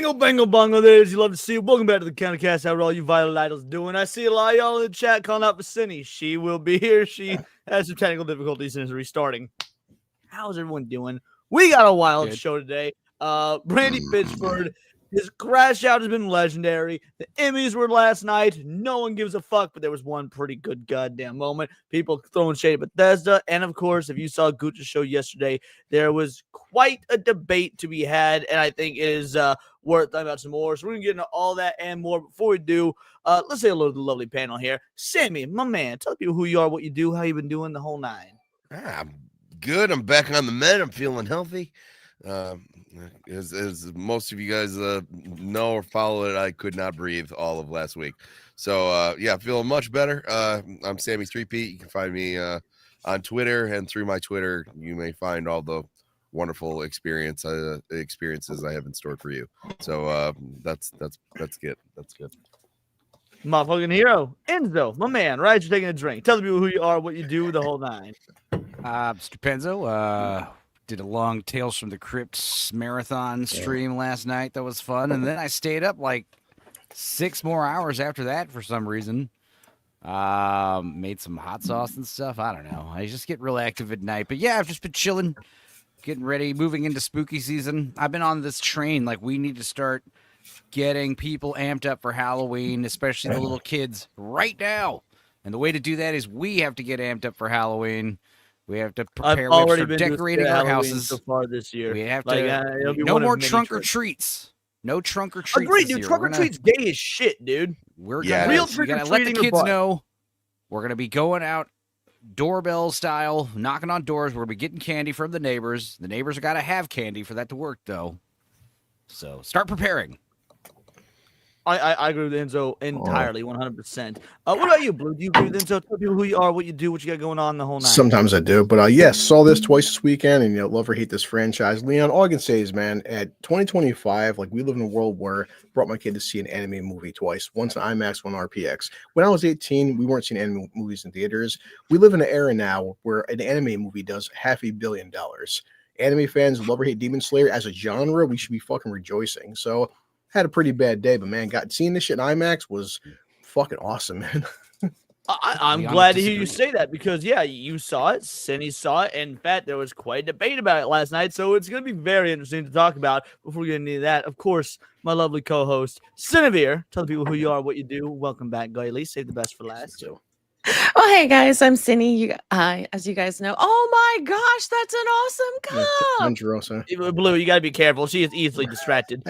Jingle bangle bungle there, as you love to see. Welcome back to the County Cast. How are all you vital idols doing? I see a lot of y'all in the chat calling out for Cindy. She will be here. She has some technical difficulties and is restarting. How's everyone doing? We got a wild show today. Brandy Pitchford, his crash out has been legendary. The Emmys were last night. No one gives a fuck, but there was one pretty good goddamn moment. People throwing shade at Bethesda. And of course, if you saw Gooch's show yesterday, there was quite a debate to be had. And I think it is worth talking about some more. So we're going to get into all that and more. Before we do, let's say hello to the lovely panel here. Sammy, my man, tell people who you are, what you do, how you been doing the whole nine. I'm good. I'm back on the med. I'm feeling healthy. As most of you guys know or follow it, I could not breathe all of last week. So, yeah, feeling much better. I'm Sammy 3P. You can find me on Twitter, and through my Twitter, you may find all the wonderful experiences I have in store for you. So that's good. That's good. Motherfucking hero, Enzo, my man, right? You're taking a drink. Tell the people who you are, what you do, the whole nine. Mr. Penzo, did a long Tales from the Crypt marathon stream last night. That was fun. And then I stayed up like 6 more hours after that for some reason. Made some hot sauce and stuff. I don't know. I just get real active at night. But yeah, I've just been chilling, getting ready, moving into spooky season. I've been on this train. Like, we need to start getting people amped up for Halloween, especially the little kids, right now. And the way to do that is we have to get amped up for Halloween. We have to prepare. We have to start decorating our houses so far this year. We have to. No more trunk or treats. No trunk or treats. Agreed, dude. Trunk or treats gay as shit, dude. We're gonna real trick or treating. Let the kids know. We're gonna be going out doorbell style, knocking on doors. We're gonna be getting candy from the neighbors. The neighbors are gotta have candy for that to work, though. So start preparing. I agree with Enzo entirely, 100%. What about you, Blue? Do you agree with Enzo? Tell people who you are, what you do, what you got going on the whole night. Sometimes I do, but yes, saw this twice this weekend, and love or hate this franchise. Leon, all I can say is, man, at 2025, like, we live in a world where I brought my kid to see an anime movie twice, once in IMAX, one RPX. When I was 18, we weren't seeing anime movies in theaters. We live in an era now where an anime movie does $500 million. Anime fans love or hate Demon Slayer as a genre. We should be fucking rejoicing. So had a pretty bad day, but man, seeing this shit in IMAX was fucking awesome, man. I'm glad to hear you say that because, yeah, you saw it, Cindy saw it, and in fact, there was quite a debate about it last night, so it's going to be very interesting to talk about. Before we get into that, of course, my lovely co-host, Cinevere, tell the people who you are, what you do. Welcome back, Gailey. Save the best for last. Oh, hey guys, I'm Cindy. As you guys know, oh my gosh, that's an awesome cup. Blue, you gotta be careful. She is easily distracted.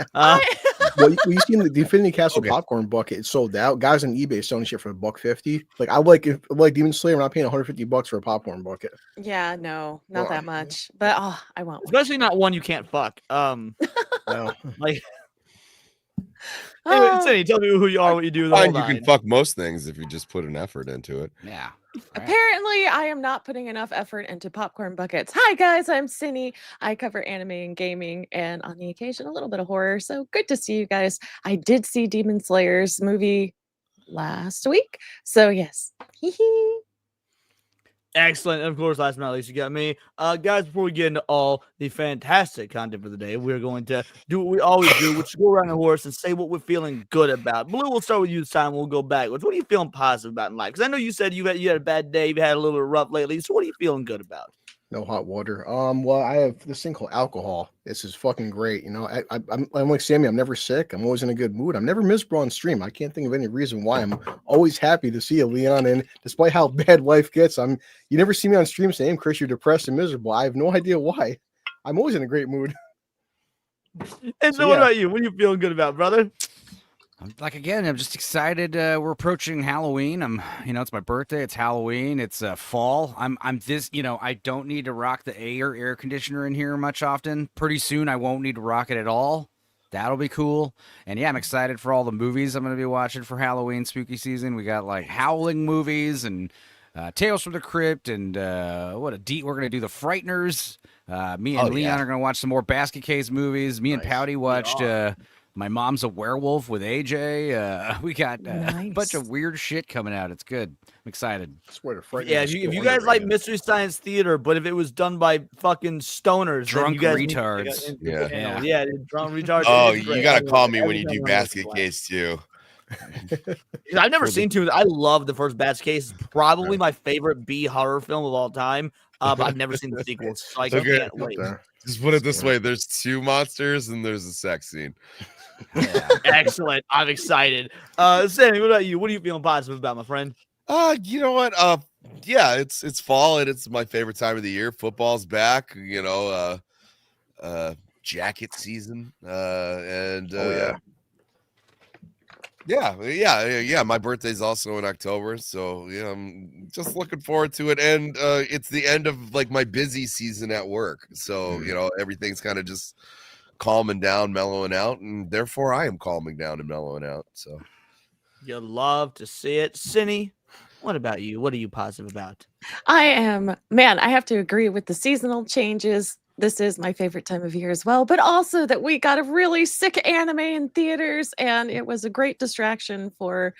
Well, you seen the Infinity Castle popcorn bucket? It's sold out. Guys on eBay selling shit for $150. Like, I like Demon Slayer. I'm not paying $150 for a popcorn bucket. Yeah, no, not that much. But I want one. Especially not one you can't fuck. No. Like. Anyway, Cindy, tell me who you are, what you do. You can fuck most things if you just put an effort into it. Yeah. Apparently, I am not putting enough effort into popcorn buckets. Hi, guys. I'm Cindy. I cover anime and gaming, and on the occasion, a little bit of horror. So good to see you guys. I did see Demon Slayer's movie last week. So, yes. Excellent. And of course, last but not least, you got me. Guys, before we get into all the fantastic content for the day, we're going to do what we always do, which is go around the horse and say what we're feeling good about. Blue, we'll start with you this time. We'll go backwards. What are you feeling positive about in life? Because I know you said you had a bad day. You've had a little bit rough lately. So what are you feeling good about? No hot water. Well, I have this thing called alcohol. This is fucking great. I'm like Sammy. I'm never sick. I'm always in a good mood. I'm never miserable on stream. I can't think of any reason why. I'm always happy to see you, Leon. And despite how bad life gets, you never see me on stream saying, Chris, you're depressed and miserable. I have no idea why. I'm always in a great mood. And so what about you? What are you feeling good about, brother? Like, again, I'm just excited. We're approaching Halloween. It's my birthday. It's Halloween. It's fall. I don't need to rock the air conditioner in here much often. Pretty soon, I won't need to rock it at all. That'll be cool. And yeah, I'm excited for all the movies I'm going to be watching for Halloween spooky season. We got like Howling movies and Tales from the Crypt and we're going to do the Frighteners. Me and Leon are going to watch some more Basket Case movies. Me and Pouty watched My Mom's a Werewolf with AJ. We got a bunch of Nice. weird shit coming out. It's good. I'm excited. I swear to frighten Yeah, is if you still guys like underrated. Mystery Science Theater, but if it was done by fucking stoners, then Drunk you guys need to retards. check out Yeah. channel. Yeah, drunk retards. Oh, it's you great. gotta call Everyone- me when you every do time I watch Basket it. Case too. I've never For the- seen two. I love the first Basket Case. It's probably my favorite B horror film of all time. But I've never seen the sequels, so I Okay. can't wait. Just put it this way: there's 2 monsters and there's a sex scene. Yeah. Excellent. I'm excited. Sammy, what about you? What are you feeling positive about, my friend? You know what? Yeah, it's fall and it's my favorite time of the year. Football's back. You know, jacket season. And yeah. My birthday's also in October, so yeah, I'm just looking forward to it. And it's the end of like my busy season at work, so you know everything's kind of just calming down, mellowing out, and therefore I am calming down and mellowing out. So You love to see it. Cinny, what about you? What are you positive about? I have to agree with the seasonal changes. This is my favorite time of year as well, but also that we got a really sick anime in theaters and it was a great distraction for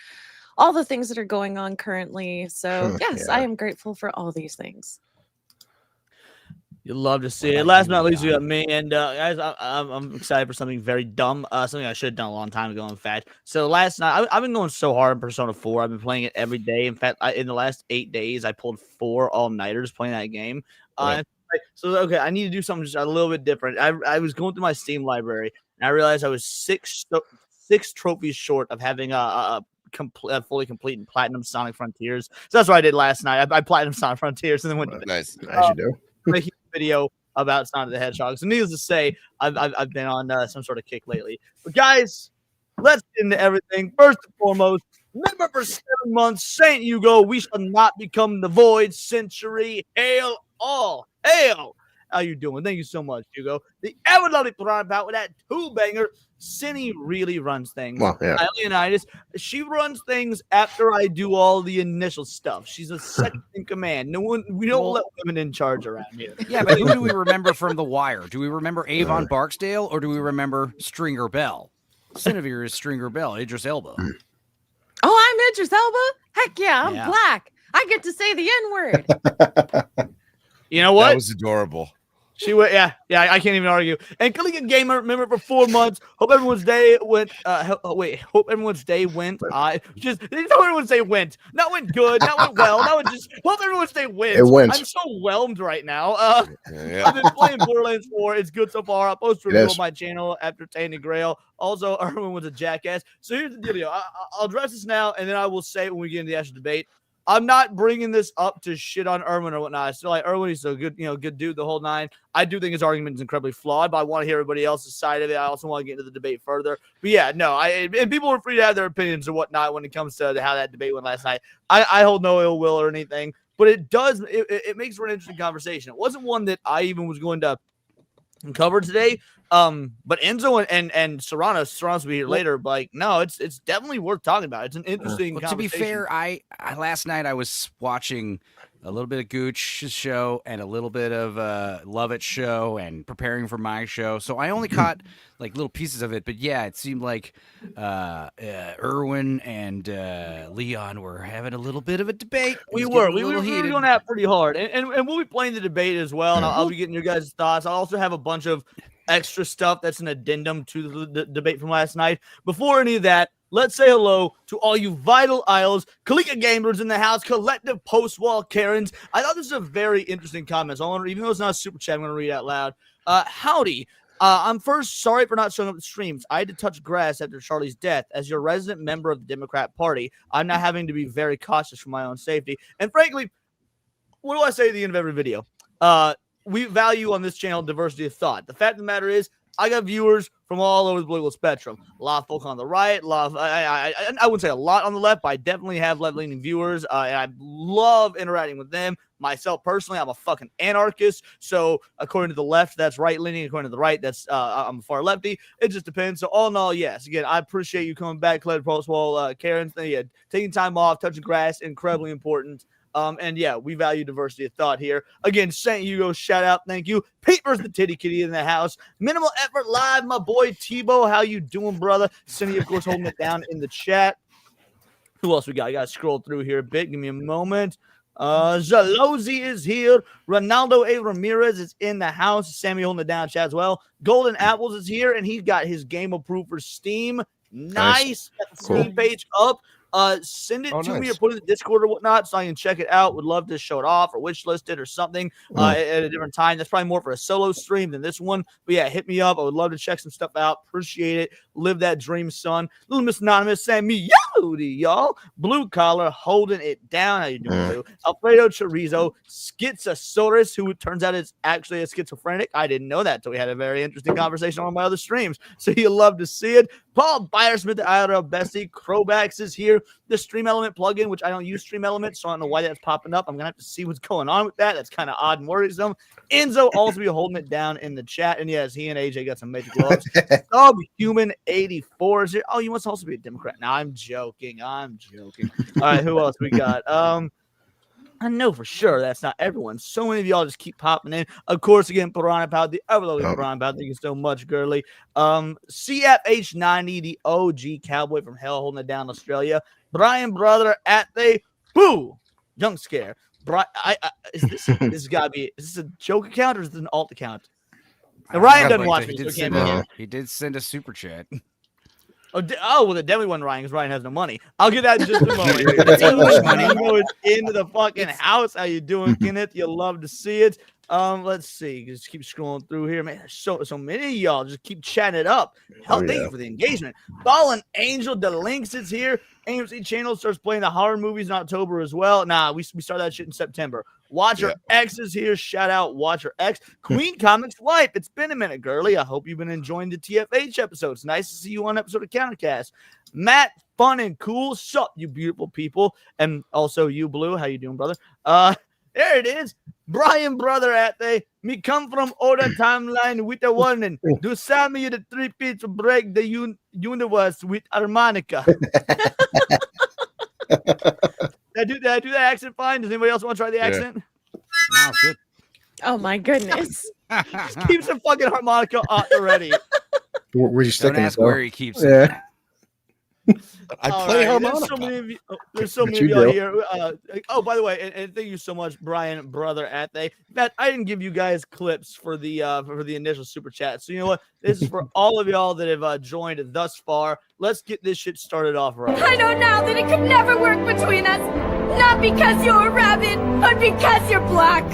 all the things that are going on currently. So, yes, Yeah. I am grateful for all these things. You love to see What it. about Last you, but not least, we Leon? got me. And guys, I'm excited for something very dumb. Something I should have done a long time ago, in fact. So last night, I've been going so hard in Persona 4. I've been playing it every day. In fact, in the last 8 days, I pulled 4 all-nighters playing that game. So, okay, I need to do something just a little bit different. I was going through my Steam library, and I realized I was six trophies short of having a fully complete and platinum Sonic Frontiers. So that's what I did last night. I platinum Sonic Frontiers and then went to nice. As you do. making a video about Sonic the Hedgehog. So needless to say, I've been on some sort of kick lately. But guys, let's get into everything. First and foremost, member for 7 months, Saint Hugo, we shall not become the void century. Hail all. Hail. How you doing? Thank you so much, Hugo. The ever lovely Prime Pout with that 2-banger. Cinny really runs things. Well, yeah. Leonidas, she runs things after I do all the initial stuff. She's a second in command. We don't let women in charge around here. Yeah, but who do we remember from The Wire? Do we remember Avon Barksdale or do we remember Stringer Bell? Cinevere is Stringer Bell, Idris Elba. Oh, I'm Idris Elba? Heck yeah, I'm Yeah. black. I get to say the N-word. You know what? That was adorable. She went, yeah, I can't even argue. And Killigan Gamer, remember for 4 months. Hope everyone's day went. Hope everyone's day went. Hope everyone's day went. Not went good. Not went well. Not went just. Hope everyone's day went. It went. I'm so whelmed right now. Yeah. I've been playing Borderlands 4. It's good so far. I'll post a It review is. on my channel after Tandy Grail. Also, Erwin was a jackass. So here's the deal. I'll address this now, and then I will say it when we get into the actual debate. I'm not bringing this up to shit on Erwin or whatnot. I still like Erwin. He's a good, good dude, the whole 9. I do think his argument is incredibly flawed, but I want to hear everybody else's side of it. I also want to get into the debate further. But yeah, no, and people are free to have their opinions or whatnot when it comes to how that debate went last night. I hold no ill will or anything, but it makes for an interesting conversation. It wasn't one that I even was going to cover today. But Enzo and Serrano's will be here later. But like, no, it's definitely worth talking about. It's an interesting Well, to be conversation. fair, I last night I was watching a little bit of Gooch's show and a little bit of Lovett's show and preparing for my show. So I only caught like little pieces of it. But yeah, it seemed like Erwin and Leon were having a little bit of a debate. It We was were getting a little heated. going at pretty hard, and we'll be playing the debate as well. And I'll be getting your guys' thoughts. I'll also have a bunch of extra stuff that's an addendum to the debate from last night. Before any of that, let's say hello to all you Vital Isles, Kalika gamers in the house, collective post-wall Karens. I thought this was a very interesting comment. So even though it's not a super chat, I'm going to read it out loud. Howdy. I'm first sorry for not showing up at the streams. I had to touch grass after Charlie's death. As your resident member of the Democrat Party, I'm now having to be very cautious for my own safety. And frankly, what do I say at the end of every video? We value on this channel diversity of thought. The fact of the matter is, I got viewers from all over the political spectrum. A lot of folk on the right, I wouldn't say a lot on the left, but I definitely have left-leaning viewers, and I love interacting with them. Myself personally, I'm a fucking anarchist. So according to the left, that's right-leaning. According to the right, that's I'm a far lefty. It just depends. So all in all, yes. Again, I appreciate you coming back, Collective Post-Wall, Karen. Yeah, taking time off, touching grass, incredibly important. And yeah, we value diversity of thought here. Again, St. Hugo, shout out, thank you. Papers the Titty Kitty in the house. Minimal Effort Live, my boy Tebow. How you doing, brother? Cindy, of course, holding it down in the chat. Who else we got? I got to scroll through here a bit. Give me a moment. Zalozi is here. Ronaldo A. Ramirez is in the house. Sammy holding it down chat as well. Golden Apples is here, and he's got his game approved for Steam. Nice. Got the Steam page up. Send it to me or put it in the Discord or whatnot so I can check it out. Would love to show it off or wish list it or something at a different time. That's probably more for a solo stream than this one. But yeah, hit me up. I would love to check some stuff out. Appreciate it. Live that dream, son. Little Miss Anonymous saying me, y'all. Blue Collar holding it down. How you doing, Blue? Alfredo Chorizo, Schizosaurus, who it turns out is actually a schizophrenic. I didn't know that until we had a very interesting conversation on my other streams. So you'll love to see it. Paul Byersmith, the IRL Bestie, Crobax is here. The Stream Element plugin, which I don't use Stream Element, so I don't know why that's popping up. I'm gonna have to see what's going on with that. That's kind of odd and worrisome. Enzo also be holding it down in the chat, and yes, he and AJ got some magic gloves. Subhuman 84 is here. Oh, you must also be a Democrat. No, I'm joking. All right, who else we got? I know for sure that's not everyone. So many of y'all just keep popping in. Of course, again, Piranha Pound, the ever-lovely Piranha Pound. Thank you so much, girly. CFH90, the OG cowboy from hell, holding it down in Australia. Brian Brother at the Boo Young Scare. Is this gotta be? Is this a joke account or is this an alt account? Now, Ryan doesn't watch me, so he can't be here. He did send a super chat. Oh, well, the definitely wasn't Ryan because Ryan has no money. I'll get that in just a moment. Money goes into the fucking house. How you doing, Kenneth? You love to see it. Let's see. Just keep scrolling through here, man. So many of y'all just keep chatting it up. Thank you for the engagement. Fallen Angel Delinks is here. AMC Channel starts playing the horror movies in October as well. Nah, we started that shit in September. Watcher X is here. Shout out Watcher X. Queen Comics Wife. It's been a minute, girly. I hope you've been enjoying the TFH episodes. Nice to see you on an episode of Countercast. Matt, fun and cool. Sup, you beautiful people. And also you, Blue. How you doing, brother? There it is. Brian Brother at the me come from other timeline with a warning. Do send me the 3 feet to break the universe with harmonica. Did I do that accent fine? Does anybody else want to try the accent? No, good. Oh my goodness. Just keeps the fucking harmonica already. Where's you sticking? Don't ask where he keeps it. I play harmonica. There's so many of y'all here. Oh, by the way, and thank you so much, Brian Brother at they. Matt, I didn't give you guys clips for the initial super chat. So you know what? This is for all of y'all that have joined thus far. Let's get this shit started off right. I know now that it could never work between us. Not because you're a rabbit, but because you're black.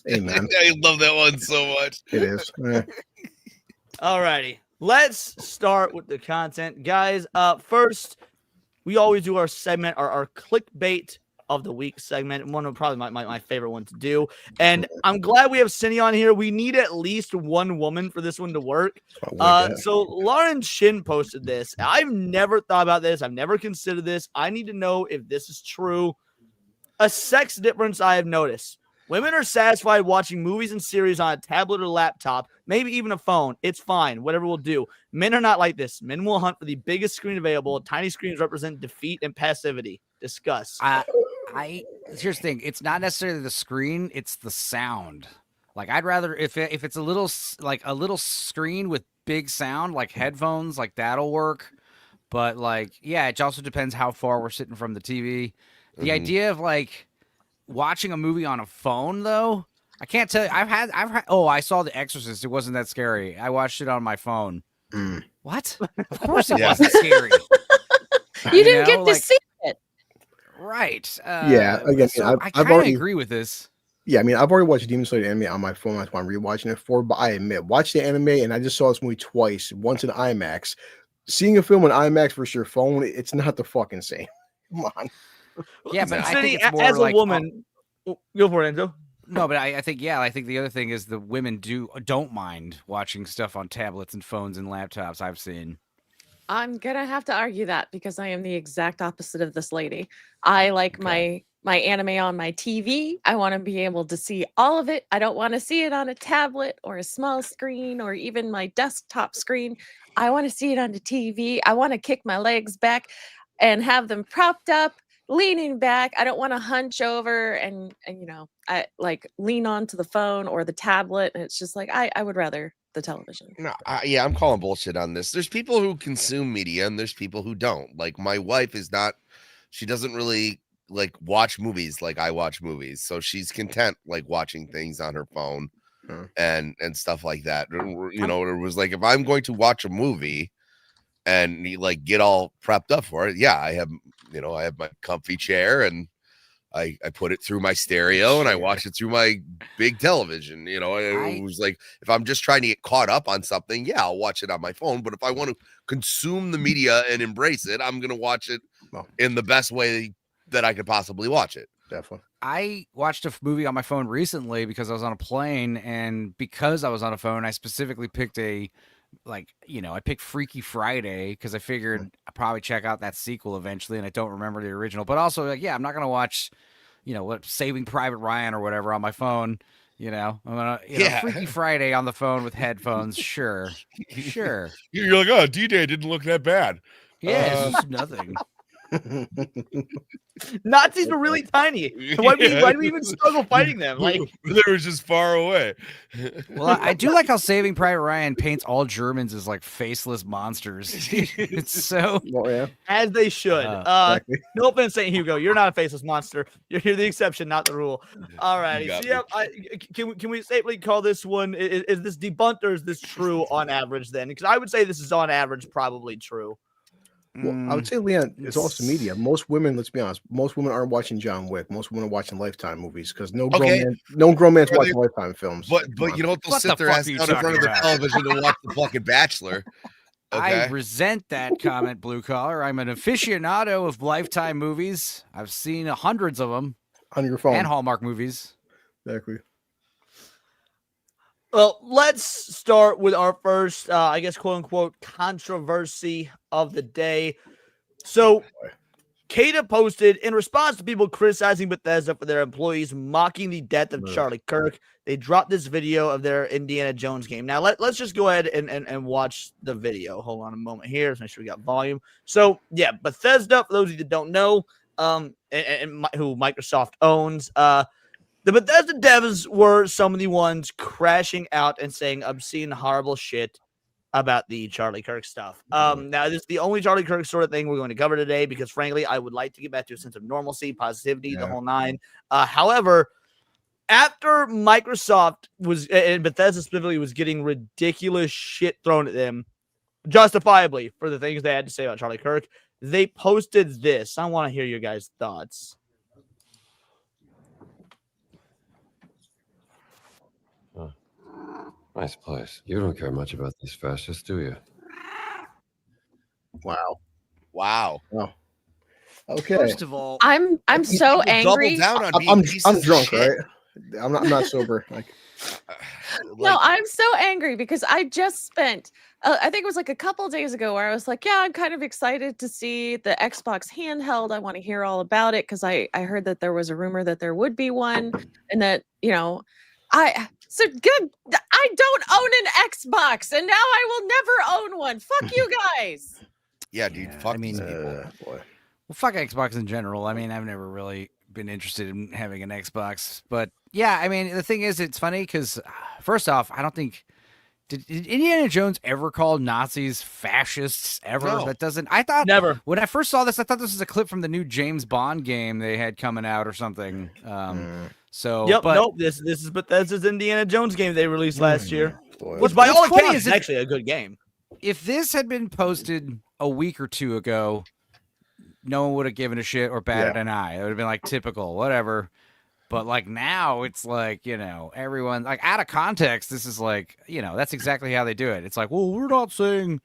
Hey, man. I love that one so much. It is. All righty. Let's start with the content, guys. First, we always do our segment, our clickbait of the week segment. One of probably my favorite one to do. And I'm glad we have Cindy on here. We need at least one woman for this one to work. So Lauren Shin posted this. I've never thought about this. I've never considered this. I need to know if this is true. A sex difference I have noticed. Women are satisfied watching movies and series on a tablet or laptop, maybe even a phone. It's fine. Whatever will do. Men are not like this. Men will hunt for the biggest screen available. Tiny screens represent defeat and passivity. Discuss. Here's the thing. It's not necessarily the screen. It's the sound. Like I'd rather if it's a little screen with big sound, like headphones, like that'll work. But like, yeah, it also depends how far we're sitting from the TV. The idea of like watching a movie on a phone, though, I can't tell you. I've had. Oh, I saw The Exorcist. It wasn't that scary. I watched it on my phone. What? Of course, it wasn't scary. You didn't get to see it, right? Again, so I kind of agree with this. Yeah, I mean, I've already watched Demon Slayer anime on my phone. That's why I'm rewatching it for. But I admit, watch the anime, and I just saw this movie twice. Once in IMAX. Seeing a film in IMAX versus your phone, it's not the fucking same. Come on. Yeah, but I Cindy, think it's more as a like woman. Go for it, Enzo. No, but I think the other thing is the women don't mind watching stuff on tablets and phones and laptops. I've seen. I'm gonna have to argue that because I am the exact opposite of this lady. I like my anime on my TV. I want to be able to see all of it. I don't want to see it on a tablet or a small screen or even my desktop screen. I want to see it on the TV. I want to kick my legs back and have them propped up, leaning back. I don't want to hunch over and I like lean onto the phone or the tablet. And it's just like I would rather the television. No, yeah, I'm calling bullshit on this. There's people who consume media and there's people who don't. Like my wife is not, she doesn't really like watch movies like I watch movies. So she's content like watching things on her phone and stuff like that. You know, it was like if I'm going to watch a movie and you like get all prepped up for it, yeah, I have my comfy chair and I put it through my stereo and I watch it through my big television. You know, it was like if I'm just trying to get caught up on something, yeah, I'll watch it on my phone. But if I want to consume the media and embrace it, I'm gonna watch it in the best way that I could possibly watch it. Definitely. I watched a movie on my phone recently because I was on a plane, and because I was on a phone, I specifically picked I picked Freaky Friday because I figured I'd probably check out that sequel eventually, and I don't remember the original. But also, like, yeah, I'm not gonna watch, Saving Private Ryan or whatever on my phone. I'm gonna, Freaky Friday on the phone with headphones. Sure. You're like, oh, D-Day didn't look that bad. Yeah, it's just nothing. Nazis were really tiny. Why do we even struggle fighting them? Like they were just far away. Well, I do like how Saving Private Ryan paints all Germans as like faceless monsters. It's so as they should. Exactly. No offense, St. Hugo, you're not a faceless monster. You're the exception, not the rule. All righty. So yeah, can we safely call this one? Is this debunked or is this true on average? Then, because I would say this is on average probably true. Well, I would say, Leon, it's also media. Most women, let's be honest, most women aren't watching John Wick. Most women are watching Lifetime movies because no grown man's watching Lifetime films. But you know what? They'll sit their ass down in front of the television to watch the fucking Bachelor. Okay? I resent that comment, Blue Collar. I'm an aficionado of Lifetime movies. I've seen hundreds of them on your phone and Hallmark movies. Exactly. Well, let's start with our first, I guess, quote unquote, controversy of the day. So, Kata posted in response to people criticizing Bethesda for their employees mocking the death of Charlie Kirk. They dropped this video of their Indiana Jones game. Now, let's just go ahead and watch the video. Hold on a moment here. Let's make sure we got volume. So, yeah, Bethesda, for those of you that don't know, and who Microsoft owns, the Bethesda devs were some of the ones crashing out and saying obscene, horrible shit about the Charlie Kirk stuff. Now, this is the only Charlie Kirk sort of thing we're going to cover today because, frankly, I would like to get back to a sense of normalcy, positivity, the whole nine. However, after Microsoft and Bethesda specifically was getting ridiculous shit thrown at them, justifiably, for the things they had to say about Charlie Kirk, they posted this. I want to hear your guys' thoughts. Nice place. You don't care much about these fascists, do you? Wow. Oh. Okay. First of all, I'm so angry. Double down on I'm drunk, right? I'm not sober. No, I'm so angry because I just spent, I think it was like a couple days ago where I was like, yeah, I'm kind of excited to see the Xbox handheld. I want to hear all about it because I heard that there was a rumor that there would be one and that, so good. I don't own an Xbox and now I will never own one. Fuck you guys. Yeah, dude. Fuck these people. Boy. Well, fuck Xbox in general. I mean, I've never really been interested in having an Xbox, but yeah, I mean, the thing is, it's funny because first off, I don't think did Indiana Jones ever call Nazis fascists ever? No. That doesn't. I thought Never. When I first saw this, I thought this was a clip from the new James Bond game they had coming out or something. So, Yep, but, nope. This is Bethesda's Indiana Jones game they released last year, Boy. which by all What's funny accounts is is actually a good game. if this had been posted a week or two ago, no one would have given a shit or batted an eye. It would have been like typical, whatever. But like now it's like, everyone like out of context. This is like, that's exactly how they do it. It's like, well, we're not saying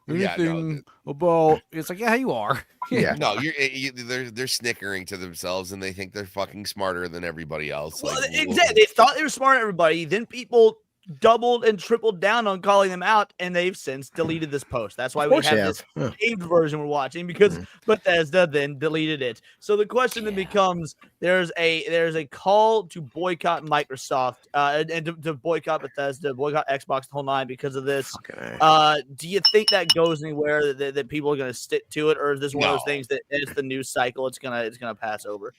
anything about. It's like, yeah, you are. Yeah. No, they're snickering to themselves and they think they're fucking smarter than everybody else. Well, Like, exactly. They thought they were smart, everybody. Then people doubled and tripled down on calling them out, and they've since deleted this post. That's why Of we course have they this have. saved version we're watching, because Bethesda then deleted it. So the question then becomes: there's a call to boycott Microsoft and to boycott Bethesda, boycott Xbox, the whole nine because of this. Do you think that goes anywhere, that people are going to stick to it, or is this one of those things that it's the news cycle, it's gonna pass over?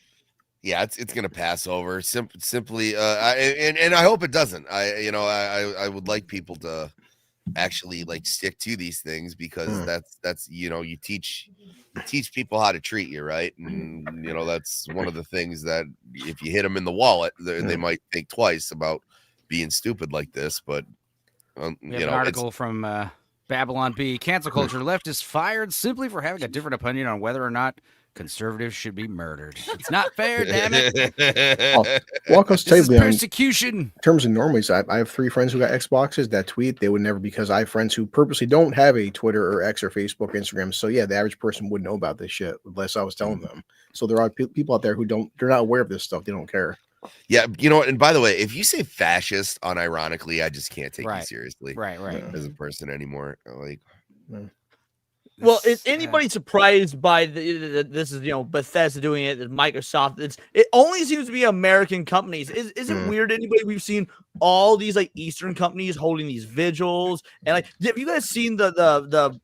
Yeah, it's gonna pass over. Simply, and I hope it doesn't. I would like people to actually like stick to these things, because that's you teach people how to treat you, right? And that's one of the things that if you hit them in the wallet, they might think twice about being stupid like this. But we have an article from Babylon B. Cancel culture: leftists fired simply for having a different opinion on whether or not conservatives should be murdered. It's not fair, damn it. Well, because This is persecution. In terms of normies, I have 3 friends who got Xboxes that tweet. They would never, because I have friends who purposely don't have a Twitter or X or Facebook, Instagram. So yeah, the average person wouldn't know about this shit unless I was telling them. So there are people out there who they're not aware of this stuff. They don't care. Yeah, and by the way, if you say fascist unironically, I just can't take you seriously. Right. As a person anymore. Like, well, is anybody surprised by this is Bethesda doing it, Microsoft? It only seems to be American companies. Is it weird? Anybody, we've seen all these like Eastern companies holding these vigils, and like, have you guys seen the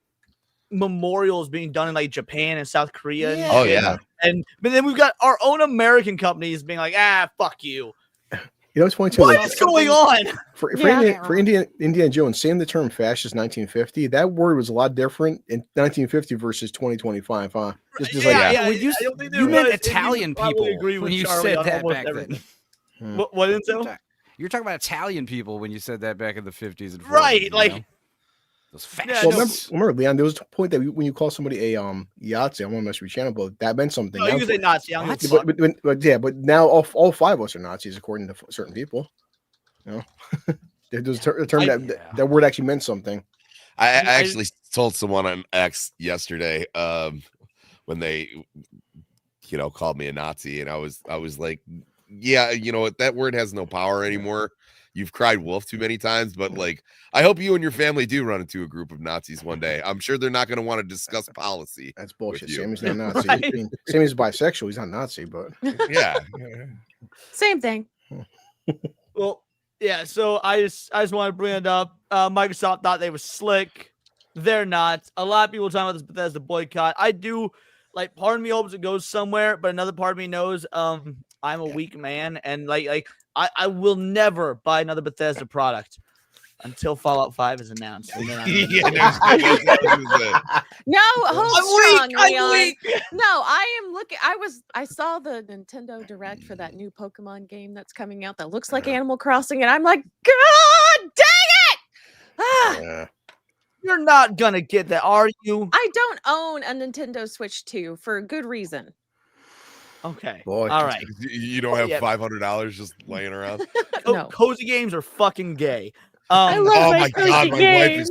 memorials being done in like Japan and South Korea? Yeah. Oh yeah. But then we've got our own American companies being like, fuck you. You know, it's funny too. What like, is going on? For Indiana Jones, saying the term fascist 1950, that word was a lot different in 1950 versus 2025, huh? You meant Italian people when you said that back then. What did it? You're talking about Italian people when you said that back in the 50s and 40s. Right, like those fascists. Well, remember, Leon, there was a point that when you call somebody a Yahtzee, I won't mess with your channel, but that meant something. No, you say Nazi. But now all 5 of us are Nazis according to certain people. There's a term that word actually meant something. I actually told someone on X yesterday when they called me a Nazi, and I was like, yeah, that word has no power anymore. You've cried wolf too many times, but like, I hope you and your family do run into a group of Nazis one day. I'm sure they're not going to want to discuss policy. That's bullshit. Sammy's not Nazi. Right. Sammy's bisexual. He's not Nazi, but yeah. Same thing. Well, yeah. So I just want to bring it up. Microsoft thought they were slick. They're not. A lot of people talking about this Bethesda boycott. I do. Like, part of me hopes it goes somewhere, but another part of me knows I'm a weak man, and like I will never buy another Bethesda product until Fallout 5 is announced. And then No, hold strong, I'm weak. No, I am looking. I saw the Nintendo Direct for that new Pokemon game that's coming out that looks like Animal Crossing, and I'm like, God dang it! You're not gonna get that, are you? I don't own a Nintendo Switch 2 for a good reason. Okay. Boy, all right. You don't have $500 just laying around. No. Cozy games are fucking gay. I love oh my my cozy god, my games. wife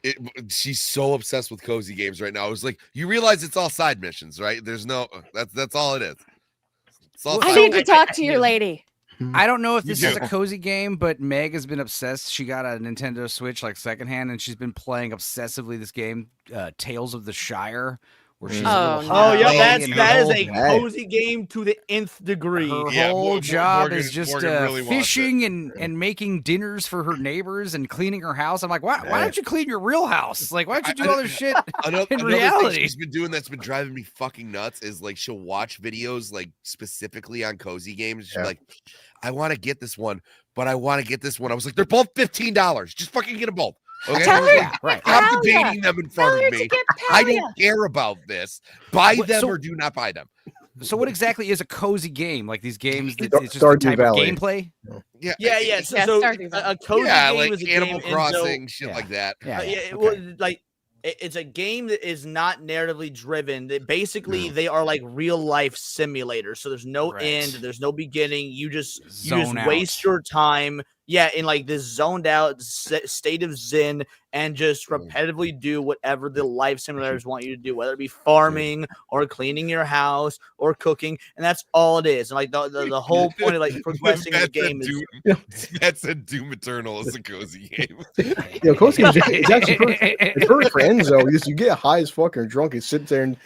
is she's so obsessed with cozy games right now. I was like, you realize it's all side missions, right? There's no that's all it is. It's all I need to talk to your lady. I don't know if this is a cozy game, but Meg has been obsessed. She got a Nintendo Switch like secondhand, and she's been playing obsessively this game, Tales of the Shire, where she's that is a cozy game to the nth degree. Her whole job is just fishing and making dinners for her neighbors and cleaning her house. I'm like, why don't you clean your real house? Like, why don't you do all this shit in reality? Thing she's been doing that's been driving me fucking nuts is like she'll watch videos like specifically on cozy games. She's like, I want to get this one, but I want to get this one. I was like, they're both $15. Just fucking get them both. Okay, I'm debating them in front of me. I don't care about this. Buy them or do not buy them. So what exactly is a cozy game? Like these games, it's just Stardew a type Valley. of gameplay? Yeah. So a cozy game like is a Animal game, Crossing, shit like that. It's a game that is not narratively driven. Basically, they are like real life simulators. So there's no end, there's no beginning. You just waste your time in like this zoned out state of zen and just repetitively do whatever the life simulators want you to do, whether it be farming or cleaning your house or cooking, and that's all it is. And like the whole point of like progressing the game is that's a Doom Eternal is a cozy game. Cozy game is actually it's perfect for Enzo because you get high as fucking drunk and sit there and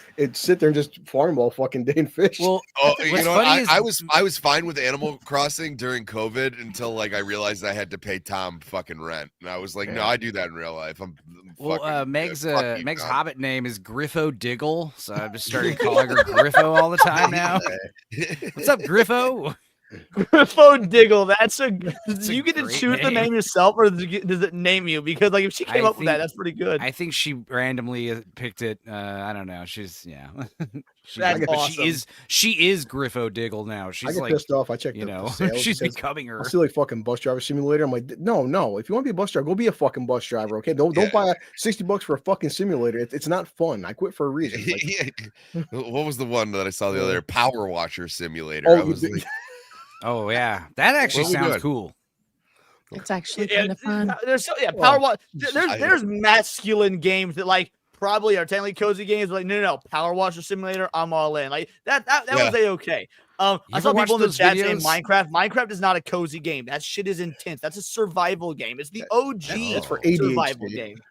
just farm all fucking day and fish. Well, you know, I was fine with Animal Crossing during COVID until like I realized I had to pay Tom fucking rent, and I was like, no, I do that in real life. Meg's Hobbit name is Griffo Diggle, so I've just started calling her Griffo all the time now. What's up, Griffo? Griffo Diggle. That's you get to choose name. the name yourself, or does it name you? Because like if she came up with that, that's pretty good. I think she randomly picked it. I don't know. She's That's awesome. She is Griffo Diggle now. She's I get like, pissed off. I check the sales. She's becoming her. I see like fucking bus driver simulator. I'm like, no. If you want to be a bus driver, go be a fucking bus driver. Okay, don't buy $60 for a fucking simulator. It's not fun. I quit for a reason. Like, what was the one that I saw the other Power Washer Simulator? Oh, I was like, oh yeah, that actually sounds cool. It's actually kind of fun. Power Wash. There's masculine games that like probably are technically cozy games. But like no, Power Washer Simulator. I'm all in. Like that was okay. I saw people in the chat saying Minecraft. Minecraft is not a cozy game. That shit is intense. That's a survival game. It's the OG that's for survival ADHD. game.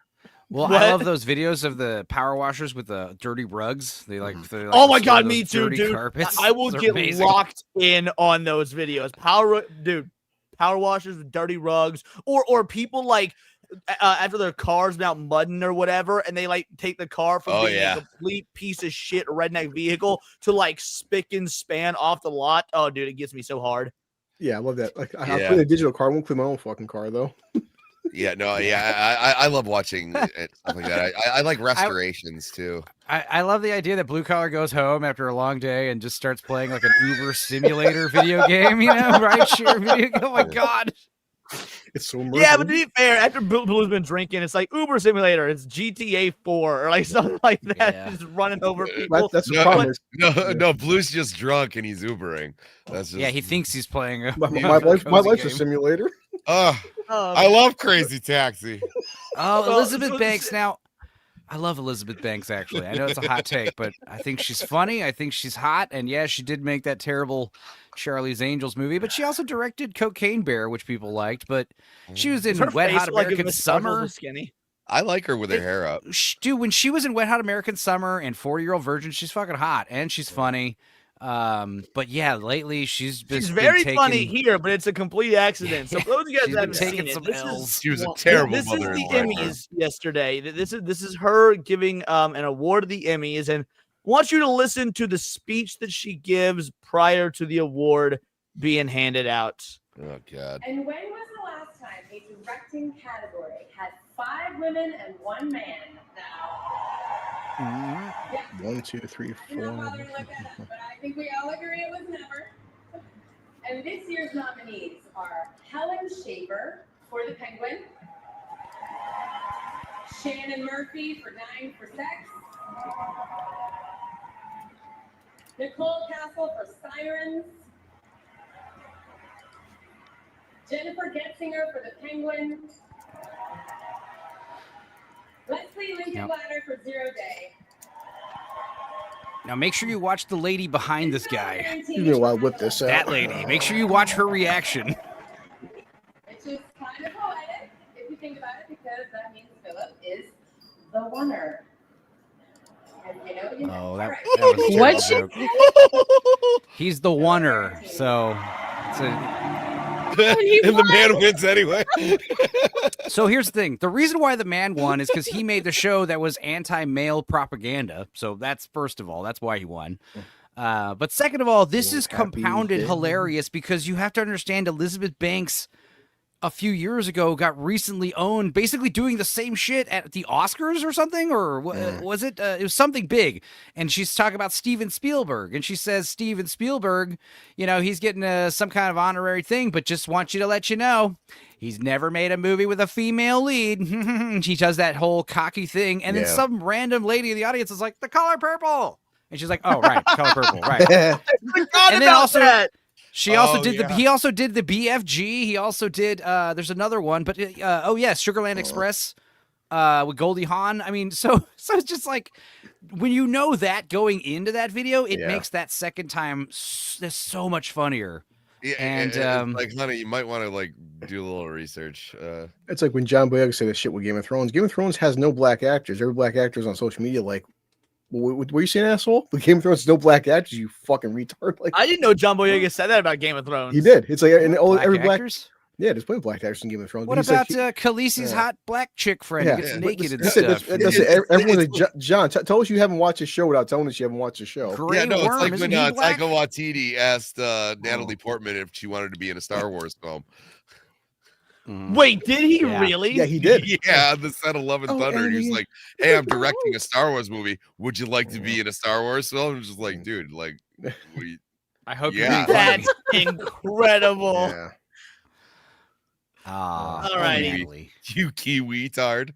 Well, I love those videos of the power washers with the dirty rugs. They like oh my god, me too, dirty dude. Carpets. I will They're get amazing. locked in on those videos. Power washers with dirty rugs, or people like after their car's out mudding or whatever, and they like take the car from being a complete piece of shit redneck vehicle to like spick and span off the lot. Oh, dude, it gets me so hard. Yeah, I love that. Like I play the digital car. I won't clean my own fucking car though. I love watching it, stuff like that. I like restorations too. I love the idea that blue collar goes home after a long day and just starts playing like an Uber simulator video game, right? Share video game. Oh my god. It's so immersive. Yeah, but to be fair, after Blue's been drinking, it's like Uber Simulator. It's GTA 4 or like something like that. Yeah. Just running over people. That's the problem. No, Blue's just drunk and he's Ubering. That's just, he thinks he's playing my life's a simulator. I love Crazy Taxi. Oh, Elizabeth Banks. Now, I love Elizabeth Banks, actually. I know it's a hot take, but I think she's funny. I think she's hot. And yeah, she did make that terrible Charlie's Angels movie, but she also directed Cocaine Bear, which people liked. But she was in Wet Hot American Summer. I like her with her hair up. Dude, when she was in Wet Hot American Summer and 40-Year-Old Virgin, she's fucking hot and she's funny. But yeah, lately she's very funny here, but it's a complete accident. So for those of you guys that haven't seen it, she was a terrible this mother. This is the Emmys yesterday. This is her giving an award at the Emmys, and I want you to listen to the speech that she gives prior to the award being handed out. Oh god. And when was the last time a directing category had 5 women and 1 man? Now, 1, 2, 3, 4. you're not bothering to look at it, but I think we all agree it was never. And this year's nominees are Helen Shaver for The Penguin, Shannon Murphy for 9 for Sex, Nicole Castle for Sirens, Jennifer Getzinger for The Penguin, Leslie Lincoln-Ladder for Zero Day. Now make sure you watch the lady behind this guy. You know why I whip this out. That lady. Make sure you watch her reaction. Which is kind of poetic, if you think about it, because that means Philip is the winner. And you know, Oh, that right. was a terrible joke. He's the oneer, so it's And the man wins anyway. So here's the thing. The reason why the man won is because he made the show that was anti-male propaganda. So that's first of all, that's why he won. But second of all, this is compounded hilarious because you have to understand Elizabeth Banks a few years ago got recently owned, basically doing the same shit at the Oscars or something, or was it? It was something big. And she's talking about Steven Spielberg, and she says Steven Spielberg, he's getting some kind of honorary thing, but just want you to let you know, he's never made a movie with a female lead. She does that whole cocky thing, and then some random lady in the audience is like, "The color purple," and she's like, "Oh, right, color purple, right." I forgot And then about also, that. She also Oh, did yeah. he also did the BFG. He also did there's another one, but Sugarland Express with Goldie Hawn. I mean, so it's just like when you know that going into that video, it makes that second time so much funnier. Yeah, And it's like, honey, you might want to like do a little research. It's like when John Boyega said this shit with Game of Thrones. Game of Thrones has no black actors. Every black actors on social media like, what are you saying, asshole? The Game of Thrones has no black actors. You fucking retard. Like, I didn't know John Boyega said that about Game of Thrones. he did. It's like every black actors. Yeah, there's plenty of black actors in Game of Thrones. What He's about like, Khaleesi's hot black chick friend who gets naked and stuff? Everyone's like, John, tell us you haven't watched the show without telling us you haven't watched the show. Grey it's Worm, like isn't when he black? Taika Waititi asked Natalie Portman if she wanted to be in a Star Wars film. Wait, did he really? Yeah, he did. Yeah, on the set of Love and Thunder. He's like, hey, I'm directing a Star Wars movie. Would you like to be in a Star Wars film? I'm just like, dude, like, I hope you're being That's incredible. Yeah. All right, you Kiwi tard.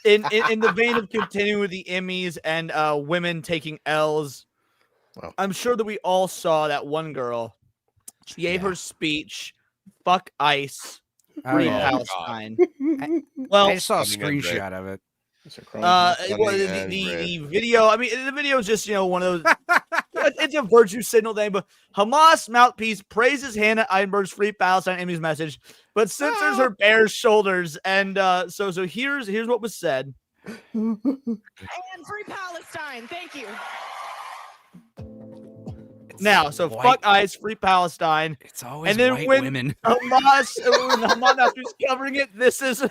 In the vein of continuing with the Emmys and women taking L's, I'm sure that we all saw that one girl. She gave her speech, fuck ICE, free Palestine. I just saw a screenshot of it. The video, I mean, the video is just, one of those, it's a virtue signal thing, but Hamas mouthpiece praises Hannah Einberg's Free Palestine Emmys message, but censors her bare shoulders. And so here's what was said. And Free Palestine, thank you. Now, so fuck ICE, Free Palestine. It's always and then white when women. Hamas is covering it, this is...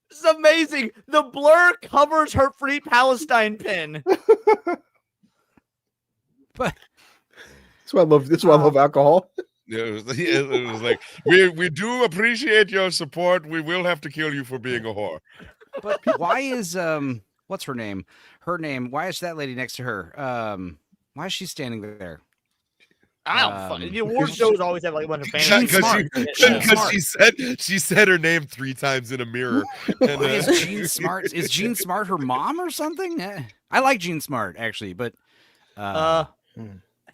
This is amazing. The blur covers her Free Palestine pin. But that's why I love. That's why I love alcohol. Yeah, it was like we do appreciate your support. We will have to kill you for being a whore. But why is what's her name? Her name. Why is that lady next to her? Why is she standing there? I don't fucking. The award shows always have like a bunch of fans. Because she said her name 3 times in a mirror. And, is Jean Smart? Is Jean Smart her mom or something? I like Jean Smart actually, but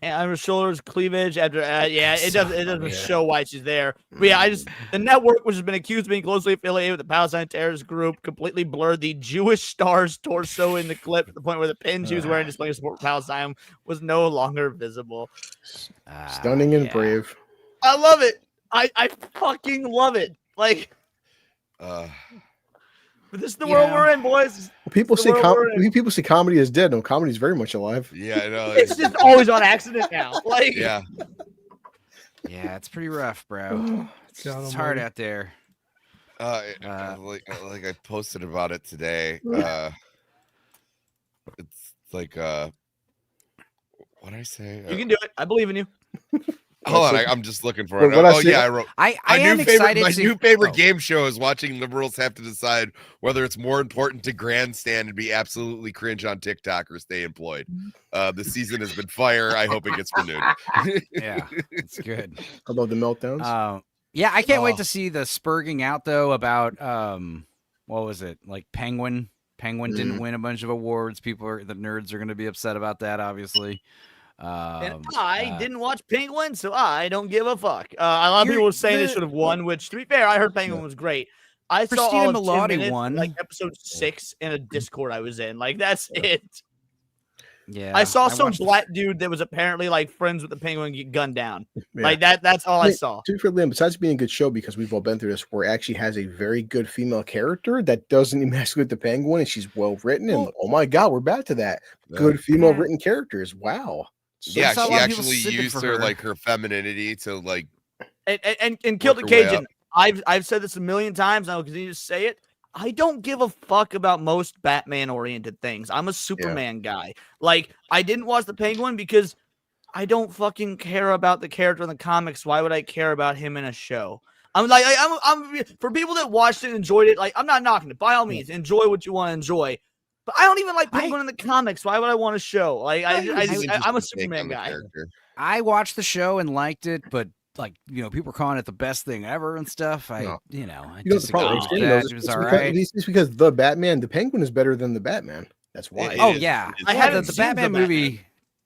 and on her shoulders, cleavage after it doesn't show why she's there. But yeah, the network, which has been accused of being closely affiliated with the Palestine terrorist group, completely blurred the Jewish star's torso in the clip to the point where the pin she was wearing displaying support for Palestine was no longer visible. Stunning and brave. I love it. I fucking love it. Like, but this is the world we're in, boys. People say comedy is dead. No, comedy is very much alive. Yeah, I know. It's just always on accident now. Like, yeah, it's pretty rough, bro. It's hard out there. Like I posted about it today. It's like what did I say? You can do it. I believe in you. Hold on, I'm just looking for it. I wrote. I am excited. My new favorite game show is watching liberals have to decide whether it's more important to grandstand and be absolutely cringe on TikTok or stay employed. The season has been fire. I hope it gets renewed. Yeah, it's good. How about the meltdowns? Yeah, I can't wait to see the spurging out though about what was it, like Penguin? Penguin didn't win a bunch of awards. The nerds are going to be upset about that, obviously. And I didn't watch Penguin, so I don't give a fuck. A lot of people were saying it should have won, which, to be fair, I heard Penguin was great. I saw all of 10 minutes, like episode 6 in a Discord I was in. Like, that's it. Yeah, I saw some black dude that was apparently like friends with the Penguin get gunned down. Yeah. Like that's all I saw. To be fair, Liam, besides being a good show, because we've all been through this, where it actually has a very good female character that doesn't emasculate the Penguin, and she's well written. And oh my god, we're back to that. Good female written characters. Wow. So yeah, she actually used her like her femininity to like and kill the Cajun. I've said this a million times. I'll continue to say it. I don't give a fuck about most Batman-oriented things. I'm a Superman guy. Like, I didn't watch the Penguin because I don't fucking care about the character in the comics. Why would I care about him in a show? I'm like, I'm for people that watched it and enjoyed it. Like, I'm not knocking it. By all means, enjoy what you want to enjoy. But I don't even like Penguin in the comics. Why would I want a show? Like, I'm a Superman guy. I watched the show and liked it, but like, people were calling it the best thing ever and stuff. I disagree with that. It was all right. It's because the Penguin is better than the Batman. That's why. It Oh is- yeah, it's- I yeah, haven't the seen Batman the movie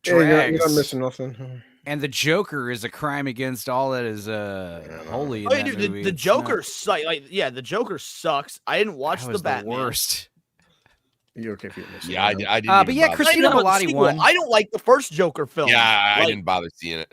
Yeah, you're drags, not missing nothing. and the Joker is a crime against all that is holy in Oh, that dude, movie. the It's Joker not- sucks. Like, yeah, the Joker sucks. I didn't watch that the was Batman. worst. You're okay if you're missing. Yeah, I nothing. didn't. But even yeah, bother. Chris- Not even Christina about the Milioti sequel. won. I don't like the first Joker film. Yeah, I Like, didn't bother seeing it.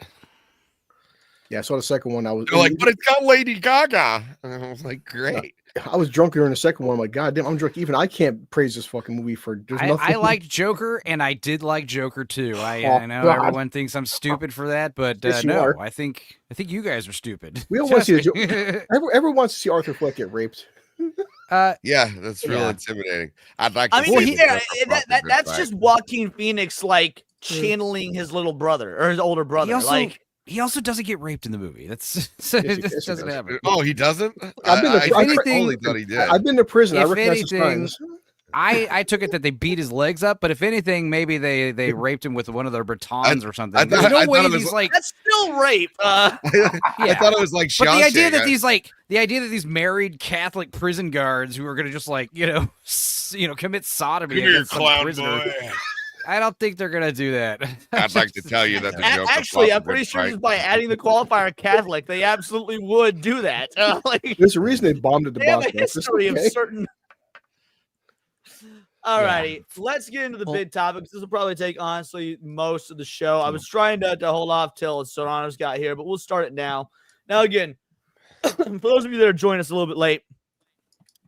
Yeah, I saw the second one. I was They're like, but it's got Lady Gaga. And I was like, great. I was drunk during the second one. I'm like, God damn, I'm drunk. Even I can't praise this fucking movie for. There's nothing. I liked Joker, and I did like Joker too. I Oh, know God. everyone thinks I'm stupid for that, but Yes, you no, are. I think you guys are stupid. We don't want to see Trust the me. Everyone wants to see Arthur Fleck get raped. Yeah, that's real Yeah. intimidating. I'd like to I mean, see yeah, the Joker that's properly just Joaquin Phoenix like channeling his little brother or his older brother. He also doesn't get raped in the movie. That's so Yes, it yes, just he doesn't does. happen. Oh, he doesn't? I've been to- I if anything- totally thought he did. I've been to prison. I If recognize his anything, signs. I took it that they beat his legs up, but if anything, maybe they raped him with one of their batons or something. I There's thought- no I way thought it was these like that's still rape. I yeah. thought it was like But the idea Shawshank. that these married Catholic prison guards who are gonna just like commit sodomy against some prisoner, I don't think they're gonna do that. I'd like to tell you that the Joker Actually, I'm flopped pretty this sure fight. just by adding the qualifier Catholic, they absolutely would do that. Like, There's a reason they bombed at the they have box a office. history of Okay. certain. Alrighty, let's get into the big topics. This will probably take honestly most of the show. I was trying to hold off till Serrano's got here, but we'll start it now. Now, again, for those of you that are joining us a little bit late,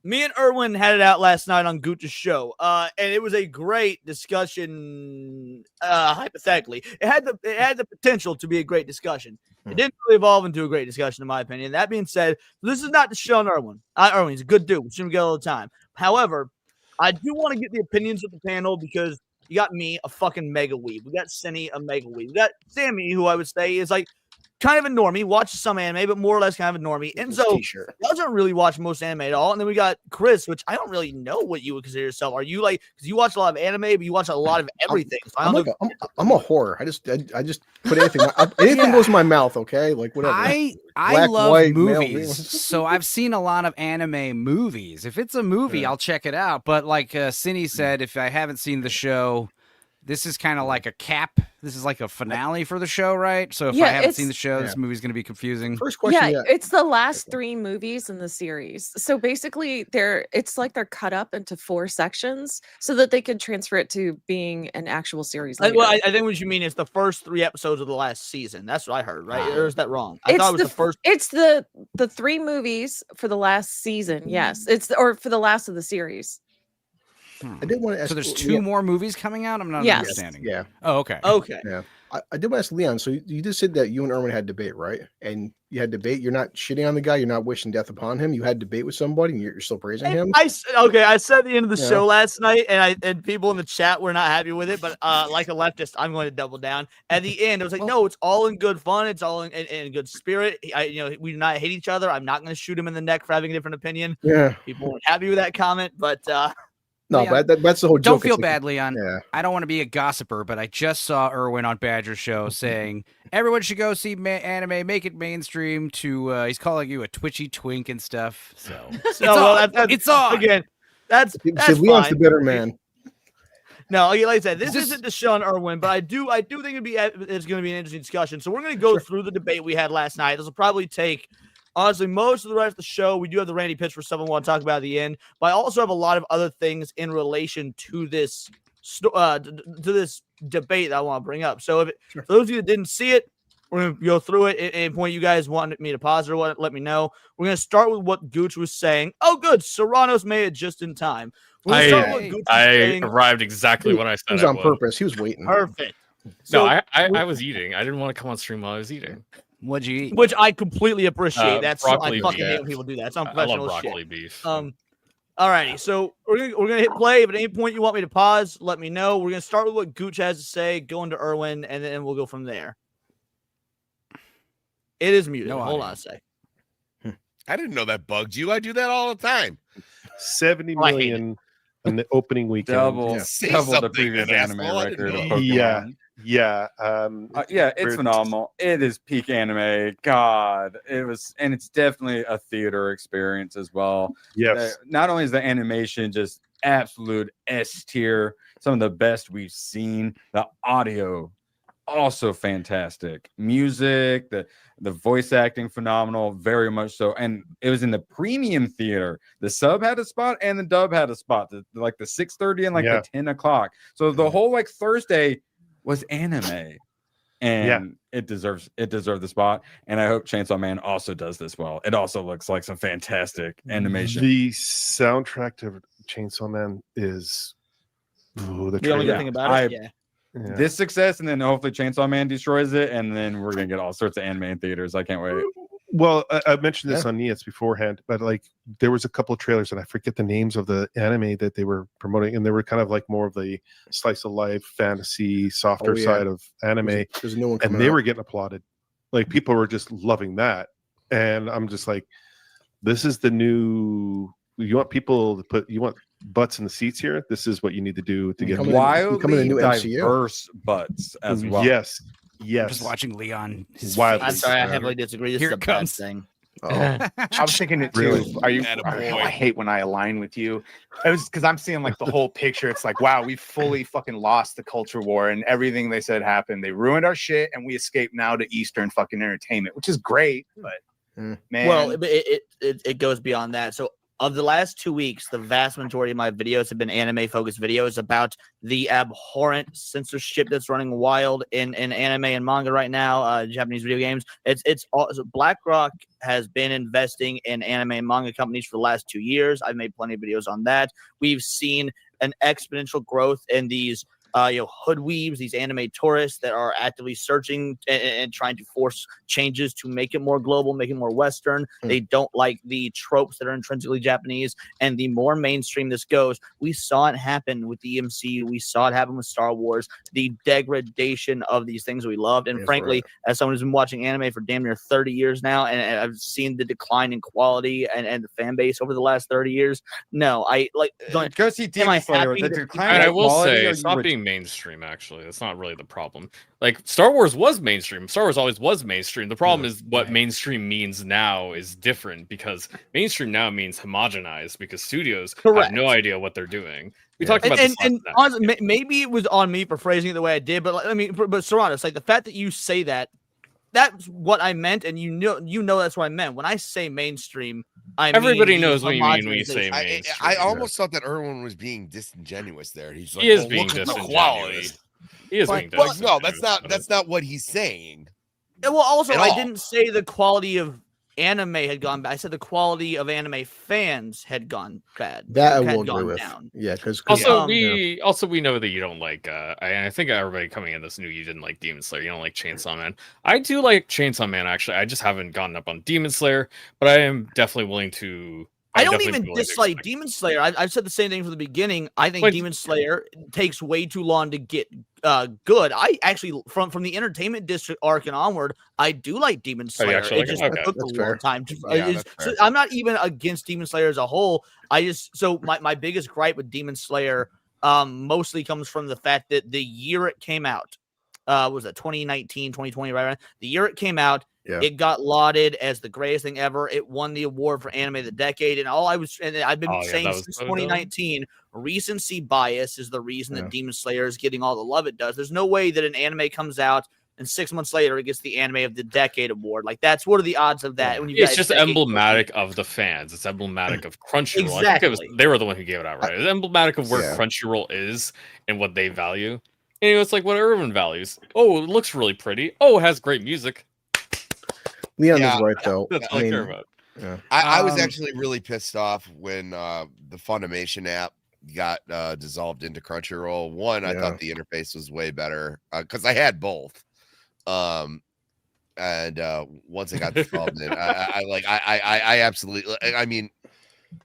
me and Erwin had it out last night on Gooch's show, and it was a great discussion. Hypothetically, it had the potential to be a great discussion. It didn't really evolve into a great discussion, in my opinion. That being said, this is not to shit on Erwin. Erwin, he's a good dude. We shouldn't get all the time. However, I do want to get the opinions of the panel because you got me, a fucking mega weeb. We got Cinny, a mega weeb. We got Sammy, who I would say is like kind of a normie, watches some anime, but more or less kind of a normie. Enzo T-shirt. doesn't really watch most anime at all. And then we got Chris, which I don't really know what you would consider yourself. Are you like, because you watch a lot of anime, but you watch a lot of everything. So I don't know. I'm a whore. I just put anything. Anything goes in my mouth. Okay, like whatever. I Black, love white, male, movies, so I've seen a lot of anime movies. If it's a movie, I'll check it out. But like Cindy said, if I haven't seen the show, this is kind of like a cap. This is like a finale for the show, right? So if I haven't seen the show, this movie's going to be confusing. First question. Yeah, it's the last 3 movies in the series. So basically, it's like they're cut up into 4 sections so that they can transfer it to being an actual series. Later. Well, I think what you mean is the first 3 episodes of the last season. That's what I heard, right? Or is that wrong? I thought it was the first. It's the 3 movies for the last season. Yes, or for the last of the series. I did want to ask. So there's 2 more movies coming out. I'm not Yes. understanding. Yeah. Oh, okay. Okay. Yeah. I did want to ask Leon. So you just said that you and Erwin had debate, right? And you had debate. You're not shitting on the guy. You're not wishing death upon him. You had debate with somebody, and you're still praising him. I said at the end of the show last night, and people in the chat were not happy with it. But like a leftist, I'm going to double down. At the end, I was like, no, it's all in good fun. It's all in good spirit. We do not hate each other. I'm not going to shoot him in the neck for having a different opinion. Yeah. People weren't happy with that comment, but no, Leon, but that's the whole joke. Don't feel It's like- bad, Leon. Yeah. I don't want to be a gossiper, but I just saw Erwin on Badger's show saying everyone should go see anime, make it mainstream. He's calling you a twitchy twink and stuff. So it's on. Again, that's So Leon's fine. the bitter man. No, like I said, this isn't to shun Erwin, but I do think it's going to be an interesting discussion. So we're going to go through the debate we had last night. This will probably take, honestly, most of the rest of the show. We do have the Randy Pitchford stuff we want to talk about at the end, but I also have a lot of other things in relation to this debate that I want to bring up. So for those of you that didn't see it, we're going to go through it. At any point you guys want me to pause or what, let me know. We're going to start with what Gooch was saying. Oh, good. Serrano's made it just in time. I arrived exactly when I said He was I on would. purpose. He was waiting. Perfect. No, I was eating. I didn't want to come on stream while I was eating. What'd you eat? Which I completely appreciate. That's I broccoli fucking beef. hate when people do that. It's I unprofessional love as broccoli shit. beef. Alrighty, so we're gonna hit play. If at any point you want me to pause, let me know. We're gonna start with what Gooch has to say, go into Erwin, and then we'll go from there. It is muted. Hold on a sec. I didn't know that bugged you. I do that all the time. 70 million in the opening weekend. Double Say the something, previous then, anime asshole. I didn't record of know. Pokemon. Yeah. Yeah, it's we're- phenomenal. It is peak anime. God, it was, and it's definitely a theater experience as well. Yes. Not only is the animation just absolute S tier, some of the best we've seen, the audio also fantastic, music, the voice acting phenomenal, very much so. And it was in the premium theater. The sub had a spot and the dub had a spot, like the 6:30 and like the 10 o'clock. So the whole like Thursday was anime, and it deserved the spot. And I hope Chainsaw Man also does this well. It also looks like some fantastic animation. The soundtrack to Chainsaw Man is the only good thing about it. This success, and then hopefully Chainsaw Man destroys it, and then we're gonna get all sorts of anime in theaters. I can't wait. Well, I mentioned this on Nias beforehand, but like there was a couple of trailers, and I forget the names of the anime that they were promoting, and they were kind of like more of the slice of life, fantasy, softer side of anime. There's no one, and they were getting applauded. Like people were just loving that, and I'm just like, this is the new. You want people to you want butts in the seats here. This is what you need to do to get wildly diverse butts as well. Yes. I'm just watching Leon. I'm sorry, I heavily disagree. This Here is a it bad comes. thing. I was thinking it too. Really? Are you? I hate when I align with you. It was because I'm seeing like the whole picture. It's like, wow, we fully fucking lost the culture war, and everything they said happened. They ruined our shit, and we escape now to Eastern fucking entertainment, which is great. But man, well, it goes beyond that. So, of the last 2 weeks, the vast majority of my videos have been anime-focused videos about the abhorrent censorship that's running wild in anime and manga right now, Japanese video games. So BlackRock has been investing in anime and manga companies for the last 2 years. I've made plenty of videos on that. We've seen an exponential growth in these hoodweebs, these anime tourists that are actively searching and trying to force changes to make it more global, make it more Western. They don't like the tropes that are intrinsically Japanese. And the more mainstream this goes, we saw it happen with the MCU. We saw it happen with Star Wars, the degradation of these things we loved. And frankly, as someone who's been watching anime for damn near 30 years now, and I've seen the decline in quality and the fan base over the last 30 years, no, I like don't go see Demon Slayer. The decline And I in will quality, say, or it's you not would- being mainstream. Actually, that's not really the problem. Like Star Wars was mainstream. Star Wars always was mainstream. The problem is what mainstream means now is different, because mainstream now means homogenized, because studios have no idea what they're doing. We talked about this. And honestly, maybe it was on me for phrasing it the way I did, but I mean, but Serrano, it's like the fact that you say that. That's what I meant, and you know that's what I meant. When I say mainstream, Everybody mean knows what you mean when you say I mainstream. almost thought that Erwin was being disingenuous there. He's like, He is well, being look at the disingenuous. quality. He is But- being but disingenuous. no, that's not what he's saying. Well, also, At I all. didn't say the quality of anime had gone bad. I said the quality of anime fans had gone bad. That I had will agree gone with. down. Yeah, because Also, we know that you don't like. I think everybody coming in this knew you didn't like Demon Slayer. You don't like Chainsaw Man. I do like Chainsaw Man. Actually, I just haven't gotten up on Demon Slayer, but I am definitely willing to. I don't definitely even willing to dislike Demon Slayer. I've said the same thing from the beginning. I think But- Demon Slayer takes way too long to get good. I actually, from the Entertainment District arc and onward, I do like Demon you Slayer. actually It like it? just Okay. took That's a long fair. time. To, Yeah, it's- that's so fair. I'm not even against Demon Slayer as a whole. My biggest gripe with Demon Slayer mostly comes from the fact that the year it came out, was it 2019, 2020, right around the year it came out, it got lauded as the greatest thing ever. It won the award for anime of the decade. And I've been saying that was since so 2019, recency bias is the reason that Demon Slayer is getting all the love it does. There's no way that an anime comes out and 6 months later it gets the anime of the decade award. Like, that's what are the odds of that? When you It's just emblematic of the fans. It's emblematic of Crunchyroll. I think they were the one who gave it out, right? It's emblematic of where Crunchyroll is and what they value. And it's like what Irvin values. Oh, it looks really pretty. Oh, it has great music. Leon is right though. That's all I care about. Yeah. I was actually really pissed off when the Funimation app got dissolved into Crunchyroll. One, I thought the interface was way better because I had both. And once it got dissolved in, I absolutely. I mean,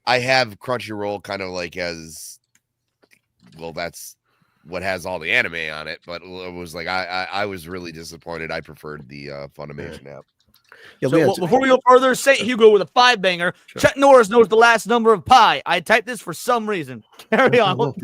I have Crunchyroll kind of like as well. That's what has all the anime on it, but it was like I was really disappointed. I preferred the Funimation app. Yeah, So before we go further, St. Hugo with a 5-banger. Chuck Norris knows the last number of pi. I typed this for some reason. Carry on.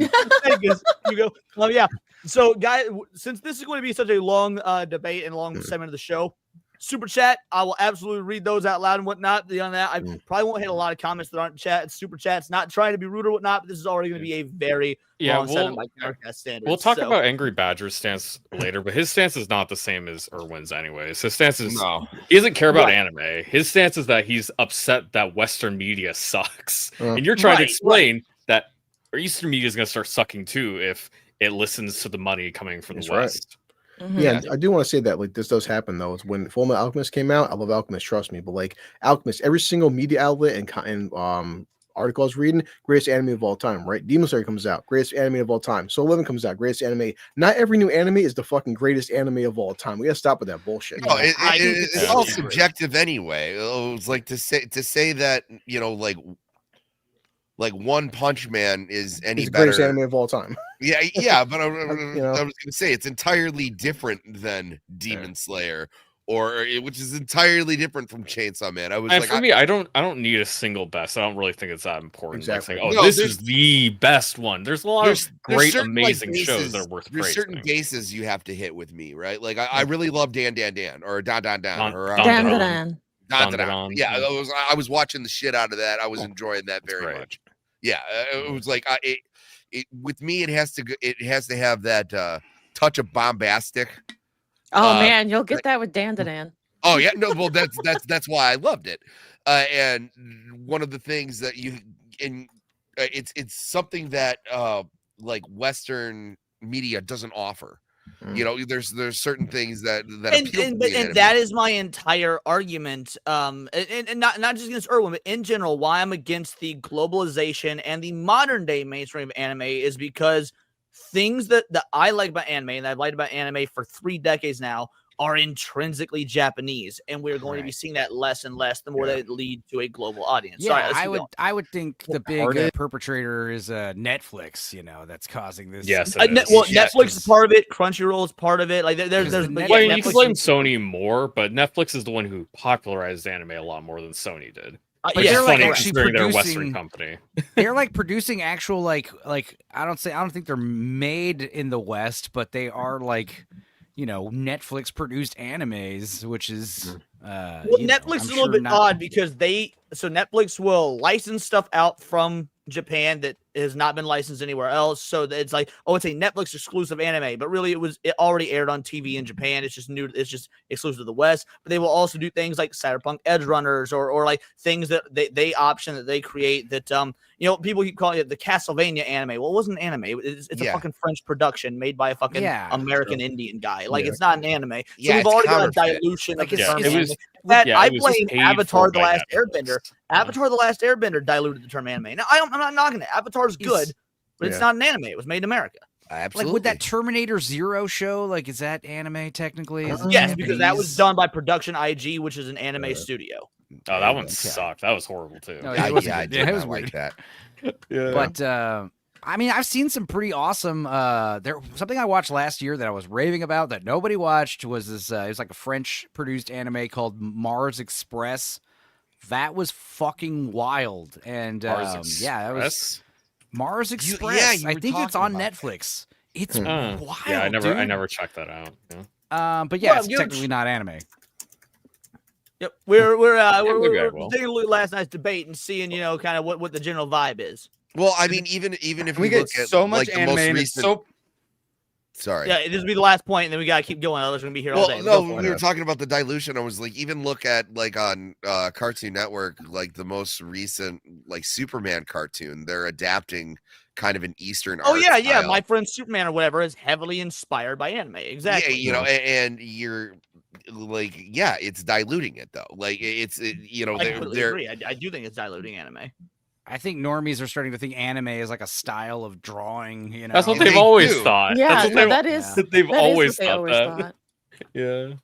Thank you, Hugo. Yeah. So, guys, since this is going to be such a long debate and long segment of the show, super chat, I will absolutely read those out loud and whatnot. Beyond that, I probably won't hit a lot of comments that aren't chat. It's super chats, not trying to be rude or whatnot, but this is already going to be a very long segment by Countercast standards. We'll talk about Angry Badger's stance later, but his stance is not the same as Irwin's anyways. His stance is he doesn't care about anime. His stance is that he's upset that Western media sucks. And you're trying to explain that Eastern media is going to start sucking too if it listens to the money coming from the West. Yeah, I do want to say that like this does happen though. It's when Fullmetal Alchemist came out. I love Alchemist, trust me. But like Alchemist, every single media outlet and article I was reading, greatest anime of all time, right? Demon Slayer comes out, greatest anime of all time. Soul 11 comes out, greatest anime. Not every new anime is the fucking greatest anime of all time. We gotta stop with that bullshit. No, it's all subjective anyway. It's like to say that like One Punch Man is any It's the better. greatest anime of all time. Yeah, but I was going to say it's entirely different than Demon Slayer, which is entirely different from Chainsaw Man. For me, I don't need a single best. I don't really think it's that important. Exactly. Like saying, this is the best one. There's a lot of great, certain, amazing bases, shows that are worth There's praising. certain bases you have to hit with me, right? Like I really love Dan or Dan or Dan. Yeah, I was watching the shit out of that. I was enjoying that very much. Yeah, it was like with me, it has to have that touch of bombastic. Oh man, you'll get that with Dan. Oh yeah, no, well that's why I loved it. And one of the things that it's something that like Western media doesn't offer. You know, there's certain things that and that is my entire argument. And not just against Irwin, but in general, why I'm against the globalization and the modern day mainstream anime is because things that I like about anime and I've liked about anime for 3 decades now are intrinsically Japanese, and we're going to be seeing that less and less the more they lead to a global audience. Yeah, I would think the big perpetrator is Netflix. You know, that's causing this. Yes, Netflix is part of it. Crunchyroll is part of it. Like there's you can blame Sony more, but Netflix is the one who popularized anime a lot more than Sony did. But they're like actually producing their producing Western company. They're like producing actual like I don't think they're made in the West, but they are like, you know, Netflix produced animes, which is Netflix is a little bit odd because Netflix will license stuff out from Japan that has not been licensed anywhere else. So that it's like, it's a Netflix exclusive anime, but really it already aired on TV in Japan. It's just new. It's just exclusive to the West. But they will also do things like Cyberpunk Edge Runners or like things that they option that they create that people keep calling it the Castlevania anime. Well, it wasn't an anime. It's a fucking French production made by a fucking American Indian guy. Like it's not an anime. So we've already got a dilution of the term anime. I blame Avatar: The Last Airbender. Avatar: The Last Airbender diluted the term anime. Now I'm not knocking it. Avatar's good, but it's not an anime. It was made in America. Like with that Terminator Zero show, like is that anime technically? Yes, because that was done by Production IG, which is an anime studio. Oh, that one sucked. That was horrible too. No, it was like that. Yeah, but I mean, I've seen some pretty awesome. Something I watched last year that I was raving about that nobody watched was this. It was like a French produced anime called Mars Express. That was fucking wild, and that was Mars Express. I think it's on Netflix. It's wild. Yeah, I never checked that out. Yeah. But yeah, it's technically not anime. Yep, we're taking a look at last night's debate and seeing kind of what the general vibe is. Well, I mean, even if we get so much like anime, the most and recent. Sorry. Yeah, this will be the last point, and then we gotta keep going. Otherwise, we're gonna be here all day. No, we were talking about the dilution. I was like, even look at like on Cartoon Network, like the most recent like Superman cartoon. They're adapting kind of an Eastern. Oh yeah, style. My friend Superman or whatever is heavily inspired by anime. Exactly. Yeah, and you're like, it's diluting it though. Like I completely agree. I do think it's diluting anime. I think normies are starting to think anime is like a style of drawing. That's what they've always thought. Yeah, they've always thought that. Yeah.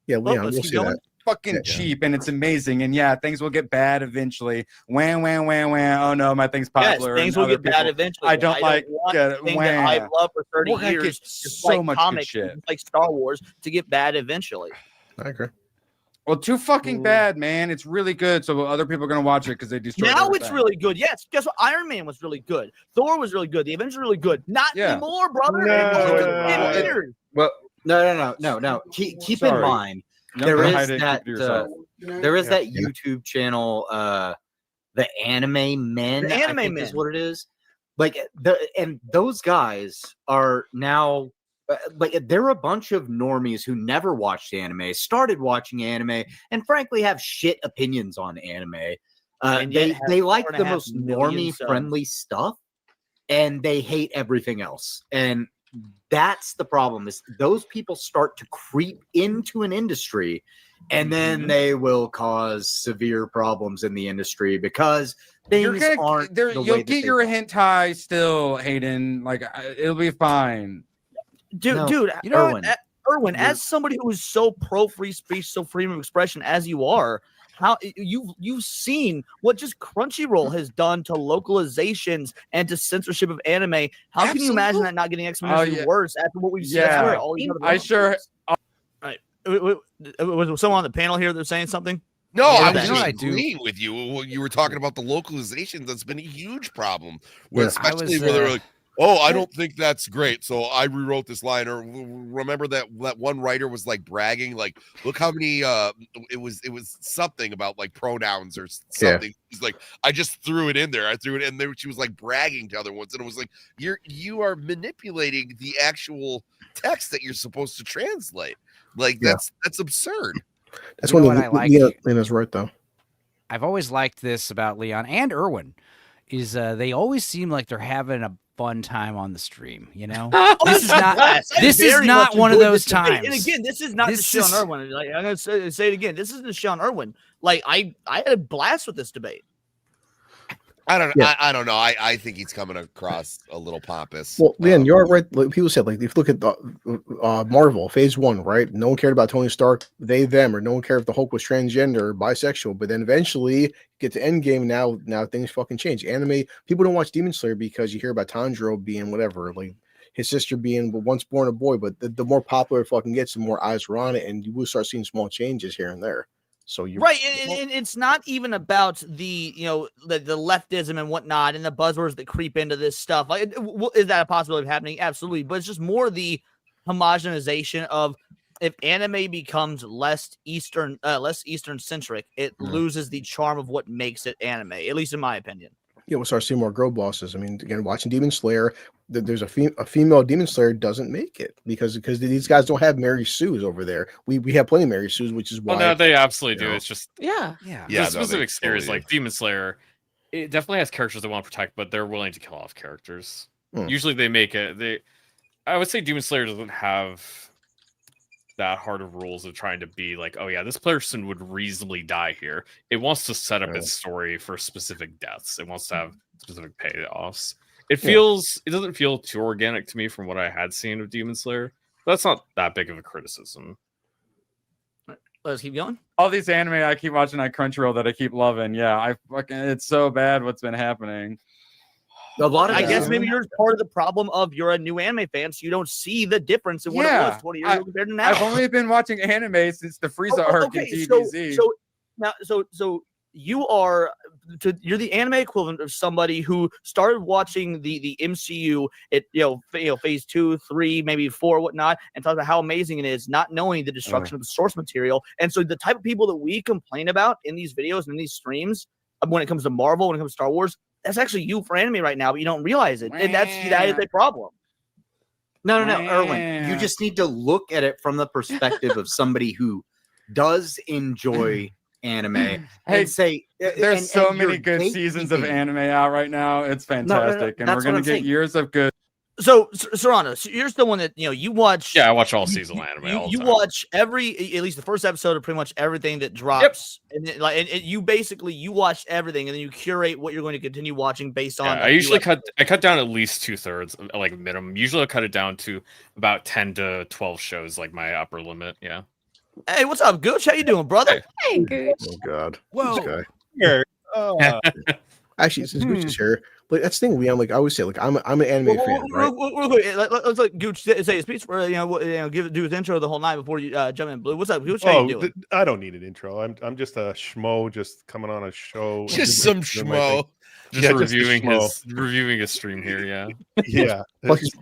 Yeah, Leon, we'll see that. Fucking cheap, and it's amazing, and things will get bad eventually. Wham. Oh no, my thing's popular. Yes, things will get bad eventually. I don't like thing that I've loved for 30 years. So much comics, good shit. like Star Wars, to get bad eventually. I agree. Well, too fucking bad, man. It's really good, so other people are gonna watch it because they destroy. Now it's really good. Yes, guess what? Iron Man was really good. Thor was really good. The Avengers were really good. Not anymore, brother. Well, no. Keep in mind there is that YouTube channel, the Anime Men. The Anime I think Men is what it is. Like and those guys are now. Like they're a bunch of normies who never watched anime, started watching anime, and frankly have shit opinions on anime. They like the most normie friendly stuff, and they hate everything else. And that's the problem: is those people start to creep into an industry, and then they will cause severe problems in the industry because things aren't. You'll get your hentai still, Hayden. Like it'll be fine. Dude, you know what, Erwin, as somebody who is so pro free speech, so freedom of expression as you are, how you've seen what just Crunchyroll has done to localizations and to censorship of anime. How can you imagine that not getting exponentially worse after what we've seen? I sure. Right. Was someone on the panel here that saying something? No, I was just agreeing with you. You were talking about the localizations. That's been a huge problem, especially where they're like, "Oh, I don't think that's great, so I rewrote this line." Or remember that one writer was like bragging, like, "Look how many." It was something about like pronouns or something. Yeah. He's like, "I just threw it in there. I threw it in there." She was like bragging to other ones, and it was like, you are manipulating the actual text that you're supposed to translate. Like that's absurd. That's when Lena's right though. I've always liked this about Leon and Erwin, is they always seem like they're having a fun time on the stream, you know. This is not one of those times. And again, this is not to shit on Erwin. Like, I'm gonna say it again. This isn't to shit on Erwin. Like I had a blast with this debate. I don't know. I don't know. I think he's coming across a little pompous. Well, Leon, you're right. Like people said, like if you look at the Marvel Phase 1, right? No one cared about Tony Stark, they, them, or no one cared if the Hulk was transgender or bisexual. But then eventually get to Endgame. Now things fucking change. Anime people don't watch Demon Slayer because you hear about Tanjiro being whatever, like his sister being once born a boy. But the more popular it fucking gets, the more eyes are on it, and you will start seeing small changes here and there. So you're right, and it's not even about the the leftism and whatnot and the buzzwords that creep into this stuff. Like, is that a possibility of happening? Absolutely, but it's just more the homogenization of if anime becomes less Eastern centric, it loses the charm of what makes it anime. At least in my opinion. Yeah, we'll start seeing more girl bosses. I mean, again, watching Demon Slayer, there's a female Demon Slayer doesn't make it because these guys don't have Mary Sue's over there. We have plenty of Mary Sue's, which is why. Well, no, they absolutely do. It's just yeah. The specific series like Demon Slayer, it definitely has characters they want to protect, but they're willing to kill off characters. Usually, they make it. I would say Demon Slayer doesn't have that hard of rules of trying to be like, oh yeah, this person would reasonably die here. It wants to set up its story for specific deaths. It wants to have specific payoffs. It doesn't feel too organic to me from what I had seen of Demon Slayer. But that's not that big of a criticism. Let's keep going. All these anime I keep watching on Crunchyroll that I keep loving. Yeah, it's so bad what's been happening. I guess maybe you're part of the problem of you're a new anime fan, so you don't see the difference in what it was 20 years ago compared to now. I've only been watching anime since the Frieza arc in DBZ. So you're the anime equivalent of somebody who started watching the MCU at phase 2, 3, maybe 4, whatnot, and talked about how amazing it is, not knowing the destruction of the source material. And so the type of people that we complain about in these videos and in these streams, when it comes to Marvel, when it comes to Star Wars, that's actually you for anime right now, but you don't realize it. And that is a problem. No, Erwin, you just need to look at it from the perspective of somebody who does enjoy anime and say there's so many good seasons of anime out right now. It's fantastic. And we're gonna get years of good. So Serrano, you're still one that you watch. Yeah, I watch all seasonal anime. All the time. Watch at least the first episode of pretty much everything that drops, and you watch everything, and then you curate what you're going to continue watching based on. I usually cut down at least 2/3, like minimum. Usually I cut it down to about 10 to 12 shows, like my upper limit. Yeah. Hey, what's up, Gooch? How you doing, brother? Hey, Gooch. Oh God. Whoa. This guy. Actually, since Gooch is here, like that's the thing, Leon. Like I always say, like I'm an anime fan, right? Real quick, let's let Gooch say his speech for do his intro the whole night before you jump in. Blue, what's up, Gooch? How you doing? I don't need an intro. I'm just a schmo, just coming on a show. Just some schmo. Just reviewing his stream here. Yeah. Yeah.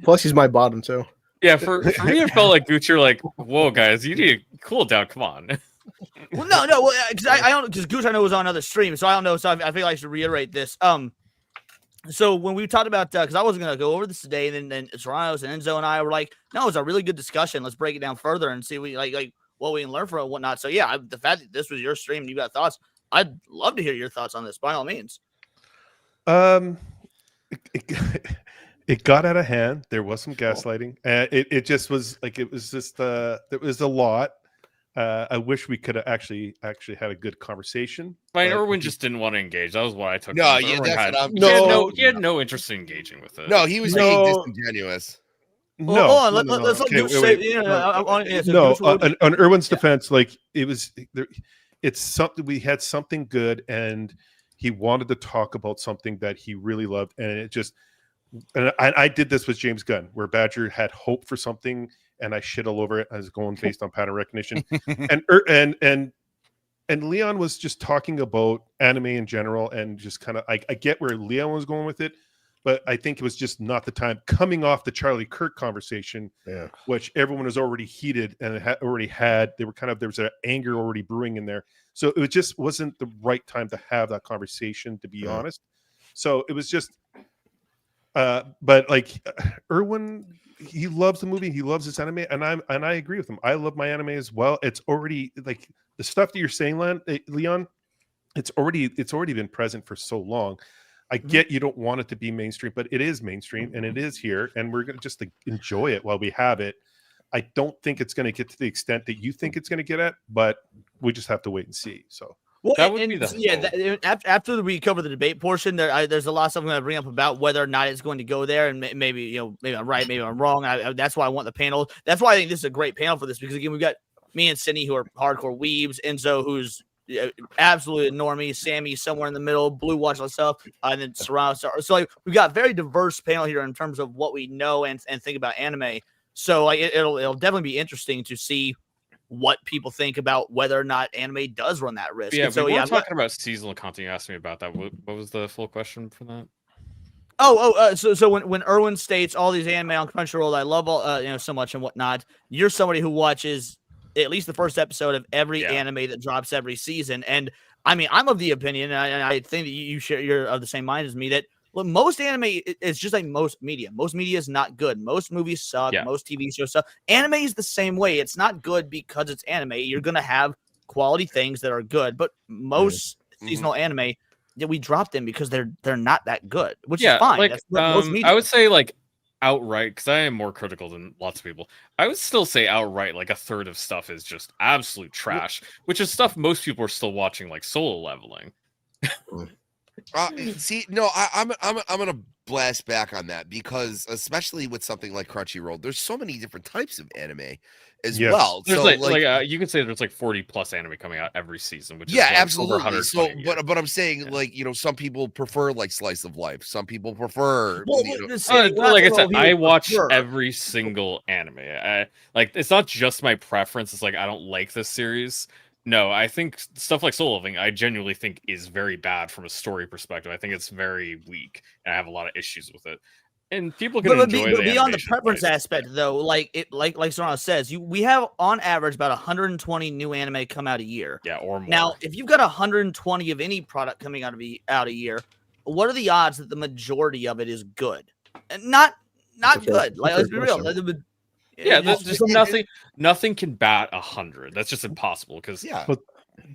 Plus, he's my bottom too. Yeah. For me, it felt like Gooch. You're like, whoa, guys, you need to cool down. Come on. Well, no, because I don't, because Gooch I know was on another stream, so I don't know. So I feel like I should reiterate this. So when we talked about, because I wasn't gonna go over this today, and then Toronto's and Enzo and I were like, no, it was a really good discussion. Let's break it down further and see like what we can learn from it and whatnot. So yeah, the fact that this was your stream and you got thoughts, I'd love to hear your thoughts on this by all means. It got out of hand. There was some gaslighting. It just was like it was a lot. I wish we could have actually had a good conversation. But Erwin just didn't want to engage. That was what I took. No, from it. He had no interest in engaging with it. No, he was being disingenuous. No, let's okay, wait. On Erwin's defense, like it was there. It's something we had something good, and he wanted to talk about something that he really loved, and it just. And I did this with James Gunn, where Badger had hope for something, and I shit all over it. I was going based on pattern recognition, and Leon was just talking about anime in general, and just kind of I get where Leon was going with it, but I think it was just not the time. Coming off the Charlie Kirk conversation, which everyone was already heated and there was an anger already brewing in there, so it just wasn't the right time to have that conversation, to be honest. So it was just. But like Erwin, he loves the movie, he loves his anime, and I agree with him. I love my anime as well. It's already like the stuff that you're saying, Leon. It's already been present for so long. I get you don't want it to be mainstream, but it is mainstream and it is here, and we're gonna just enjoy it while we have it. I don't think it's going to get to the extent that you think it's going to get at, but we just have to wait and see. So. Well, after we cover the debate portion, there's a lot of stuff I'm going to bring up about whether or not it's going to go there, and maybe I'm right, maybe I'm wrong. That's why I want the panel. That's why I think this is a great panel for this, because again, we've got me and Cindy who are hardcore weebs, Enzo who's absolutely normie, Sammy somewhere in the middle, Blue watch myself, and then Serrano. So like, we've got a very diverse panel here in terms of what we know and think about anime. So like, it'll definitely be interesting to see what people think about whether or not anime does run that risk. Yeah, so we were talking about seasonal content. You asked me about that. What was the full question for that? So when Erwin states all these anime on Crunchyroll, I love all so much and whatnot. You're somebody who watches at least the first episode of every anime that drops every season, and I mean, I'm of the opinion, and I think that you're of the same mind as me, that look, most anime is just like most media. Most media is not good. Most movies suck. Yeah. Most TV shows suck. Anime is the same way. It's not good because it's anime. You're gonna have quality things that are good, but most seasonal anime, we drop them because they're not that good, which is fine. Like, that's most media. I would say like outright, because I am more critical than lots of people. I would still say outright, like a third of stuff is just absolute trash, which is stuff most people are still watching, like Solo Leveling. I'm gonna blast back on that, because especially with something like Crunchyroll, there's so many different types of anime as well. There's so you could say there's like 40 plus anime coming out every season, which is absolutely. So, but I'm saying some people prefer like slice of life. Some people prefer. Like I said, I watch every single anime. It's not just my preference. It's like I don't like this series. No, I think stuff like Soul Leveling, I genuinely think is very bad from a story perspective. I think it's very weak, and I have a lot of issues with it. And people can enjoy it. Beyond the preference aspect, though, like Serrano says, we have on average about 120 new anime come out a year. Yeah, or more. Now, if you've got 120 of any product coming out a year, what are the odds that the majority of it is good? Not good. Like, let's be real. Yeah, there's just nothing can bat 100. That's just impossible, because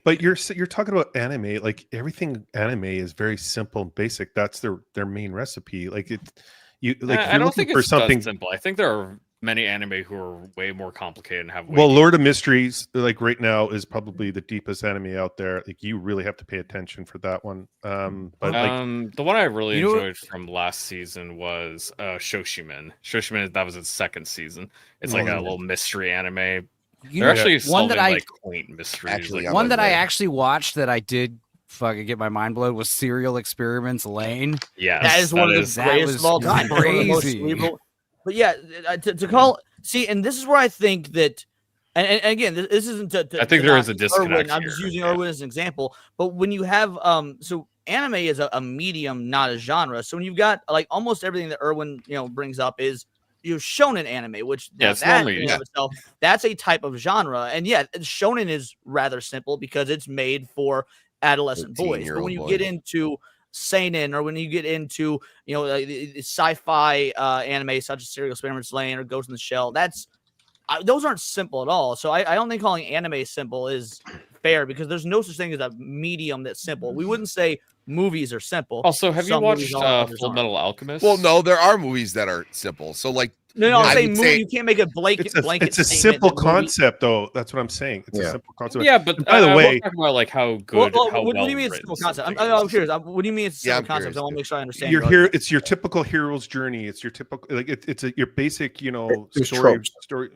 but you're talking about anime, like everything anime is very simple and basic. That's their main recipe. Like I don't think it's something simple. I think there are many anime who are way more complicated and have Lord of Mysteries, like right now, is probably the deepest anime out there. Like you really have to pay attention for that one. But the one I really enjoyed from last season was Shoshimen. Shoshimen, that was its second season. It's like a little mystery anime. They're actually one that like quaint mysteries. One that I actually watched that I did fucking get my mind blown was Serial Experiments Lane. Yes, that is one of the that greatest was of all time. One of the most crazy. cerebral- But yeah, to call and this is where I think that, and again, this isn't to I think to there knock is a disconnect Irwin. I'm just here, using yeah. Irwin as an example. But when you have so anime is a medium, not a genre. So when you've got like almost everything that Irwin brings up is shonen anime, which Yeah, now it's that normally- in and of itself, that's a type of genre. And yeah, shonen is rather simple because it's made for adolescent boys. But when you get into seinen, or when you get into like the sci-fi anime such as Serial Experiments Lane or Ghost in the Shell, those aren't simple at all. So I don't think calling anime simple is fair, because there's no such thing as a medium that's simple. We wouldn't say movies are simple. Also, have you Some movies watched are, others Full aren't. Metal Alchemist? Well, no, there are movies that are simple. So like, No, I'm I saying would movie. say- You can't make a blanket. It's a statement simple that movie- concept, though. That's what I'm saying. It's a simple concept. Yeah, but And by the I way, want to talk about like how good, how what well do you mean it's a written simple concept? something I'm is. curious. What do you mean it's a Yeah, simple I'm concept? I want to make sure I understand. you're your here. argument. It's your typical hero's journey. It's your typical it's your basic There's story. tropes.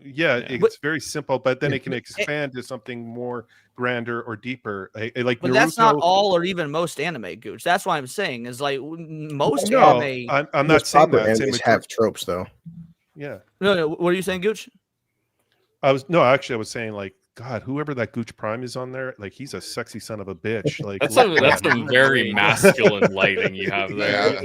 Yeah, it's very simple, but then it can expand to something more grander or deeper. Like But that's not Naruto- all or even most anime, Gooch. That's what I'm saying. Is like most No, anime. I'm not Most saying popular that. I'm saying animes have tropes, though. yeah. No. What are you saying, Gooch? I was saying like, God, whoever that Gooch Prime is on there, like he's a sexy son of a bitch. Like That's some very masculine lighting you have there.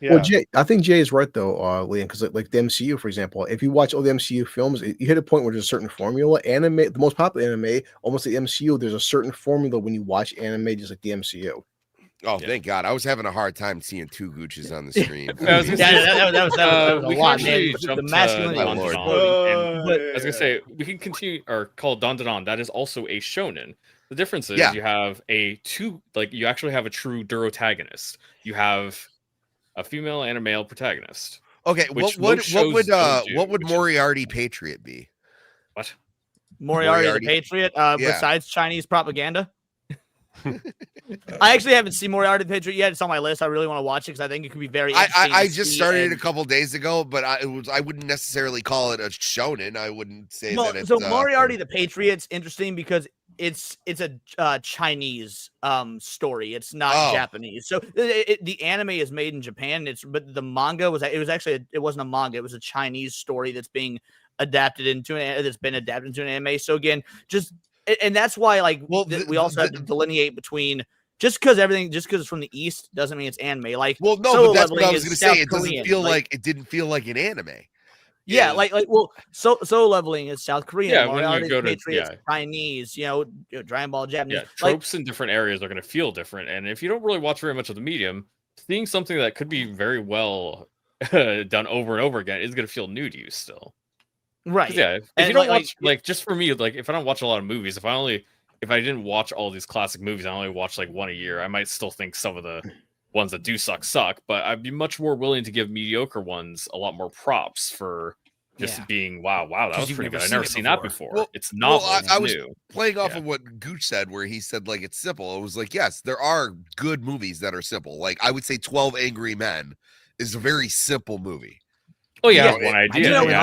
Yeah. Well, Jay, I think Jay is right though, Liam, because like the MCU, for example, if you watch all the MCU films, you hit a point where there's a certain formula. Anime, the most popular anime, almost the MCU, there's a certain formula when you watch anime, just like the MCU. Oh, thank God! I was having a hard time seeing two Gooches on the screen. that was a we can lot, actually man. jump The to masculinity Don was Don. exploding. But I was gonna say we can continue or call Don Don. That is also a shonen. The difference is you have you actually have a true durotagonist. You have a female and a male protagonist. Okay, which what most shows don't do, would Moriarty Patriot be? What? Moriarty the Patriot, besides Chinese propaganda. I actually haven't seen Moriarty the Patriot yet. It's on my list. I really want to watch it because I think it could be very interesting. I to just see, started and- it a couple days ago, but I wouldn't necessarily call it a shonen. I wouldn't say Well, that it's so Moriarty the Patriot's interesting because it's a Chinese story. It's not Japanese. So the anime is made in Japan. But the manga it wasn't a manga. It was a Chinese story that's being adapted into an anime. So again, and that's why we also have to delineate between just because it's from the East doesn't mean it's anime. Like, well, no, Solo but that's what I Leveling was is going to say. South It doesn't Korean. feel it didn't feel like an anime. Yeah, Solo Leveling is South Korean. Yeah, when you Moriarty go the to- Patriot's yeah. Chinese. Dragon Ball Japanese. Yeah, tropes in different areas are going to feel different, and if you don't really watch very much of the medium, seeing something that could be very well done over and over again is going to feel new to you still. Right. Yeah. If you don't watch, just for me, if I don't watch a lot of movies, if I didn't watch all these classic movies, I only watch like one a year, I might still think some of the ones that do suck, but I'd be much more willing to give mediocre ones a lot more props for just being wow, that was pretty good. I've never seen that before. Well, it's novel. I was new. playing off of what Gooch said, where he said like it's simple. It was like, yes, there are good movies that are simple. Like I would say 12 Angry Men is a very simple movie. Oh yeah, one idea. When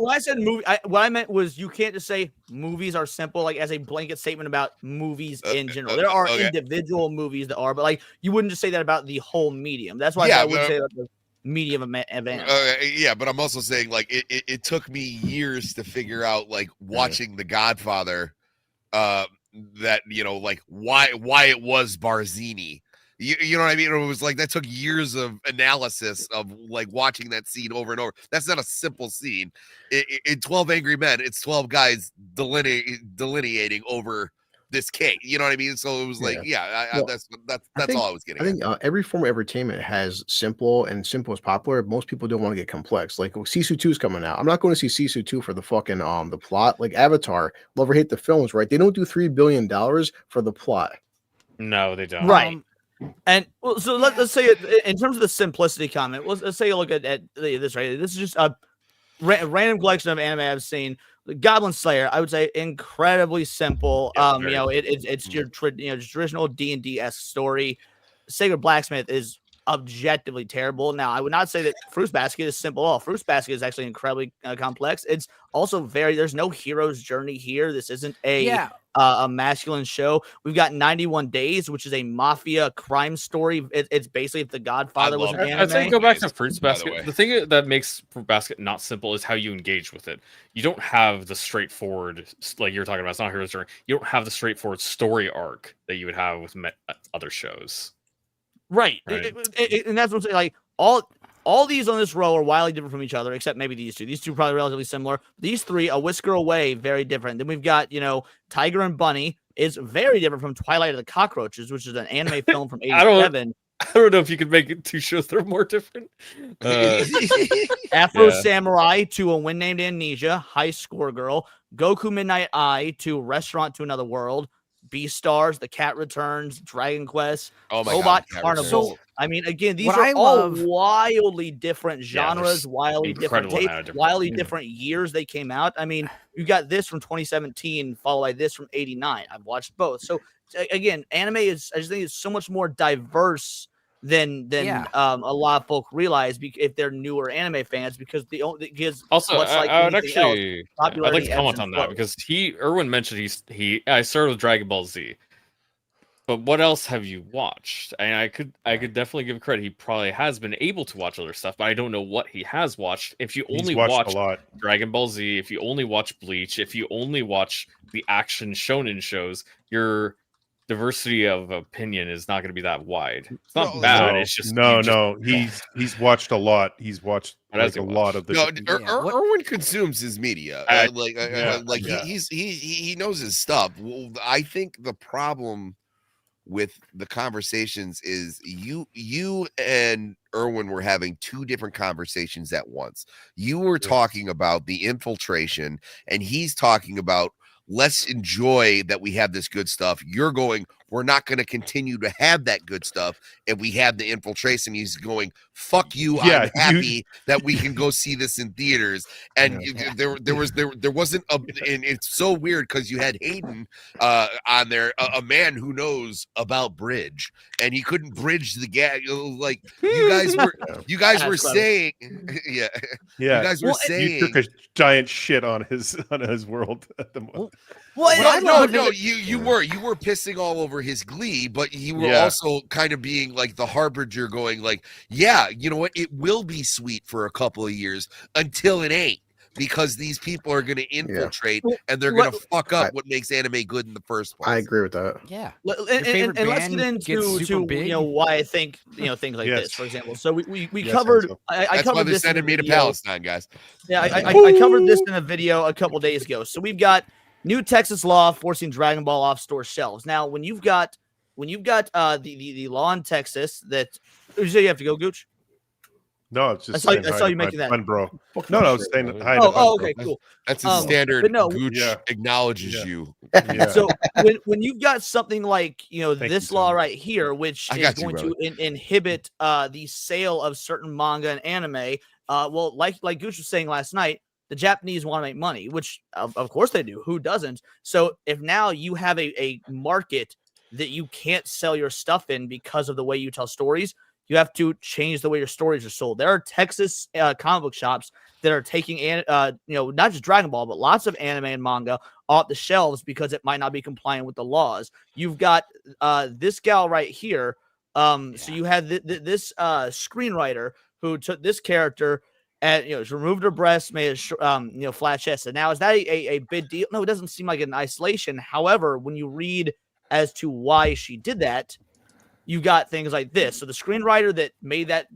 I said movie, what I meant was you can't just say movies are simple, like as a blanket statement about movies in general. There are individual movies that are, but you wouldn't just say that about the whole medium. That's why I would say that the medium of anime. Yeah, but I'm also saying it took me years to figure out watching The Godfather, that why it was Barzini. You know what I mean? It was that took years of analysis of watching that scene over and over. That's not a simple scene. In 12 Angry Men, it's 12 guys delineating over this cake. You know what I mean? So it was that's all I was getting. I think every form of entertainment has simple, and simple is popular. Most people don't want to get complex. Like Sisu 2 is coming out. I'm not going to see Sisu 2 for the fucking the plot. Like Avatar, love or hate the films, right? They don't do $3 billion for the plot. No, they don't. Right. And so let's say in terms of the simplicity comment, let's say you look at this right. This is just a random collection of anime I've seen. Goblin Slayer, I would say, incredibly simple. It's your traditional D&D-esque story. Sacred Blacksmith is objectively terrible. Now, I would not say that Fruits Basket is simple at all. Fruits Basket is actually incredibly complex. It's also there's no hero's journey here. This isn't a masculine show. We've got 91 Days, which is a mafia crime story. It's basically if The Godfather was an anime. I'd say go back to Fruits Basket. The thing that makes Fruit Basket not simple is how you engage with it. You don't have the straightforward, like you're talking about, it's not hero's journey. You don't have the straightforward story arc that you would have with other shows. Right. And that's what I'm saying. Like all these on this row are wildly different from each other, except maybe these two. These two are probably relatively similar. These three, a whisker away, very different. Then we've got, Tiger and Bunny is very different from Twilight of the Cockroaches, which is an anime film from 87. I don't know if you could make two shows that are more different. Afro Samurai to A Wind Named Amnesia, High Score Girl, Goku Midnight Eye to Restaurant to Another World, Beastars, The Cat Returns, Dragon Quest, Robot Carnival. I mean, again, these are all wildly different genres, wildly different tapes, wildly different years they came out. I mean, you got this from 2017, followed by this from 89. I've watched both. So again, anime I just think it's so much more diverse than a lot of folk realize if they're newer anime fans, because also I would actually I'd like popularity to comment on that, flows. because Erwin mentioned I started with Dragon Ball Z, but what else have you watched? And I could definitely give credit. He probably has been able to watch other stuff, but I don't know what he has watched. If you only watch Dragon Ball Z, if you only watch Bleach, if you only watch the action shonen shows, your diversity of opinion is not going to be that wide. It's not bad. It's just He's watched a lot. He's watched like a lot of the. Erwin consumes his media. He knows his stuff. Well, I think the problem with the conversations is you and Erwin were having two different conversations at once. You were talking about the infiltration, and he's talking about let's enjoy that we have this good stuff. You're going, we're not going to continue to have that good stuff, and we have the infiltration. He's going, fuck you. I'm happy that we can go see this in theaters. And there wasn't and it's so weird because you had Hayden on there, a man who knows about bridge, and he couldn't bridge the gap. Like you guys were saying, you guys were saying you took a giant shit on his world at the moment. No, you were pissing all over his glee, but you were also kind of being like the harbinger, going like, yeah, you know what, it will be sweet for a couple of years until it ain't, because these people are going to infiltrate and they're going to fuck up what makes anime good in the first place. I agree with that. Yeah, and let's get into why I think things like this, for example. So we covered. I covered this. They sent me to Palestine, guys. Yeah, I covered this in a video a couple days ago. So we've got new Texas law forcing Dragon Ball off store shelves. Now, when you've got the law in Texas that you say you have to go, Gooch. No, it's just I saw you making that. Fun, bro. No, staying hi. Okay, cool. That's a standard. Gooch acknowledges you. So when you've got something like this law right here, which is going to inhibit the sale of certain manga and anime, well, like Gooch was saying last night, the Japanese want to make money, which of course they do. Who doesn't? So if now you have a market that you can't sell your stuff in because of the way you tell stories, you have to change the way your stories are sold. There are Texas comic book shops that are taking, not just Dragon Ball, but lots of anime and manga off the shelves because it might not be compliant with the laws. You've got this gal right here. So you had this screenwriter who took this character and she removed her breasts, made it flat chested. Now, is that a big deal? No, it doesn't seem like an isolation. However, when you read as to why she did that, you got things like this. So the screenwriter that made that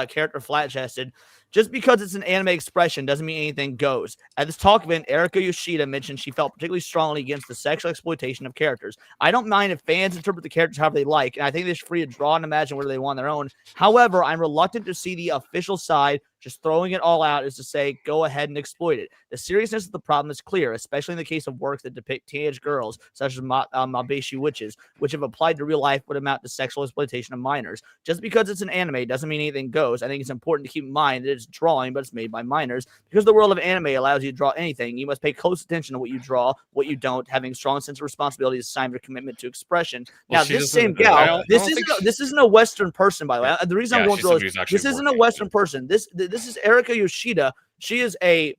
character flat chested, just because it's an anime expression doesn't mean anything goes. At this talk event, Erika Yoshida mentioned she felt particularly strongly against the sexual exploitation of characters. I don't mind if fans interpret the characters however they like, and I think they're free to draw and imagine where they want their own. However, I'm reluctant to see the official side Just throwing it all out is to say, go ahead and exploit it. The seriousness of the problem is clear, especially in the case of works that depict teenage girls, such as Mabeshi Witches, which have applied to real life would amount to sexual exploitation of minors. Just because it's an anime doesn't mean anything goes. I think it's important to keep in mind that it's drawing, but it's made by minors. Because the world of anime allows you to draw anything, you must pay close attention to what you draw, what you don't, having a strong sense of responsibility is a sign of commitment to expression. Well, Now, this same gal, this isn't a Western person, by the way. The reason I'm going through this isn't a Western person. This is Erika Yoshida. She is a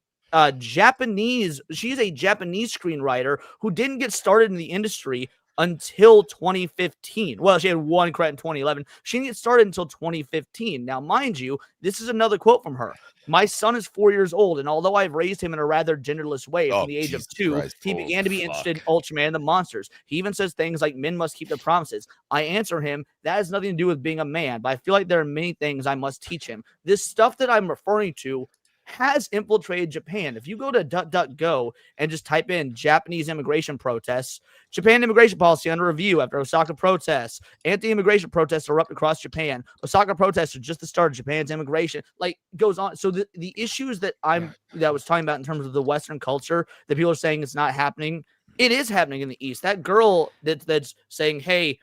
Japanese screenwriter who didn't get started in the industry until 2015. Well, she had one credit in 2011. She didn't get started until 2015. Now, mind you, this is another quote from her. My son is 4 years old, and although I've raised him in a rather genderless way from the age of 2, he began to be interested in Ultraman and the monsters. He even says things like men must keep their promises. I answer him, that has nothing to do with being a man, but I feel like there are many things I must teach him. This stuff that I'm referring to has infiltrated Japan. If you go to DuckDuckGo and just type in Japanese immigration protests, Japan immigration policy under review after Osaka protests, anti-immigration protests erupt across Japan. Osaka protests are just the start of Japan's immigration. Like, goes on. So the issues that I was talking about in terms of the Western culture that people are saying it's not happening, it is happening in the East. That girl that's saying, hey,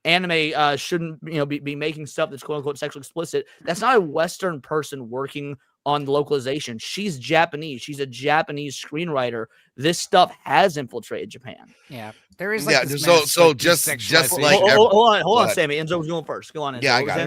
anime shouldn't be making stuff that's quote unquote sexually explicit. That's not a Western person working on the localization. She's Japanese. She's a Japanese screenwriter. This stuff has infiltrated Japan. Yeah, there is like just like hold on, Sammy. Enzo was going first. Go on. Enzo. Yeah, I got it.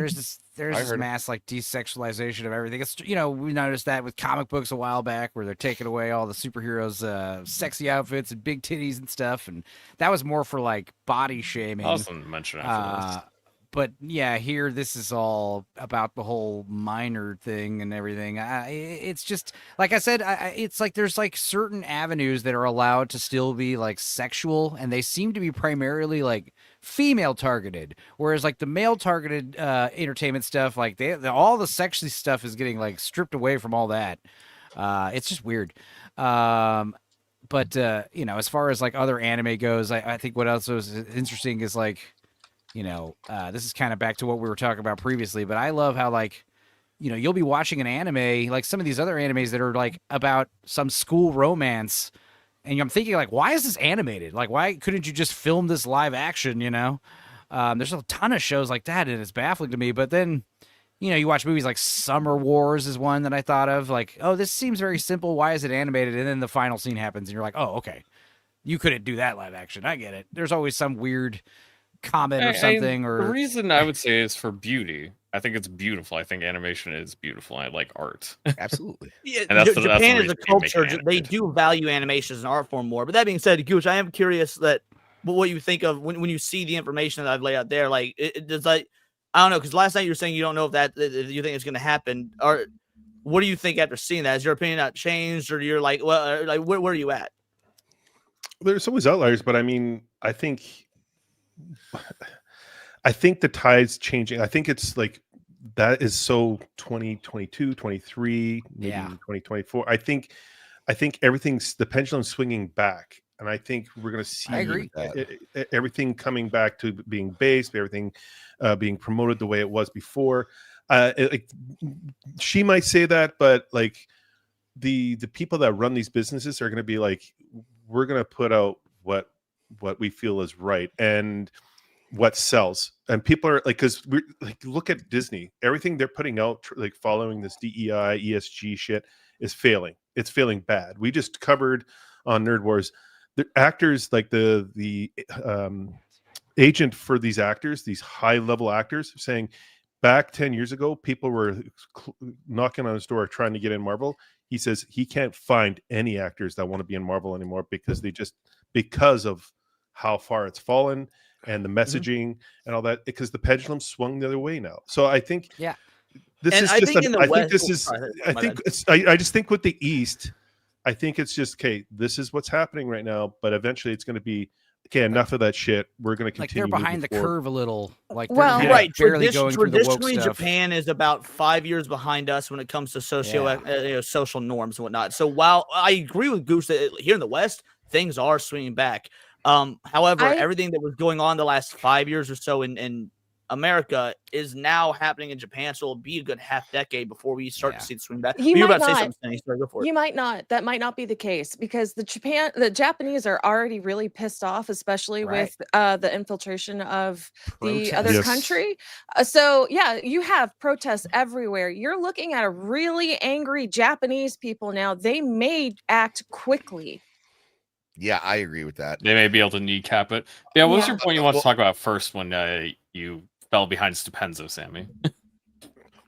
There's this mass like desexualization of everything. It's we noticed that with comic books a while back, where they're taking away all the superheroes' sexy outfits and big titties and stuff, and that was more for like body shaming. I was mentioning after this. But yeah, here this is all about the whole minor thing and everything. It's just like I said. It's like there's like certain avenues that are allowed to still be like sexual, and they seem to be primarily like female targeted, whereas like the male targeted entertainment stuff, like all the sexy stuff is getting like stripped away from all that. It's just weird. But as far as like other anime goes, I think what else was interesting is like. This is kind of back to what we were talking about previously, but I love how like, you'll be watching an anime, like some of these other animes that are like about some school romance. And I'm thinking like, why is this animated? Like, why couldn't you just film this live action? There's a ton of shows like that, and it's baffling to me. But then, you watch movies like Summer Wars is one that I thought of like, oh, this seems very simple. Why is it animated? And then the final scene happens and you're like, oh, okay. You couldn't do that live action. I get it. There's always some weird comment or something. The reason I would say is for beauty. I think it's beautiful. I think animation is beautiful. I like art. Absolutely. Yeah, Japan is a culture. They do value animation as an art form more. But that being said, Gooch, I am curious that what you think of when you see the information that I've laid out there. Like, it does like I don't know, because last night you were saying you don't know if you think it's going to happen. Or what do you think after seeing that? Has your opinion not changed, or you're like, well, like where are you at? There's always outliers, but I mean, I think the tide's changing. I think it's like that is so 2022, 23, maybe 2024. I think everything's the pendulum's swinging back, and I think we're going to see everything coming back to being based, everything being promoted the way it was before. She might say that, but like the people that run these businesses are going to be like, we're going to put out what we feel is right and what sells. And people are like, because we like look at Disney, everything they're putting out like following this DEI ESG shit is failing. It's failing bad. We just covered on Nerd Wars the actors, like the agent for these actors, these high level actors, saying back 10 years ago people were knocking on his door trying to get in Marvel. He says he can't find any actors that want to be in Marvel anymore because of how far it's fallen and the messaging and all that, because the pendulum swung the other way now. So I think I just think with the East, I think it's just, okay, this is what's happening right now, but eventually it's going to be, okay, enough of that shit. We're going to continue. Like they're behind the curve a little. Like, right. Traditionally, Japan is about 5 years behind us when it comes to social norms and whatnot. So while I agree with Goose that here in the West, things are swinging back. However, everything that was going on the last 5 years or so in America is now happening in Japan. So it'll be a good half decade before we start to see the swing back. You You're might about to say not. something, Sandy. Sorry, go for it. You might not. That might not be the case because the Japanese are already really pissed off, especially with the infiltration of the other Yes. country. So yeah, you have protests everywhere. You're looking at a really angry Japanese people now. They may act quickly. Yeah, I agree with that. They may be able to kneecap it. Yeah, what was Yeah. your point you want to talk about first when you fell behind Stupenzo, Sammy?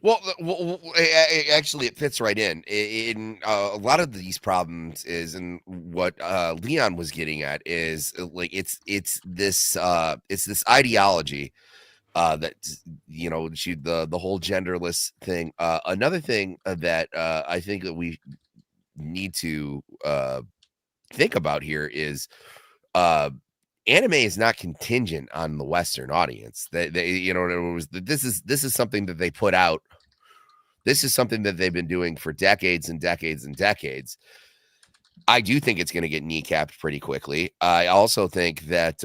Well, actually, it fits right in. A lot of these problems is, and what Leon was getting at is like it's this ideology that the whole genderless thing. Another thing that I think that we need to think about here is anime is not contingent on the Western audience. This is something that they put out. This is something that they've been doing for decades and decades and decades. I do think it's going to get kneecapped pretty quickly. I also think that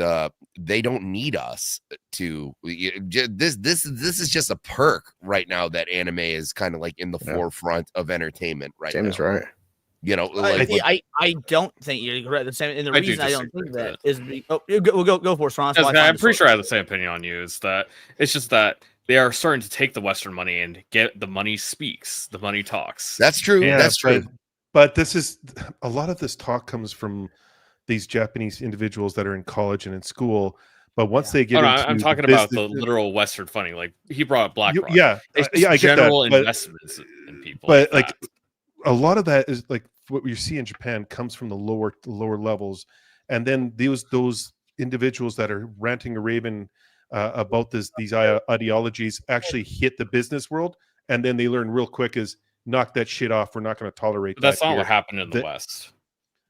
they don't need us to. This is just a perk right now that anime is kind of like in the forefront of entertainment right now. Sam is right. I don't think you're correct. The same, and the reason I don't think that is we'll go for it. Ron. I'm pretty sure I have the same opinion on you. Is that it's just that they are starting to take the Western money and get the money speaks, the money talks. That's true. Yeah, that's true. But this is a lot of this talk comes from these Japanese individuals that are in college and in school. But once they get into I'm talking about the literal Western funding. Like he brought up BlackRock. It's just I get general that, but, investments in people. But like a lot of that is like what you see in Japan comes from the lower levels, and then those individuals that are ranting and raving about these ideologies actually hit the business world, and then they learn real quick is knock that shit off. We're not going to tolerate. But that's that not here. what happened in the West.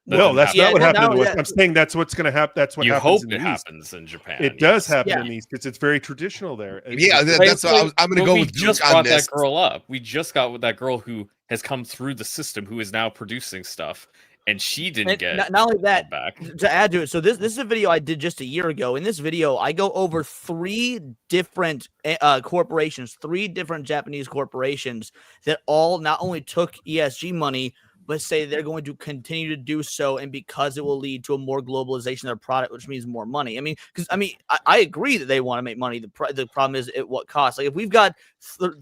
No, that's not what happened in the West. I'm saying that's what's going to happen. That's what you happens hope in the it East. happens in Japan. It does happen in the East because it's very traditional there. Yeah, that's what I'm going to go with. We just brought that girl up. We just got with that girl who has come through the system, who is now producing stuff, and she didn't get not only that back. To add to it. So this is a video I did just a year ago. In this video, I go over 3 different corporations, 3 different Japanese corporations that all not only took ESG money, but say they're going to continue to do so, and because it will lead to a more globalization of their product, which means more money. I agree that they want to make money. The problem is at what cost. Like if we've got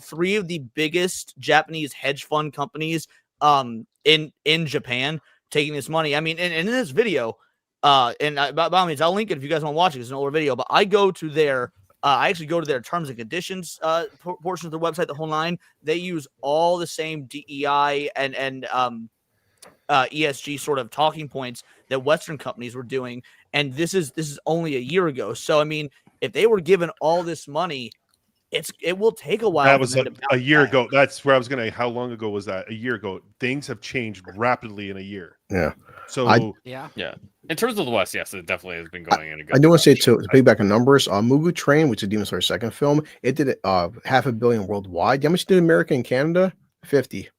3 of the biggest Japanese hedge fund companies in Japan taking this money. And in this video, by all means, I'll link it if you guys want to watch it. It's an older video, but I go to their I actually go to their terms and conditions portion of their website, the whole 9. They use all the same DEI and ESG sort of talking points that Western companies were doing, and this is only a year ago. So if they were given all this money, it will take a while. That was a year ago. That's where I was going to. How long ago was that? A year ago. Things have changed rapidly in a year. Yeah. So yeah. In terms of the West, yes, it definitely has been going in a good. I do want to say to piggyback on numbers. Mugu Train, which is Demon Slayer's second film, it did $500 million worldwide. How much did America and Canada? 50.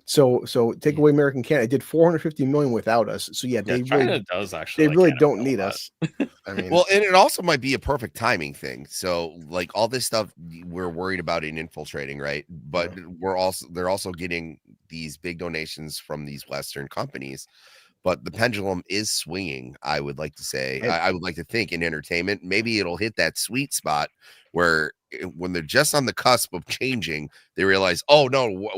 So take away American Canada, it did 450 million without us. So yeah, they China really does actually. They really don't need us. Well, and it also might be a perfect timing thing. So like all this stuff we're worried about in infiltrating, right? But they're also getting these big donations from these Western companies. But the pendulum is swinging, I would like to say. I would like to think in entertainment, maybe it'll hit that sweet spot where when they're just on the cusp of changing, they realize, oh no,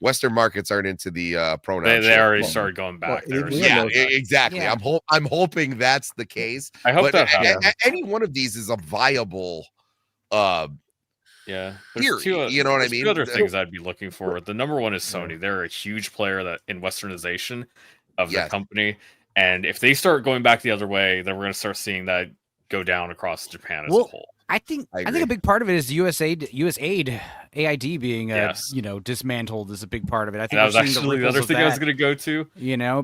Western markets aren't into the pronoun. They already started going back there. Yeah, exactly. Yeah. I'm hoping that's the case. I hope but that any one of these is a viable there's theory, you know what I mean? 2 other things I'd be looking for. The number one is Sony. They're a huge player that in Westernization of the company, and if they start going back the other way, then we're going to start seeing that go down across Japan as a whole. I think a big part of it is USAID AID being dismantled is a big part of it. I think that was actually the other thing I was going to go to.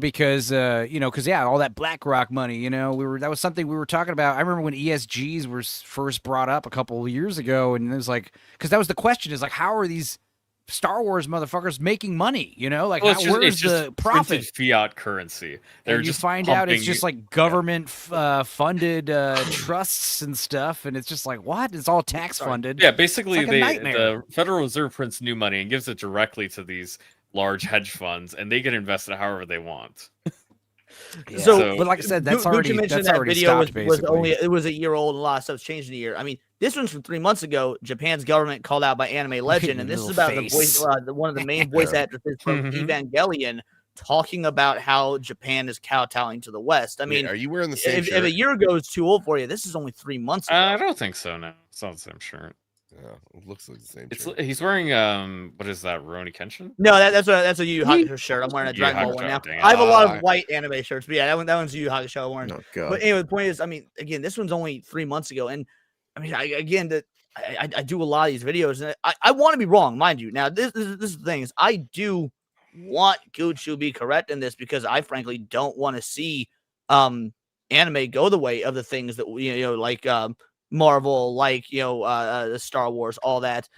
Because all that BlackRock money, that was something we were talking about. I remember when ESGs were first brought up a couple of years ago, and it was like, because that was the question, is like, how are these Star Wars motherfuckers making money? You know, like Well, where's the profit? printed fiat currency. They're And you just find out it's pumping- just like government funded trusts and stuff, and it's just like what? It's all tax funded. Yeah, basically, It's like a nightmare. the Federal Reserve prints new money and gives it directly to these large hedge funds, and they get invested however they want. Yeah. So, but like I said, that's Gucci already mentioned that's that already video stopped. was Basically, only it was a year old, and a lot of stuff's changed in a year. I mean, this one's from 3 months ago. Japan's government called out by Anime Legend, and this is about the voice, one of the main voice actresses from Evangelion, talking about how Japan is kowtowing to the West. I mean, are you wearing the same if shirt? a year ago is too old for you, this is only 3 months ago. I don't think so. No, it's not the same shirt. Yeah, it looks like the same. He's wearing what is that? Rurouni Kenshin? No, that's a Yu Yu Hakusho shirt. I'm wearing a Yu Yu Dragon Ball one now. Hakusho, dang it. I have a lot of white anime shirts, but yeah, that one's Yu Yu Hakusho I'm wearing. Oh, God. But anyway, the point is, I mean, again, this one's only 3 months ago, and I mean, I do a lot of these videos, and I want to be wrong, mind you. Now, this is the thing is, I do want Gucci to be correct in this because I frankly don't want to see anime go the way of the things that like Marvel, like the Star Wars, all that.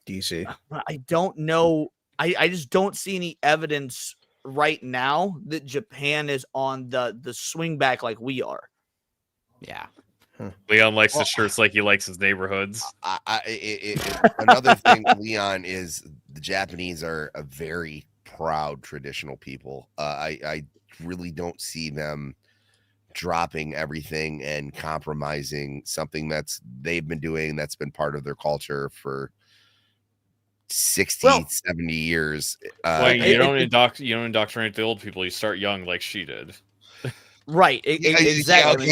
DC. I don't know. I just don't see any evidence right now that Japan is on the swing back like we are. Yeah. Leon likes his shirts like he likes his neighborhoods. Another thing, Leon, is the Japanese are a very proud traditional people. I really don't see them dropping everything and compromising something they've been doing, that's been part of their culture for 60, 70 years. You don't indoctrinate the old people. You start young like she did. Right, exactly.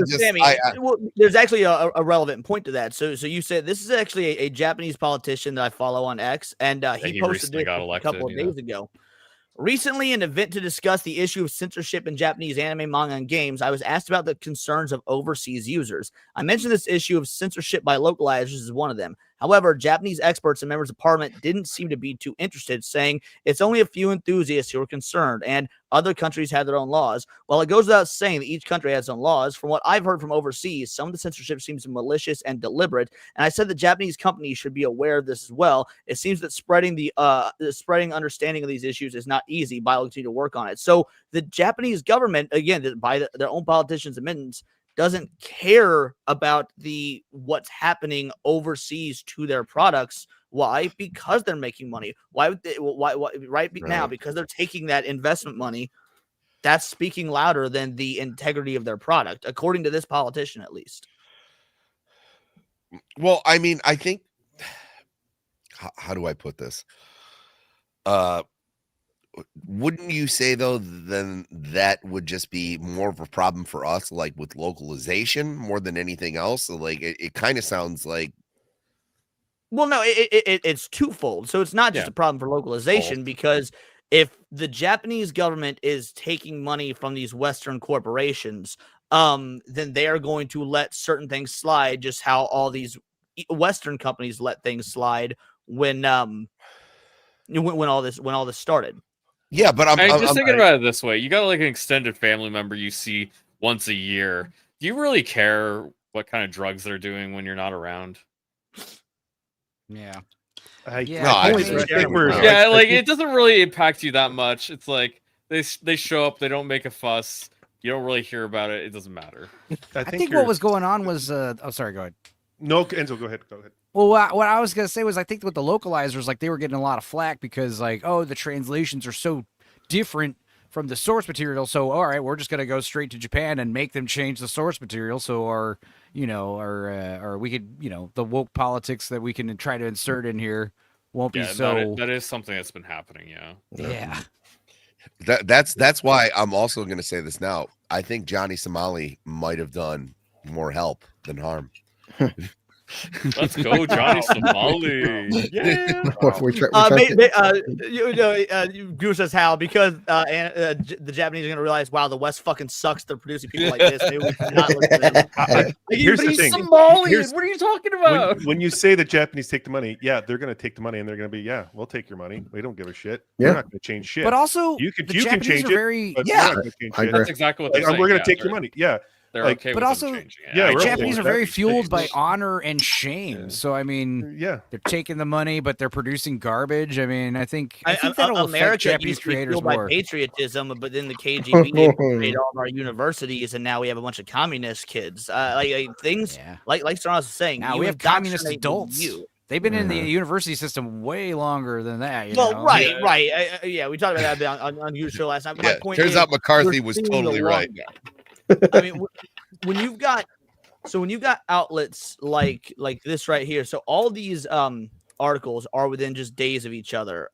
Sammy, there's actually a relevant point to that. So you said this is actually a Japanese politician that I follow on X, and he posted this a couple of days ago. Recently, an event to discuss the issue of censorship in Japanese anime, manga, and games, I was asked about the concerns of overseas users. I mentioned this issue of censorship by localizers as one of them. However, Japanese experts and members of parliament didn't seem to be too interested, saying it's only a few enthusiasts who are concerned, and other countries have their own laws. While it goes without saying that each country has its own laws, from what I've heard from overseas, some of the censorship seems malicious and deliberate, and I said that Japanese companies should be aware of this as well. It seems that spreading the understanding of these issues is not easy, but I'll continue to work on it. So the Japanese government, again, by their own politicians' amendments, doesn't care about what's happening overseas to their products. Why? Because they're making money. Why would they? Why right now? Because they're taking that investment money. That's speaking louder than the integrity of their product, according to this politician, at least. Well, I mean, I think. How do I put this? Wouldn't you say though, then that would just be more of a problem for us, like with localization more than anything else? So like it kind of sounds like. Well, no, it's twofold. So it's not just a problem for localization, because if the Japanese government is taking money from these Western corporations, then they are going to let certain things slide, just how all these Western companies let things slide when all this started. Yeah, but I'm thinking about it this way. You got like an extended family member you see once a year. Do you really care what kind of drugs they're doing when you're not around? Yeah. Like it doesn't really impact you that much. It's like they show up, they don't make a fuss. You don't really hear about it. It doesn't matter. I think what was going on was sorry, go ahead. No, Enzo, go ahead. Well, what I was gonna say was I think with the localizers, like they were getting a lot of flack because like, oh, the translations are so different from the source material. So all right, we're just gonna go straight to Japan and make them change the source material. So our we could, the woke politics that we can try to insert in here won't be so. That is something that's been happening. Yeah. That's why I'm also gonna say this now. I think Johnny Somali might have done more help than harm. Let's go, Johnny Somali. Yeah. Goose says how, because the Japanese are going to realize, wow, the West fucking sucks. They're producing people like this. Maybe we should not listen to them. Here's the thing. Somalian. What are you talking about? When you say the Japanese take the money, yeah, they're going to take the money and they're going to be, yeah, we'll take your money. We don't give a shit. Yeah. We're not going to change shit. But also, you can Japanese change are it. very But we're not gonna change it. That's exactly what they're saying. We're going to take your money. Yeah. They're Like, okay but with also, them changing it. yeah, I we're get okay Japanese with are that. very fueled by It's- honor and shame. So I mean, Yeah. they're taking the money, but they're producing garbage. I mean, I think that'll affect America Japanese used to be creators fueled by more. patriotism, but then the KGB infiltrated all of our universities, and now we have a bunch of communist kids. Things like Stranos was saying. Now you we have communist indoctrinate the adults. youth. They've been in the university system way longer than that. You know? Right. Yeah, we talked about that a bit on your show last night. But Yeah, my point turns is, out McCarthy we're was seeing the totally long right. game. I mean, when you've got outlets like this right here, so all these articles are within just days of each other.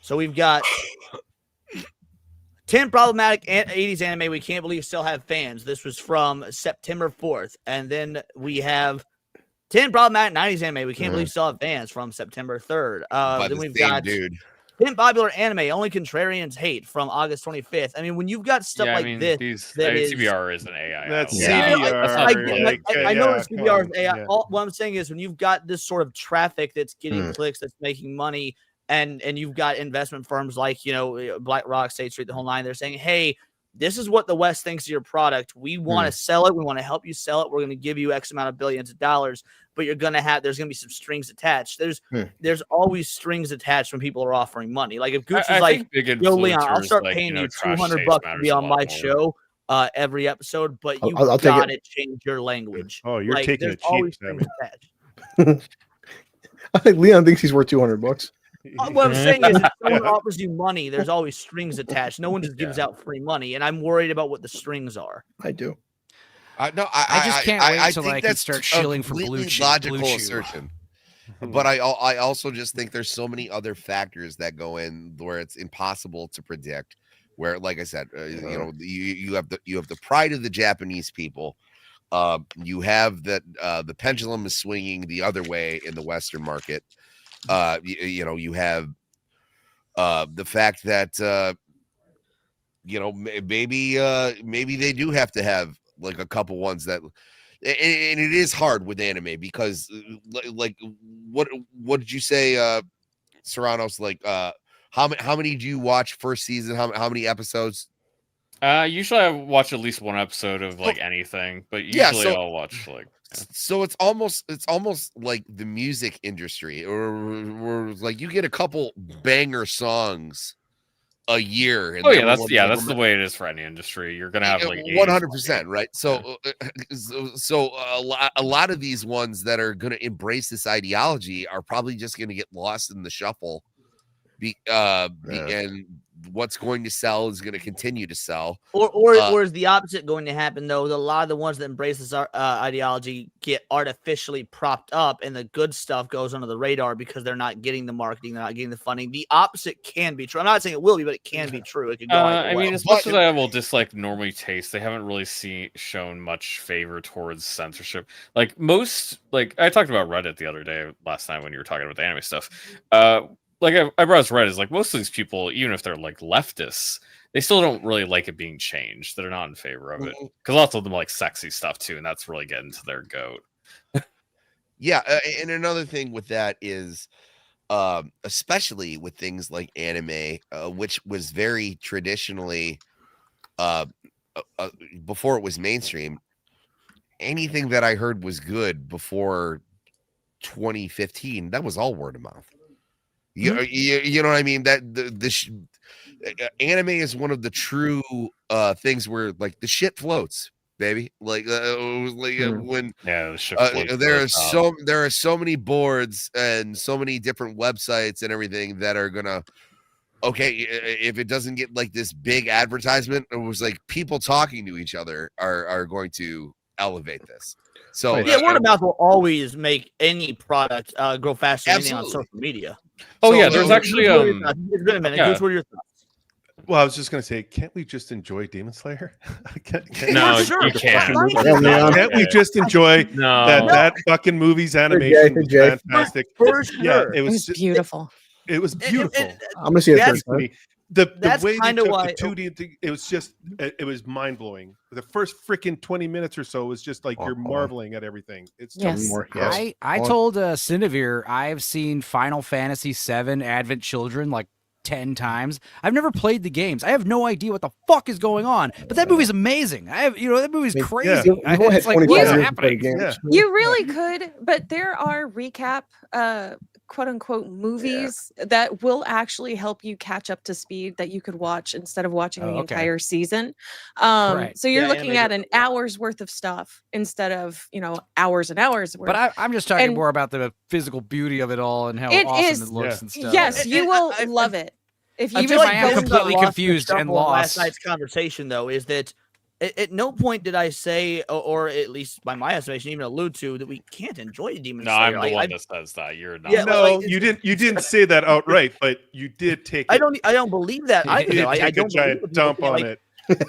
So we've got 10 problematic 80s anime we can't believe still have fans. This was from September 4th. And then we have 10 problematic 90s anime we can't believe still have fans from September 3rd. Then we've got dude. 10 popular anime only contrarians hate from August 25th. I mean, when you've got stuff this, CBR is an AI. That's CBR. I know it's CBR is AI. What I'm saying is when you've got this sort of traffic that's getting clicks, that's making money, and you've got investment firms like, Black Rock, State Street, the whole nine, they're saying, hey, this is what the West thinks of your product. We want to sell it. We want to help you sell it. We're going to give you X amount of billions of dollars, but there's going to be some strings attached. There's always strings attached when people are offering money. Like if Gooch is like, yo, Leon, I'll start paying you $200 to be on my show every episode, but you got to change your language. Oh, you're taking it cheap, strings attached. I think Leon thinks he's worth $200. What I'm saying is, if someone offers you money, there's always strings attached. No one just gives out free money, and I'm worried about what the strings are. I do. I just can't wait till I can start shilling for blue chew. Logical assertion. But I also just think there's so many other factors that go in where it's impossible to predict. Where, like I said, you have the pride of the Japanese people. You have that the pendulum is swinging the other way in the Western market. You have the fact that maybe they do have to have like a couple ones that, and it is hard with anime because like what did you say, Serranos? Like how many do you watch first season? How many episodes? Usually I watch at least one episode of anything, but usually I'll watch like. So it's almost like the music industry, or like you get a couple banger songs a year. And that's the way it is for any industry. You're gonna have like 100%, right? So, a lot of these ones that are gonna embrace this ideology are probably just gonna get lost in the shuffle. And what's going to sell is going to continue to sell. Or is the opposite going to happen, though? A lot of the ones that embrace this ideology get artificially propped up, and the good stuff goes under the radar because they're not getting the marketing, they're not getting the funding. The opposite can be true. I'm not saying it will be, but it can be true. It could go I mean, as much as I will dislike normally taste, they haven't really shown much favor towards censorship. Like I talked about Reddit the other day, last night when you were talking about the anime stuff. Like I brought us Reddit is like most of these people, even if they're like leftists, they still don't really like it being changed. They're not in favor of it because lots of them like sexy stuff too, and that's really getting to their goat. Yeah, and another thing with that is, especially with things like anime, which was very traditionally, before it was mainstream, anything that I heard was good before 2015, that was all word of mouth. You know what I mean? That anime is one of the true things where like the shit floats, baby. Like when the shit floats there are so many boards and so many different websites and everything that are gonna if it doesn't get like this big advertisement, it was like people talking to each other are going to elevate this. So word of mouth will always make any product grow faster than anything on social media. There's actually it's been a minute. What are your thoughts? Well, I was just going to say, can't we just enjoy Demon Slayer? No, you can't. Can't we just enjoy that fucking movie's animation was fantastic? For sure. Yeah, it was beautiful. It was beautiful. I'm gonna see it third time. The way they took the 2D, it was just, it was mind blowing. The first freaking 20 minutes or so was just like you're marveling at everything. It's I told Cinevere I've seen Final Fantasy VII Advent Children like 10 times. I've never played the games. I have no idea what the fuck is going on. But that movie's amazing. That movie's crazy. It's like, what is happening? You really could, but there are recap quote unquote movies that will actually help you catch up to speed that you could watch instead of watching the entire season. Right. So you're looking at an hour's worth of stuff instead of, hours and hours worth. But I'm just talking more about the physical beauty of it all and how awesome it looks and stuff. Yes, you will love it. If you I am completely confused and lost. Last night's conversation, though, is that at no point did I say, or at least by my estimation, even allude to, that we can't enjoy Demon Slayer. I'm the one that says that. You're not. Yeah, no, you didn't. You didn't say that outright, but you did take. I don't believe that. I don't a giant dump on it.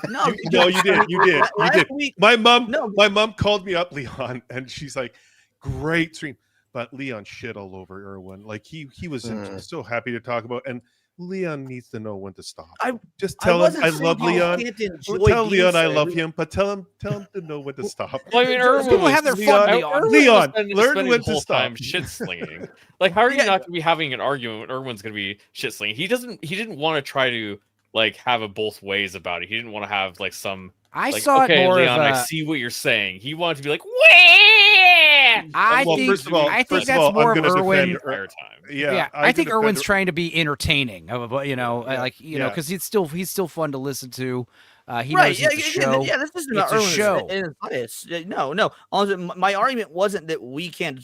No, you did. You did. You did. My mom called me up, Leon, and she's like, "Great stream," but Leon shit all over Erwin. Like he was so happy to talk about, and Leon needs to know when to stop. Just tell him I love Leon. Tell Leon I love him, but tell him to know when to stop. Well, I mean, Erwin people have their fun. Leon, learn when to stop. Shit slinging. Like, how are you not going to be having an argument when Erwin's going to be shit slinging? He didn't want to try to have it both ways about it. He didn't want to have some. I saw it more Leon, of I see what you're saying. He wanted to be like, wah! I think that's more of Erwin. Yeah, I think Erwin's trying to be entertaining. Because he's still fun to listen to. He knows it's a show. Yeah, this isn't about Erwin's bias. No. My argument wasn't that we can't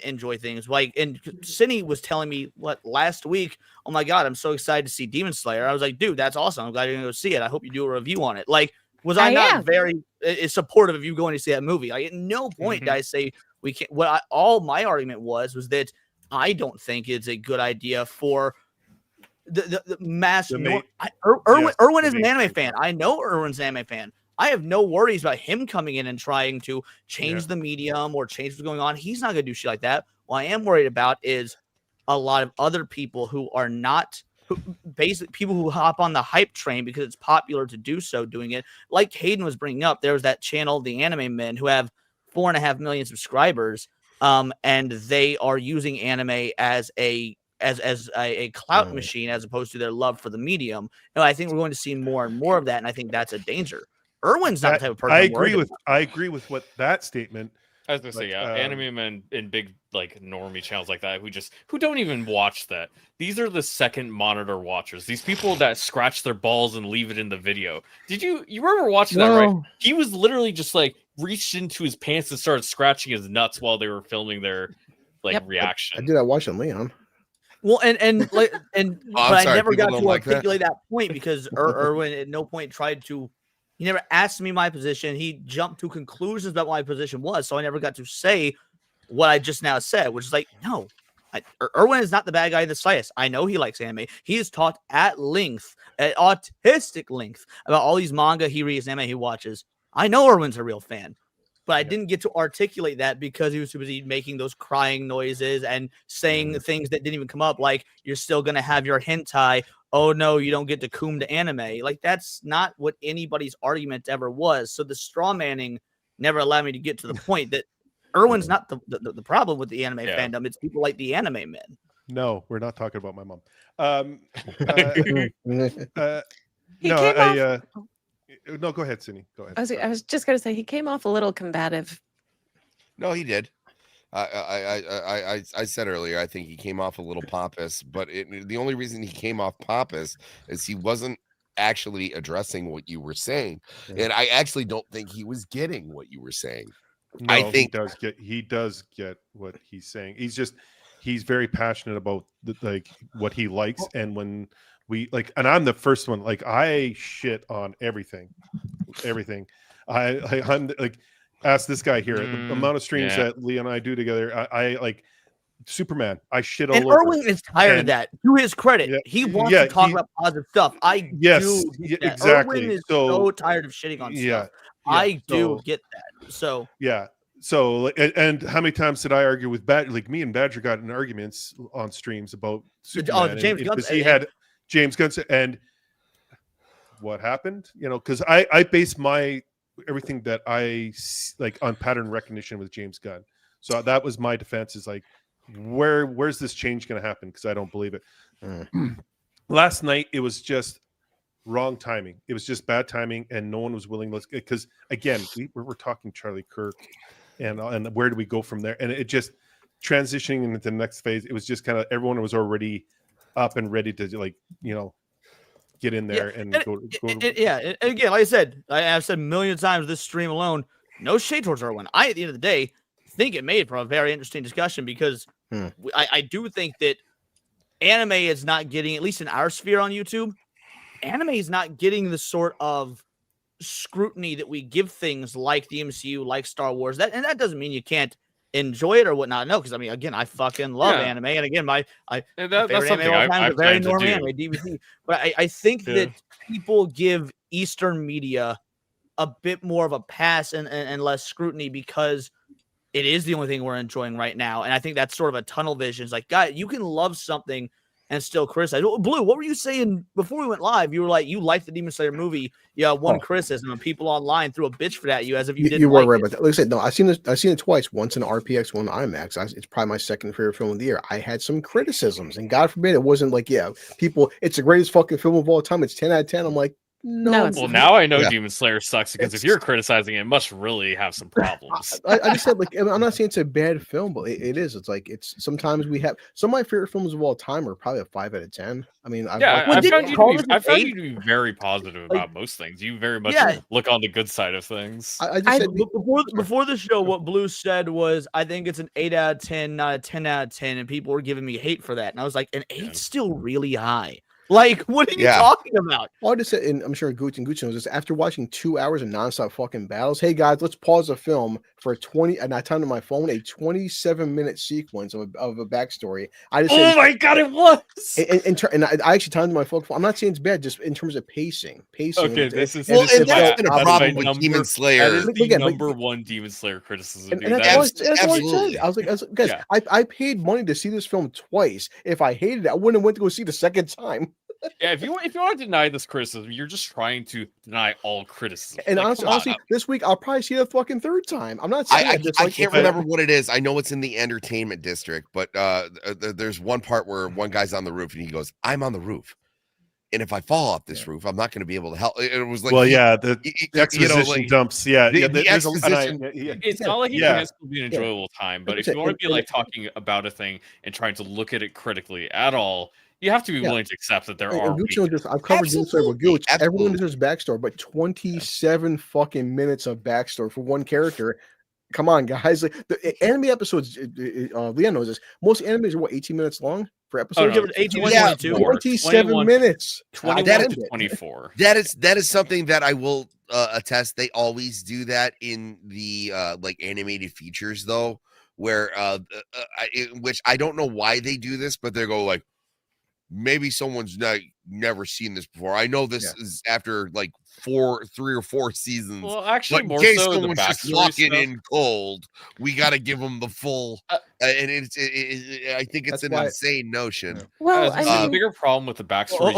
enjoy things. And Cindy was telling me last week. Oh my god, I'm so excited to see Demon Slayer. I was like, dude, that's awesome. I'm glad you're gonna go see it. I hope you do a review on it. Was I not very supportive of you going to see that movie? At no point did I say we can't. All my argument was that I don't think it's a good idea for the mass. Erwin is an anime fan. I know Erwin's an anime fan. I have no worries about him coming in and trying to change the medium or change what's going on. He's not going to do shit like that. What I am worried about is a lot of other people who are not. People who hop on the hype train because it's popular to do so, doing it. Like Hayden was bringing up, there's that channel, The Anime Men, who have 4.5 million subscribers, and they are using anime as a clout machine as opposed to their love for the medium. And I think we're going to see more and more of that, and I think that's a danger. Erwin's not the type of person. I agree with what that statement. I was gonna say, anime men in big normie channels like that who don't even watch that. These are the second monitor watchers. These people that scratch their balls and leave it in the video. Did you remember watching that? Right? He was literally just reached into his pants and started scratching his nuts while they were filming their reaction. I did. I watched on Leon. Well, but I never got to articulate that point because Erwin at no point tried to. He never asked me my position. He jumped to conclusions about what my position was, so I never got to say what I just now said, which is no. Erwin is not the bad guy in the slightest. I know he likes anime. He has talked at autistic length, about all these manga he reads and anime he watches. I know Erwin's a real fan, but I didn't get to articulate that because he was too busy making those crying noises and saying things that didn't even come up, like you're still going to have your hentai. Oh no, you don't get to cum to anime. That's not what anybody's argument ever was. So the straw manning never allowed me to get to the point that Erwin's not the problem with the anime fandom. It's people like the Anime Men. No, we're not talking about my mom. No, go ahead, Cindy. Go ahead. I was just gonna say he came off a little combative. No, he did. I said earlier, I think he came off a little pompous, but the only reason he came off pompous is he wasn't actually addressing what you were saying, and I actually don't think he was getting what you were saying. No, I think he does get what he's saying. He's very passionate about what he likes, and when we and I'm the first one. I shit on everything. I'm ask this guy here. The amount of streams that Lee and I do together, I Superman. I shit all over. Erwin is tired of that. To his credit, he wants to talk about positive stuff. Exactly. Erwin is so tired of shitting on stuff. I do get that. So So and how many times did I argue with me and Badger got in arguments on streams about Superman because he had James Gunn, and what happened? Because I base my everything that I on pattern recognition with James Gunn. So that was my defense, is where's this change going to happen? Because I don't believe it. last night it was just wrong timing. It was just bad timing, and no one was willing to, because again, we're talking Charlie Kirk, and where do we go from there? And it just transitioning into the next phase. It was just kind of everyone was already up and ready to get in there and go. Yeah, and again, like I said, I've said a million times this stream alone. No shade towards Erwin. At the end of the day, think it made for a very interesting discussion because I do think that anime is not getting, at least in our sphere on YouTube, anime is not getting the sort of scrutiny that we give things like the MCU, like Star Wars. That doesn't mean you can't enjoy it or whatnot. No, because I mean, again, I fucking love anime, and again, my favorite anime of all time is a very normal anime, DVD. But I think that people give Eastern media a bit more of a pass and less scrutiny because it is the only thing we're enjoying right now. And I think that's sort of a tunnel vision. It's like, guys, you can love something and still criticize. Blue, what were you saying before we went live? You were like, you liked the Demon Slayer movie. Yeah, one criticism, and people online threw a bitch for that at you as if you didn't. You were like right it. about that. Like I said, no, I've seen it twice. Once in RPX, one in IMAX. It's probably my second favorite film of the year. I had some criticisms, and God forbid it wasn't like, people, it's the greatest fucking film of all time. It's 10 out of 10. I'm like, no. Well, now I know Demon Slayer sucks because if you're criticizing it, it must really have some problems. I just said, like, I'm not saying it's a bad film, but it is. It's like, sometimes we have some of my favorite films of all time are probably a 5 out of 10. I mean, I found you to be very positive about most things. You very much look on the good side of things. I just said before the show, what Blue said was, I think it's an 8 out of 10, not a 10 out of 10, and people were giving me hate for that. And I was like, an 8's still really high. Like, what are you talking about? Well, I just said, and I'm sure Gooch and Gooch knows this, after watching 2 hours of nonstop fucking battles, hey guys, let's pause the film for 20, and I timed on my phone a 27-minute sequence of a backstory. I just said, my god, it was. And I actually timed on my phone. I'm not saying it's bad, just in terms of pacing. Okay, this is that's been a problem with Demon Slayer. That is the number one Demon Slayer criticism. And that's what I said. I was like, guys, I paid money to see this film twice. If I hated it, I wouldn't have went to go see the second time. Yeah, if you want to deny this criticism, you're just trying to deny all criticism. And honestly, this week I'll probably see it a fucking third time. I'm not saying I can't remember what it is. I know it's in the entertainment district, but there's one part where one guy's on the roof and he goes, "I'm on the roof, and if I fall off this roof, I'm not going to be able to help." It was like, the exposition dumps. The exposition. It's not like it can still be an enjoyable time, but if you want to be like talking about a thing and trying to look at it critically at all, you have to be willing to accept that there are. I've covered Demon Slayer with Gooch. Everyone deserves backstory, but 27 fucking minutes of backstory for one character. Come on, guys! Like the anime episodes, Leon knows this. Most animes are what 18 minutes long for episodes. 27 minutes. 21 to 24. That is something that I will attest. They always do that in the like animated features, though, where which I don't know why they do this, but they go like, maybe someone's never seen this before. I know this is after like 3 or 4 seasons. Well, actually, but more in case so someone's just walking in cold, we got to give them the full. And I think it's an insane notion. Well, the bigger problem with the backstory.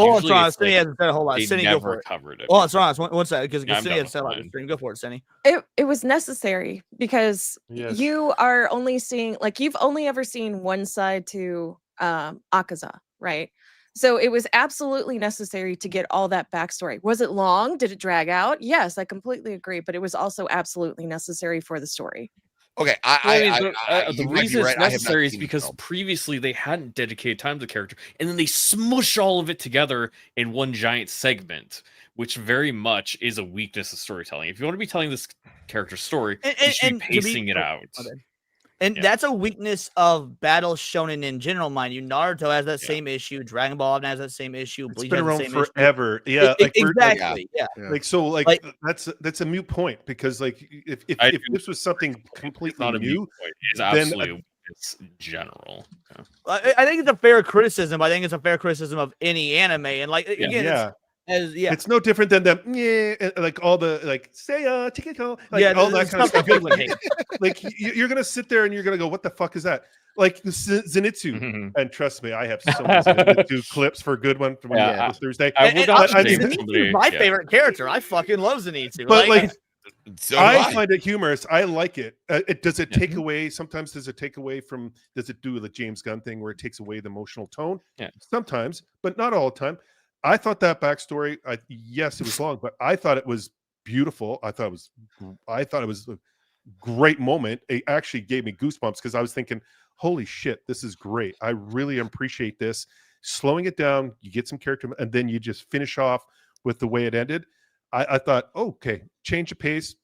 Cindy hasn't said a whole lot. Cindy, go for it. Covered it. Oh, it's wrong. One second, because Cindy hasn't said a lot. Go for it, Cindy. It was necessary because you are only seeing, like, you've only ever seen one side to Akaza, right? So it was absolutely necessary to get all that backstory. Was it long? Did it drag out? Yes, I completely agree, but it was also absolutely necessary for the story. Okay, the reason it's necessary is because previously they hadn't dedicated time to the character, and then they smush all of it together in one giant segment, which very much is a weakness of storytelling. If you want to be telling this character's story, you should be pacing it out. And that's a weakness of battle shonen in general, mind you. Naruto has that same issue. Dragon Ball has that same issue. Bleach has the same issue. Forever. Yeah, exactly. That's a moot point because like if this was something completely new, it's absolutely it's general. I think it's a fair criticism. I think it's a fair criticism of any anime, and like again, it's no different than them. Like all the like say Chikiko, like all that kind of stuff. Like you're gonna sit there and you're gonna go, what the fuck is that? Like Zenitsu, and trust me, I have so many Zenitsu clips for a good one from this Thursday. Zenitsu's my favorite character. I fucking love Zenitsu. But like So do I find it humorous. I like it. Does it take Mhm. away? Sometimes does it take away from? Does it do the James Gunn thing where it takes away the emotional tone? Yeah. Sometimes, but not all the time. I thought that backstory. Yes, it was long, but I thought it was beautiful. I thought it was a great moment. It actually gave me goosebumps because I was thinking, "Holy shit, this is great! I really appreciate this." Slowing it down, you get some character, and then you just finish off with the way it ended. I thought, okay, change the pace,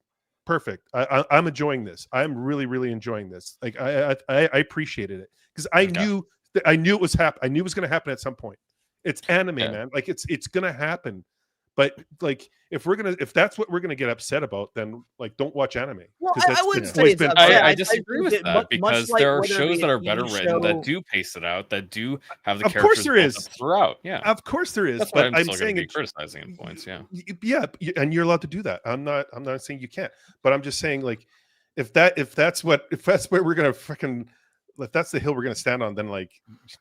perfect. I'm enjoying this. I'm really, really enjoying this. Like I appreciated it because I knew it was I knew it was going to happen at some point. It's anime, man. Like it's going to happen. But like if that's what we're going to get upset about, then like don't watch anime. Well, 'Cause I wouldn't it's say always it's been upset. I I disagree think with that that much because like there are whether it shows be that a are better TV written that show- do pace it out, that do have the Of characters course there built is. up throughout. Yeah, Of course there is. that's why But I'm I'm still saying going to be it. criticizing in points. Yeah, Yeah, and you're allowed to do that. I'm not saying you can't, but I'm just saying like if that's where we're gonna freaking if that's the hill we're gonna stand on, then like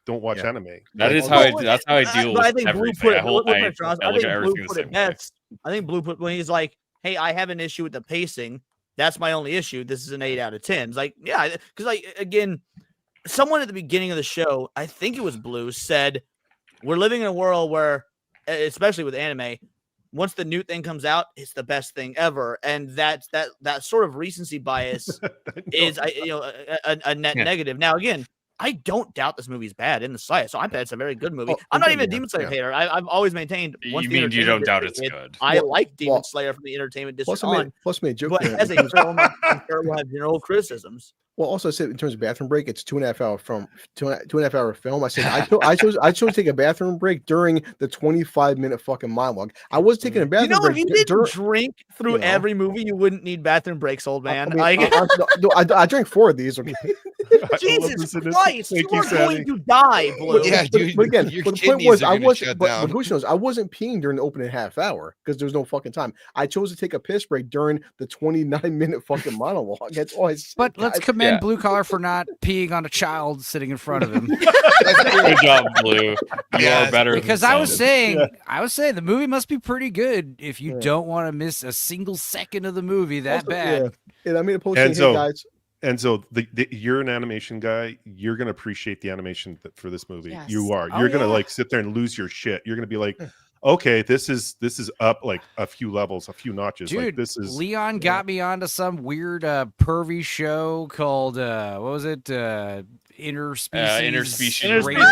don't watch anime. that Like, is how that's how I deal but I with think Blue everything. put I it. hold Look I, at Ross. I I look think at Blue everything the put same it way. best. I think Blue put when he's like, "Hey, I have an issue with the pacing. That's my only issue. This is an 8 out of 10." It's like, yeah, because like again, someone at the beginning of the show, I think it was Blue, said, "We're living in a world where, especially with anime, once the new thing comes out, it's the best thing ever." And that sort of recency bias is a net negative. Now again, I don't doubt this movie's bad in the slightest. So I bet it's a very good movie. I'm not even a Demon Slayer hater. I've always maintained. You mean you don't doubt it's good? I like Demon Slayer from the entertainment district Plus made a joke. but there as a because- film, I'm sure we'll have general criticisms. Well, also I said in terms of bathroom break, it's 2.5 hour film, 2.5 hour film. I said I chose to take a bathroom break during the 25-minute fucking monologue. I was taking a bathroom You know, break. if you didn't dur- drink through you know. every movie, you wouldn't need bathroom breaks, old man. I mean, I drank 4 of these. Okay. Jesus Christ, you are going to die, Blue. But again, your but the point kidneys was are I gonna wasn't. shut But down. Gucci knows I wasn't peeing during the opening half hour because there was no fucking time. I chose to take a piss break during the 29-minute fucking monologue. That's all I said. But let's guys. commend Blue Collar for not peeing on a child sitting in front of him. Good job, Blue. You are better. Because than I was some. saying the movie must be pretty good if you don't want to miss a single second of the movie that Also, bad. And I made a post And saying, so, hey guys. and so you're an animation guy. You're gonna appreciate the animation for this movie. Yes. You are. Oh, You're gonna yeah. like sit there and lose your shit. You're gonna be like, okay, this is up like a few levels, a few notches. Dude, like this is Leon got me onto some weird pervy show called what was it? Interspecies. Interspecies Raiders.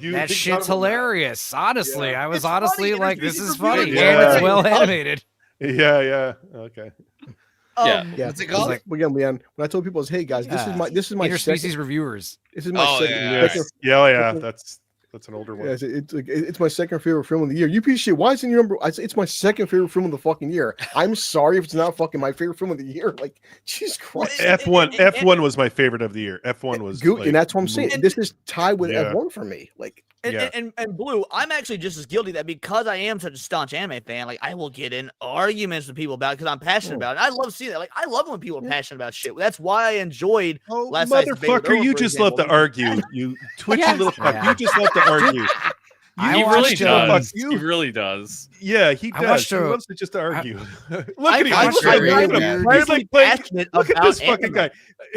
you That think shit's about that? hilarious. Honestly, I was It's honestly funny, like, this Interspecies is is funny, really and good. it's well animated. Yeah. Okay. Yeah. Yeah, What's it it's called? like again, Leon. When I told people, hey guys, this is my Interspecies second, reviewers. this is my Oh, second, yeah, second- Yeah. That's an older one. Yeah, it's my second favorite film of the year. You piece of shit. Why isn't your number? It's my second favorite film of the fucking year. I'm sorry if it's not fucking my favorite film of the year. Like, Jesus Christ. F1 was my favorite of the year. F1 was Good, like, and that's what I'm saying. This is tied with Yeah. F1 for me. Like, And Blue, I'm actually just as guilty that because I am such a staunch anime fan, like I will get in arguments with people about it because I'm passionate about it. I love seeing that. Like I love when people are passionate about shit. That's why I enjoyed last night's debate with Motherfucker, Owen, you for just love to example. argue. You twitchy Yes. little fuck. Yeah. You just love to argue. He I really watched, does. you- He really does. Yeah, he I does. watched He a- loves to just argue. Look I- at him. I- Look I- at him. I'm Look at him. He's incredibly like playing, passionate look at about this fucking anime. guy.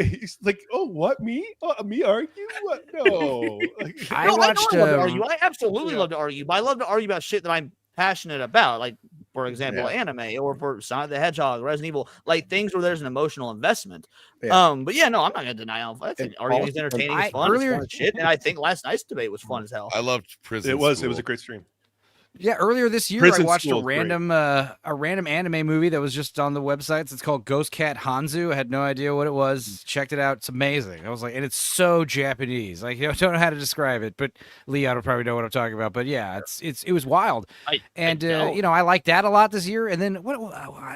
He's like, oh, what? Me? Me argue? What? No. Like, I No, watched I love to argue. I absolutely love to argue, but I love to argue about shit that I'm passionate about. Like, for example, anime or for Sonic the Hedgehog, Resident Evil, like things where there's an emotional investment. Yeah. But yeah, no, I'm not gonna deny it. I think arguing is entertaining, it's fun, it's fun as shit, and I think last night's debate was fun as hell. I loved Prison. it was School. a great stream. Yeah, earlier this year Prison I watched School a is great. random anime movie that was just on the websites. It's called Ghost Cat Hanzu. I had no idea what it was. Checked it out. It's amazing. I was like, and it's so Japanese. Like, I don't know how to describe it, but Leon will probably know what I'm talking about. But yeah, it was wild. I like that a lot this year. And then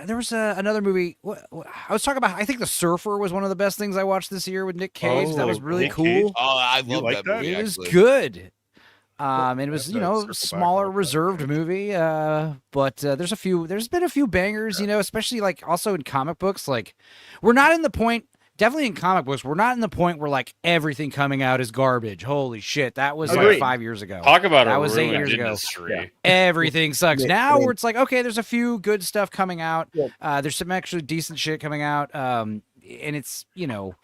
there was another movie. I was talking about. I think The Surfer was one of the best things I watched this year with Nick Cage. that was really Nick cool. Cage? Oh, I You love like that movie. It was actually. good. And it was, That's a circle back smaller, like that. reserved movie. But there's been a few bangers, especially like also in comic books. Like, we're not in the point definitely in comic books, we're not in the point where like everything coming out is garbage. Holy shit, that was Agreed. like 5 years ago. Talk about that a was 8 ruined years ago. industry. Everything sucks. Yeah, Now I mean- where it's like, okay, there's a few good stuff coming out. Yeah. There's some actually decent shit coming out. And it's, you know,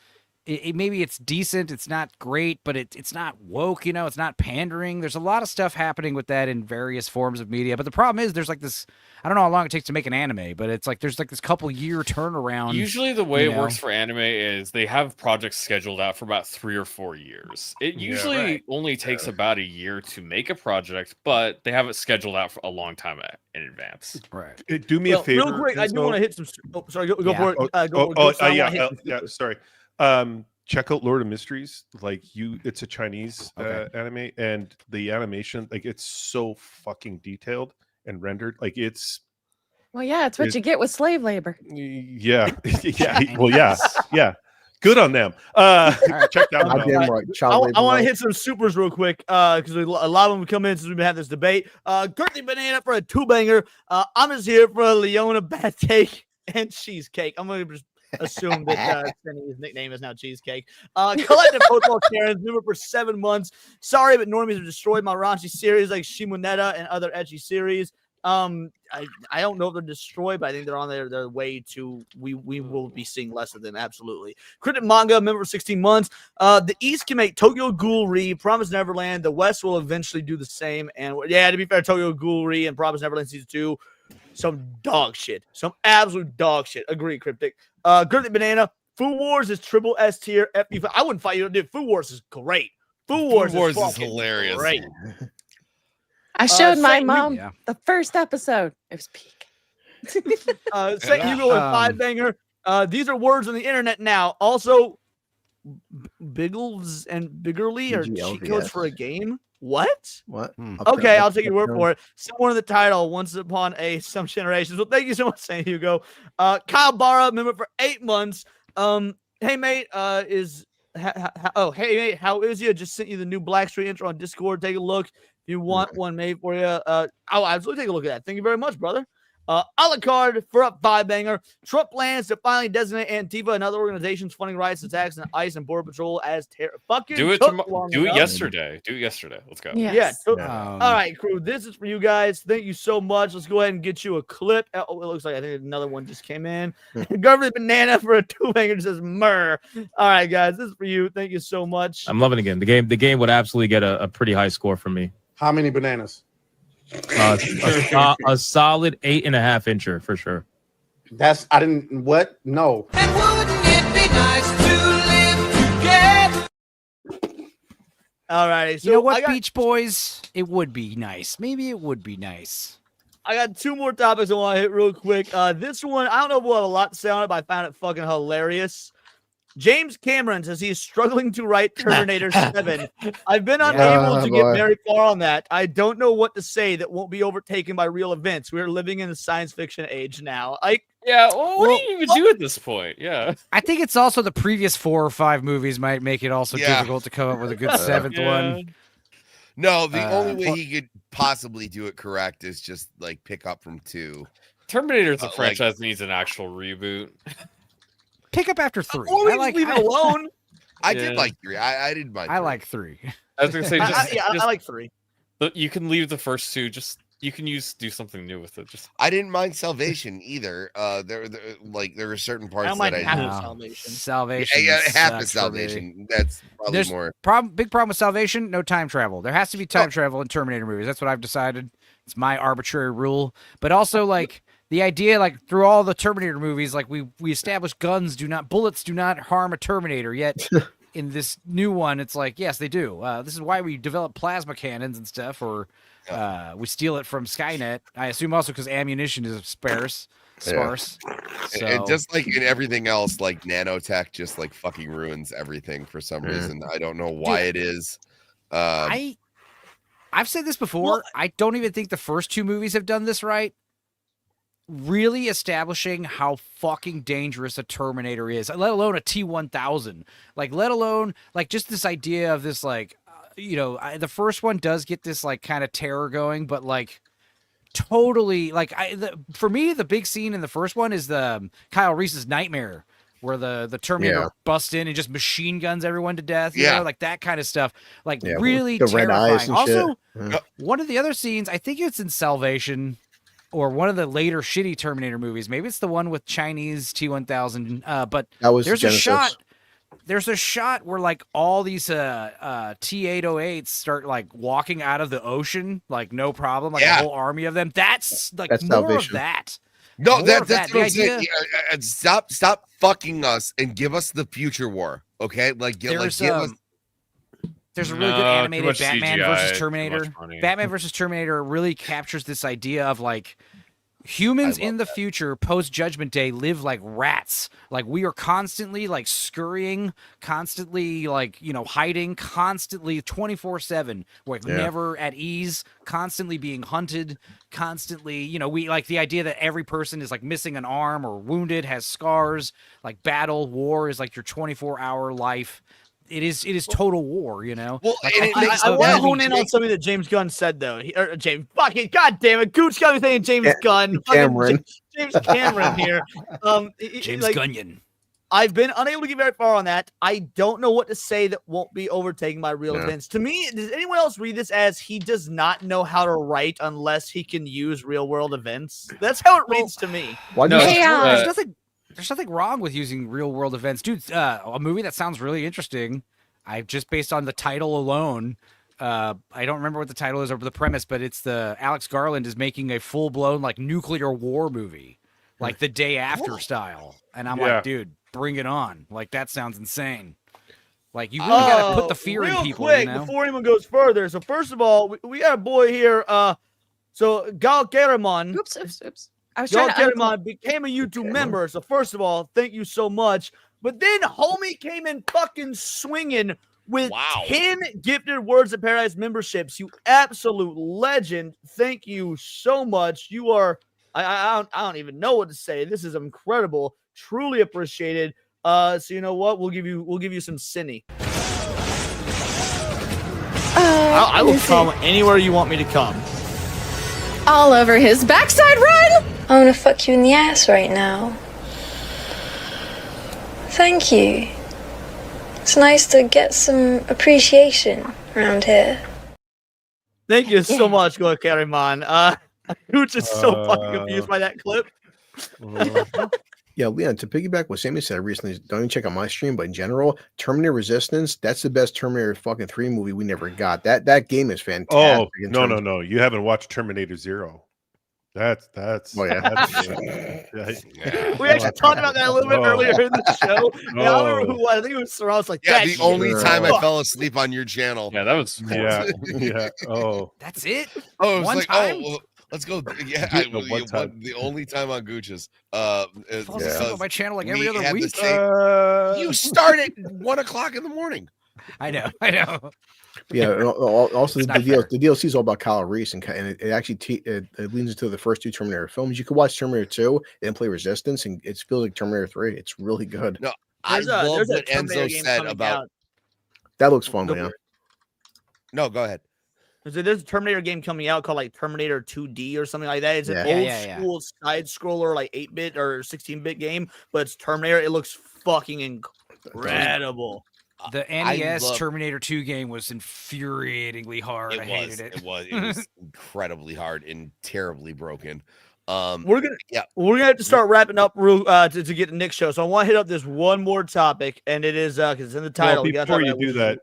maybe it's decent. It's not great, but it's not woke. You know, it's not pandering. There's a lot of stuff happening with that in various forms of media. But the problem is, there's like this. I don't know how long it takes to make an anime, but it's like there's like this couple year turnaround. Usually, the way you it know? works for anime is they have projects scheduled out for about 3 or 4 years. It usually only takes about a year to make a project, but they have it scheduled out for a long time in advance. Right. Do me a favor. Real quick, I do Enzo. want to hit some. Oh, sorry, go Yeah. for it. Go for it. I wanna hit some- Sorry. Check out Lord of Mysteries. It's a Chinese anime, and the animation, like, it's so fucking detailed and rendered. Like, it's Well, yeah, it's what you get with slave labor. yeah, yeah. Well, yeah. Good on them. Check that one out. Goddamn right. I want to hit some supers real quick because a lot of them come in since we've been having this debate. Gertie Banana for a 2-banger. I'm just here for a Leona bad take and cheesecake. I'm going to just assume that his nickname is now Cheesecake. Collective Football Karens, member for 7 months. Sorry, but normies have destroyed my raunchy series like Shimonetta and other edgy series. I don't know if they're destroyed, but I think they're on their way to. We will be seeing less of them. Absolutely. Cryptic Manga, member for 16 months. The East can make Tokyo Ghoul Re, Promise Neverland. The West will eventually do the same. And yeah, to be fair, Tokyo Ghoul Re and Promise Neverland season 2, some dog shit, some absolute dog shit. Agree, Cryptic. Cryptic Banana. Food Wars is triple S tier. FB. I wouldn't fight you, dude. Food Wars is great. Food Wars is fucking hilarious. Great. I showed my Saint mom yeah. the first episode. It was peak. Saint Hugo with 5-banger. These are words on the internet now. Also, Biggles and Biggerly are cheat codes for a game. What? What? Okay, I'll take your word for it. Somewhere in the title, once upon some generations. Well, thank you so much, Saint Hugo. Kyle Barra, member for 8 months. Hey mate, hey mate, how is you? Just sent you the new Blackstreet intro on Discord. Take a look. If you want one made for you, I'll absolutely take a look at that. Thank you very much, brother. A la carte for a 5-banger. Trump plans to finally designate Antifa and other organizations funding riots, attacks, and ICE and Border Patrol as terror. Fucking Do it Do it yesterday. Do it yesterday. Let's go. Yes. All right, crew. This is for you guys. Thank you so much. Let's go ahead and get you a clip. Oh, it looks like I think another one just came in. Government Banana for a 2-banger says myrrh. All right, guys. This is for you. Thank you so much. I'm loving the game. The game would absolutely get a pretty high score from me. How many bananas? A solid 8.5 incher for sure. That's I didn't what? No. And wouldn't it be nice to live together? All right. So you know what, Beach Boys? It would be nice. Maybe it would be nice. I got 2 more topics I want to hit real quick. This one, I don't know if we'll have a lot to say on it, but I found it fucking hilarious. James Cameron says he's struggling to write Terminator 7. I've been unable to get very far on that. I don't know what to say that won't be overtaken by real events. We're living in a science fiction age now. Yeah, what do you even do at this point? Yeah. I think it's also the previous 4 or 5 movies might make it also difficult to come up with a good 7th one. No, the only way he could possibly do it correct is just like pick up from 2. Terminator's a franchise that needs an actual reboot. Pick up after 3. Or leave it alone. I did like 3. I didn't mind. I like 3. I was gonna say, I like 3. You can leave the first 2. You can do something new with it. I didn't mind Salvation either. There were certain parts that I didn't. Salvation. Yeah, half of Salvation. That's probably There's more. Big problem with Salvation. No time travel. There has to be time travel in Terminator movies. That's what I've decided. It's my arbitrary rule. But also the idea, through all the Terminator movies, we established bullets do not harm a Terminator. Yet in this new one, it's yes, they do. This is why we develop plasma cannons and stuff, or we steal it from Skynet. I assume also because ammunition is sparse. Yeah. So. And just like in everything else, nanotech just fucking ruins everything for some reason. I don't know why it is. I've said this before. I don't even think the first 2 movies have done this right. Really establishing how fucking dangerous a Terminator is, let alone a T-1000. Let alone just this idea of this the first one does get this kind of terror going, but totally for me the big scene in the first one is the Kyle Reese's nightmare where the Terminator busts in and just machine guns everyone to death. You know, like that kind of stuff. Like really the red eyes terrifying. and Also, shit. one of the other scenes, I think it's in Salvation or one of the later shitty Terminator movies. Maybe it's the one with Chinese T-1000. But That was there's Genesis. a shot. There's a shot where like all these T-808s start like walking out of the ocean, like no problem, like a whole army of them. That's like That's more Salvation. of that. No, More that's of that. what I'm The saying. idea- Yeah, and stop fucking us and give us the future war. Okay, like give us. There's a really good No, too animated much Batman CGI, versus too Terminator. much money. Batman versus Terminator really captures this idea of like humans in the future post Judgment Day live like rats. Like we are constantly like scurrying, constantly like, you know, hiding, constantly 24/7, like never at ease, constantly being hunted, constantly, you know, we like the idea that every person is like missing an arm or wounded, has scars, like battle, war is like your 24-hour life. It is total war, you know. Well, like, I want to hone in on something that James Gunn said though. James, fucking goddamn it, Gooch got me saying James Gunn, Cameron. James Cameron here. James like, Gunnion. I've been unable to get very far on that. I don't know what to say that won't be overtaken by real events. To me, does anyone else read this as he does not know how to write unless he can use real world events? That's how it reads to me. There's nothing wrong with using real world events, dude. A movie that sounds really interesting. I just based on the title alone. I don't remember what the title is or the premise, but it's the Alex Garland is making a full blown like nuclear war movie, like The Day After style. And I'm like, dude, bring it on! Like that sounds insane. Like you really gotta put the fear in real people. Quick, you know? before anyone goes further. So first of all, we got a boy here. So Gal Gerimon. Oops. I was Gal trying to Gerimon became a YouTube member. So first of all, thank you so much. But then homie came in fucking swinging with 10 gifted Words of Paradise memberships. You absolute legend. Thank you so much. You are I don't even know what to say. This is incredible. Truly appreciated. So you know what? We'll give you some Cinny. I will come anywhere you want me to come. all over his backside run. I want to fuck you in the ass right now. Thank you. It's nice to get some appreciation around here. Thank you so much, Go Karimon. Gooch is so fucking confused by that clip. Yeah, Leon, to piggyback what Sammy said recently, don't even check out my stream, but in general, Terminator Resistance, that's the best Terminator fucking 3 movie we never got. That game is fantastic. No. You haven't watched Terminator Zero. That's oh yeah. We actually talked about that a little bit earlier in the show. Yeah, I don't remember who. I think it was Sarah. I was like, Yeah, that the shit only time I sucks. fell asleep on your channel. Yeah, that was yeah. Oh, that's it. Oh, it was One like, time? oh, well, let's go. Yeah, one time. the only time on Gooch's. Falls asleep on my channel like every we other had the week. same- you start at 1 o'clock in the morning. I know. Yeah, and also It's the not fair. DLC is all about Kyle Reese, and it actually it leans into the first 2 Terminator films. You could watch Terminator 2 and play Resistance, and it feels like Terminator 3. It's really good. No, I love what Enzo said about. That looks fun, Go Leon. for it. No, go ahead. There's a Terminator game coming out called like Terminator 2D or something like that. It's an old school side scroller, like 8-bit or 16-bit game, but it's Terminator. It looks fucking incredible. The NES Terminator 2 game was infuriatingly hard. I hated it. It was incredibly hard and terribly broken. We're gonna have to start wrapping up to get the Nick show. So I want to hit up this one more topic, and it is because it's in the title. Well, before you do that,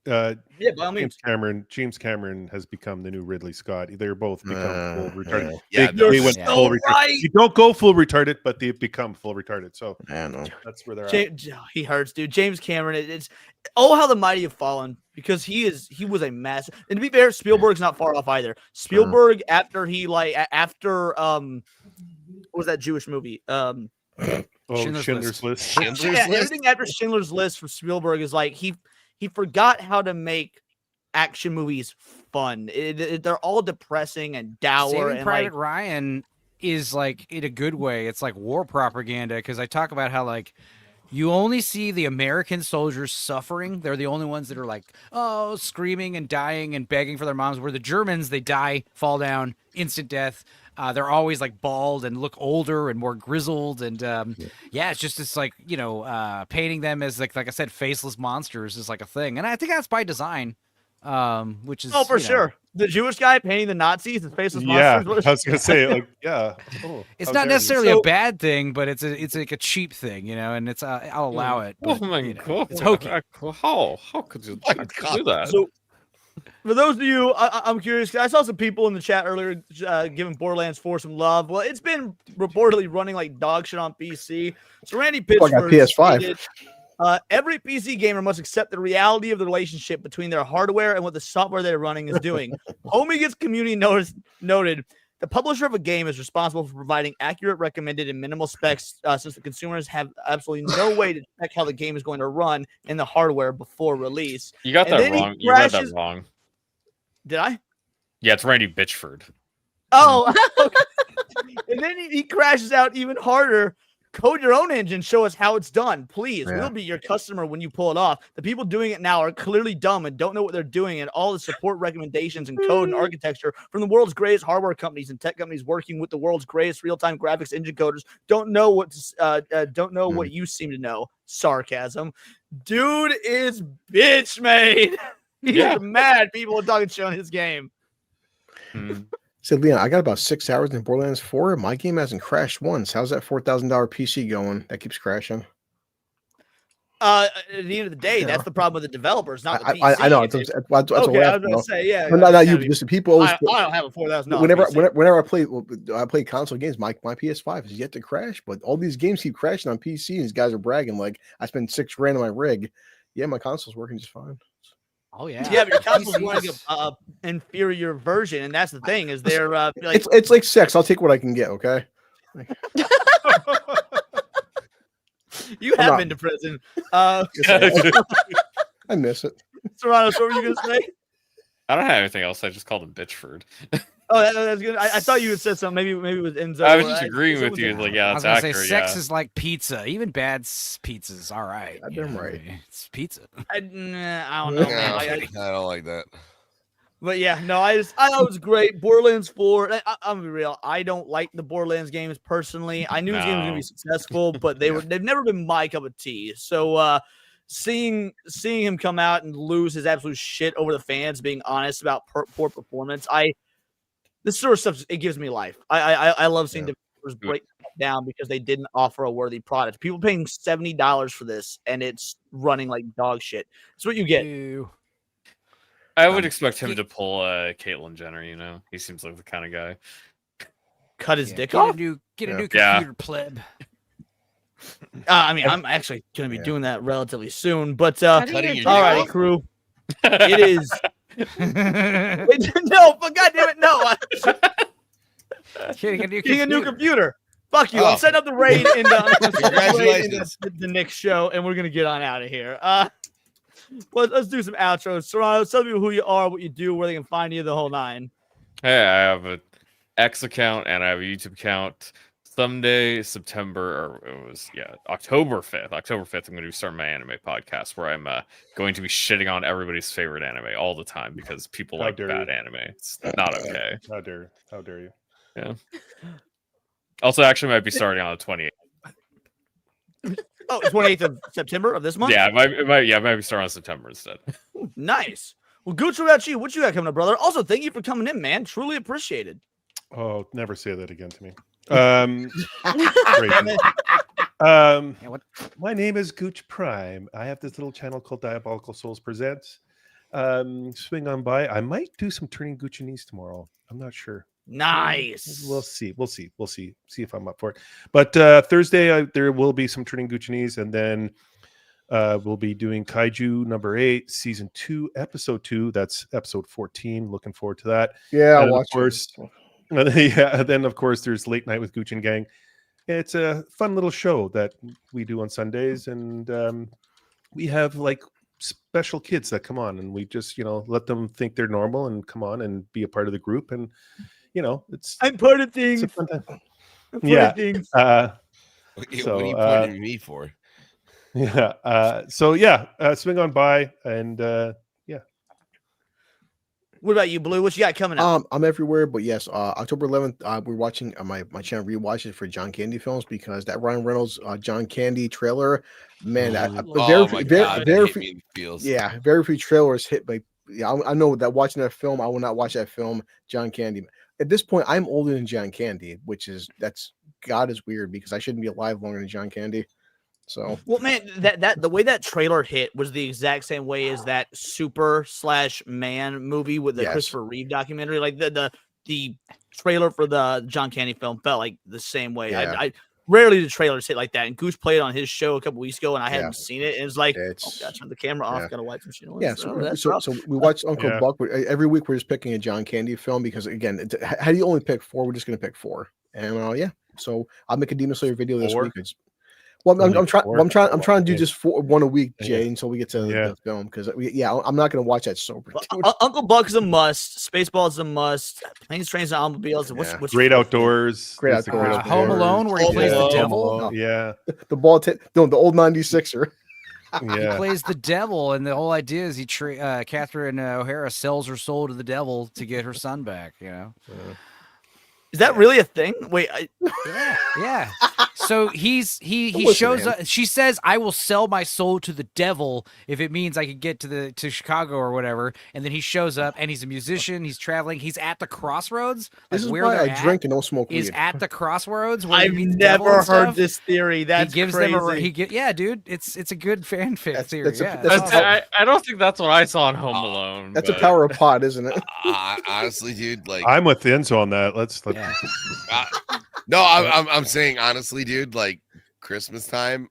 by all means. James Cameron has become the new Ridley Scott. They're both become full retarded. Yeah, they went full retarded. right. You don't go full retarded, but they become full retarded. So I know that's where they're at. He hurts, dude. James Cameron. It's how the mighty have fallen because he was a mess. And to be fair, Spielberg's not far off either. Spielberg after what was that Jewish movie? Schindler's List. Everything after Schindler's List for Spielberg is like he forgot how to make action movies fun. They're all depressing and dour. Saving and Private Ryan is like in a good way. It's like war propaganda because I talk about how like you only see the American soldiers suffering. They're the only ones that are like, screaming and dying and begging for their moms. Where the Germans, they die, fall down, instant death. They're always like bald and look older and more grizzled, and it's just this like painting them as like I said, faceless monsters is like a thing, and I think that's by design, which is for sure. The Jewish guy painting the Nazis as faceless Yeah, monsters. I was gonna say like it's how not dare you. necessarily a bad thing, but it's like a cheap thing, and it's I'll allow it. But, it's hokey. How could you do that? So, for those of you, I'm curious. I saw some people in the chat earlier giving Borderlands 4 some love. Well, it's been reportedly running like dog shit on PC. So Randy People got Pitchford PS5. stated, every PC gamer must accept the reality of the relationship between their hardware and what the software they're running is doing. Homie Gets Community noted the publisher of a game is responsible for providing accurate, recommended, and minimal specs since the consumers have absolutely no way to check how the game is going to run in the hardware before release. You got that wrong. You read that wrong. Did I? Yeah, it's Randy Bitchford. Oh, okay. And then he crashes out even harder. Code your own engine. Show us how it's done, please. Yeah. We'll be your customer when you pull it off. The people doing it now are clearly dumb and don't know what they're doing. And all the support recommendations and code and architecture from the world's greatest hardware companies and tech companies working with the world's greatest real-time graphics engine coders don't know what what you seem to know. Sarcasm. Dude is bitch made. He's mad people are talking shit on his game. Said Leon, I got about 6 hours in Borderlands 4. My game hasn't crashed once. How's that $4,000 PC going? That keeps crashing. At the end of the day, that's the problem with the developers, not the PC. I know. That's okay, what I was gonna say, yeah. Not you. Just the people always. I don't have a $4,000. Whenever I play console games, my PS5 is yet to crash, but all these games keep crashing on PC. And these guys are bragging like I spent $6,000 on my rig. Yeah, my console's working just fine. Oh yeah, yeah, but your console's running an inferior version, and that's the thing is they're like it's like sex. I'll take what I can get. Okay. You have been to prison. I miss it. Serrano, what were you gonna say? I don't have anything else. I just called him Bitchford. Oh, that's good. I thought you had said something. Maybe it was Enzo. I was just agreeing with you. Like, yeah, I was it's gonna accurate. say sex is like pizza. Even bad pizza's all right. I'm right. It's pizza. I don't know, man. I don't like that. But yeah, no, I thought it was great. Borderlands 4. I'm gonna be real. I don't like the Borderlands games personally. I knew this game was gonna be successful, but they've never been my cup of tea. So seeing him come out and lose his absolute shit over the fans being honest about poor performance, this sort of stuff, it gives me life. I love seeing developers break down because they didn't offer a worthy product. People paying $70 for this and it's running like dog shit. That's what you get. I would expect him to pull Caitlyn Jenner. He seems like the kind of guy. Cut his dick off. Get a new computer, pleb. I mean, I'm actually going to be doing that relatively soon. But all Cutting your right, dick off? crew. It is. No, but goddamn it, no. Getting a new computer. Fuck you. Oh. I'm setting up the raid in Congratulations. the next show, and we're gonna get on out of here. Let's do some outros. Serrano, tell people who you are, what you do, where they can find you, the whole nine. Hey, I have an X account and I have a YouTube account. Someday, October 5th. October 5th, I'm going to be starting my anime podcast where I'm going to be shitting on everybody's favorite anime all the time because people like bad anime. It's not okay. How dare you? Yeah. Also, actually, might be starting on the 28th. Oh, 28th of September of this month? Yeah, it might be starting on September instead. Nice. Well, Gooch, what about you? What you got coming up, brother? Also, thank you for coming in, man. Truly appreciated. Oh, never say that again to me. My name is Gooch Prime. I have this little channel called Diabolical Souls Presents. Swing on by. I might do some turning Guccianese tomorrow. I'm not sure. Nice. We'll see. See if I'm up for it. But Thursday there will be some turning Guccianese, and then we'll be doing Kaiju number 8, season 2, episode 2. That's episode 14. Looking forward to that. Yeah, and I'll watch it. Then of course there's Late Night with Gooch and Gang. It's a fun little show that we do on Sundays, and we have like special kids that come on, and we just let them think they're normal and come on and be a part of the group, and I'm part of things. It's a fun time. I'm part of things. What are you pointing at me for? Yeah. Swing on by, and What about you, Blue? What you got coming up? I'm everywhere, but yes, October 11th, we're watching my channel rewatches for John Candy films because that Ryan Reynolds John Candy trailer, man, Oh my God, that hit me in the feels. yeah, very few trailers hit. But yeah, I know that watching that film, I will not watch that film. John Candy. At this point, I'm older than John Candy, that's God is weird because I shouldn't be alive longer than John Candy. So well, man, that the way that trailer hit was the exact same way as that Super/Man movie with the Christopher Reeve documentary. Like the trailer for the John Candy film felt like the same way. Yeah. I rarely do trailers hit like that. And Goose played on his show a couple weeks ago, and I hadn't seen it. And it's like, oh, gotta turn the camera off. Gotta wipe some shit on. Yeah, so we watch Uncle Buck. Every week we're just picking a John Candy film because again, how do you only pick 4? We're just gonna pick 4, and yeah. So I'll make a Demon Slayer video this week. Well, I'm trying to do just 1 a week, Jay, until we get to the film because I'm not gonna watch that sober. Uncle Buck is a must. Spaceballs is a must. Planes, Trains, and Automobiles. What's Great Outdoors. Great Outdoors. Home Alone, where he plays the devil. Yeah. The old 96er. He plays the devil, and the whole idea is Catherine O'Hara sells her soul to the devil to get her son back. You know. Is that really a thing? Wait, yeah. So he shows up. She says, "I will sell my soul to the devil if it means I could get to Chicago or whatever." And then he shows up, and he's a musician. He's traveling. He's at the crossroads. This is where I drink and don't smoke weed. Is at the crossroads. Where I've never heard this theory. That's crazy. Yeah, dude. It's a good fanfic theory. I don't think that's what I saw in Home Alone. That's a power of pot, isn't it? Honestly, dude, like I'm with Enzo on that. Let's. No, I'm saying honestly, dude, like Christmas time,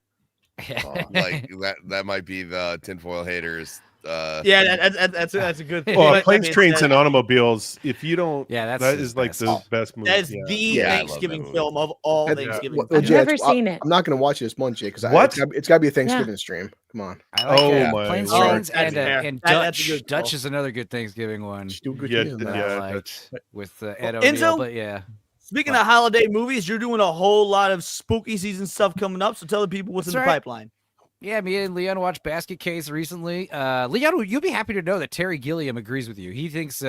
like that might be the tinfoil haters. That's a good thing. Well, Planes, Trains, and Automobiles. If you don't, that is like the best movie. That's the Thanksgiving film of all Thanksgiving. I've never seen it. I'm not going to watch it this month, Jay, because it's got to be a Thanksgiving stream. Come on. I like, my Planes, Lord. Trains, and Dutch. Dutch is another good Thanksgiving one. With Ed O'Neill, but yeah. Speaking of holiday movies, you're doing a whole lot of spooky season stuff coming up. So tell the people what's in the pipeline. Yeah, me and Leon watched Basket Case recently. Leon, you'll be happy to know that Terry Gilliam agrees with you. He thinks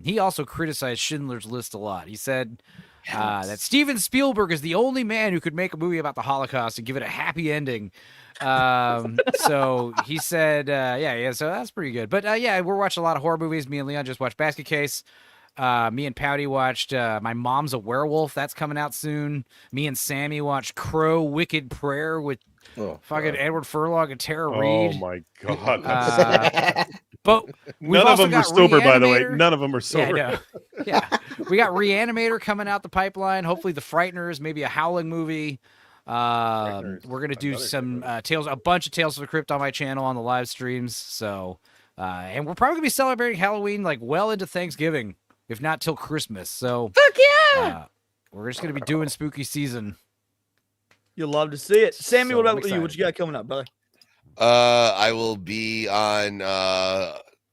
he also criticized Schindler's List a lot. He said that Steven Spielberg is the only man who could make a movie about the Holocaust and give it a happy ending. So he said, so that's pretty good. But we're watching a lot of horror movies. Me and Leon just watched Basket Case. Me and Pouty watched My Mom's a Werewolf. That's coming out soon. Me and Sammy watched Crow Wicked Prayer with fucking Edward Furlong and Tara Reid. Oh my god! But none of them are sober, by the way. None of them are sober. Yeah, we got Reanimator coming out the pipeline. Hopefully, The Frighteners, maybe a Howling movie. We're gonna do some a bunch of Tales of the Crypt on my channel on the live streams. So, and we're probably gonna be celebrating Halloween like well into Thanksgiving, if not till Christmas. So fuck yeah, we're just gonna be doing spooky season. You'll love to see it. Sammy, what about you? What you got coming up, brother? I will be on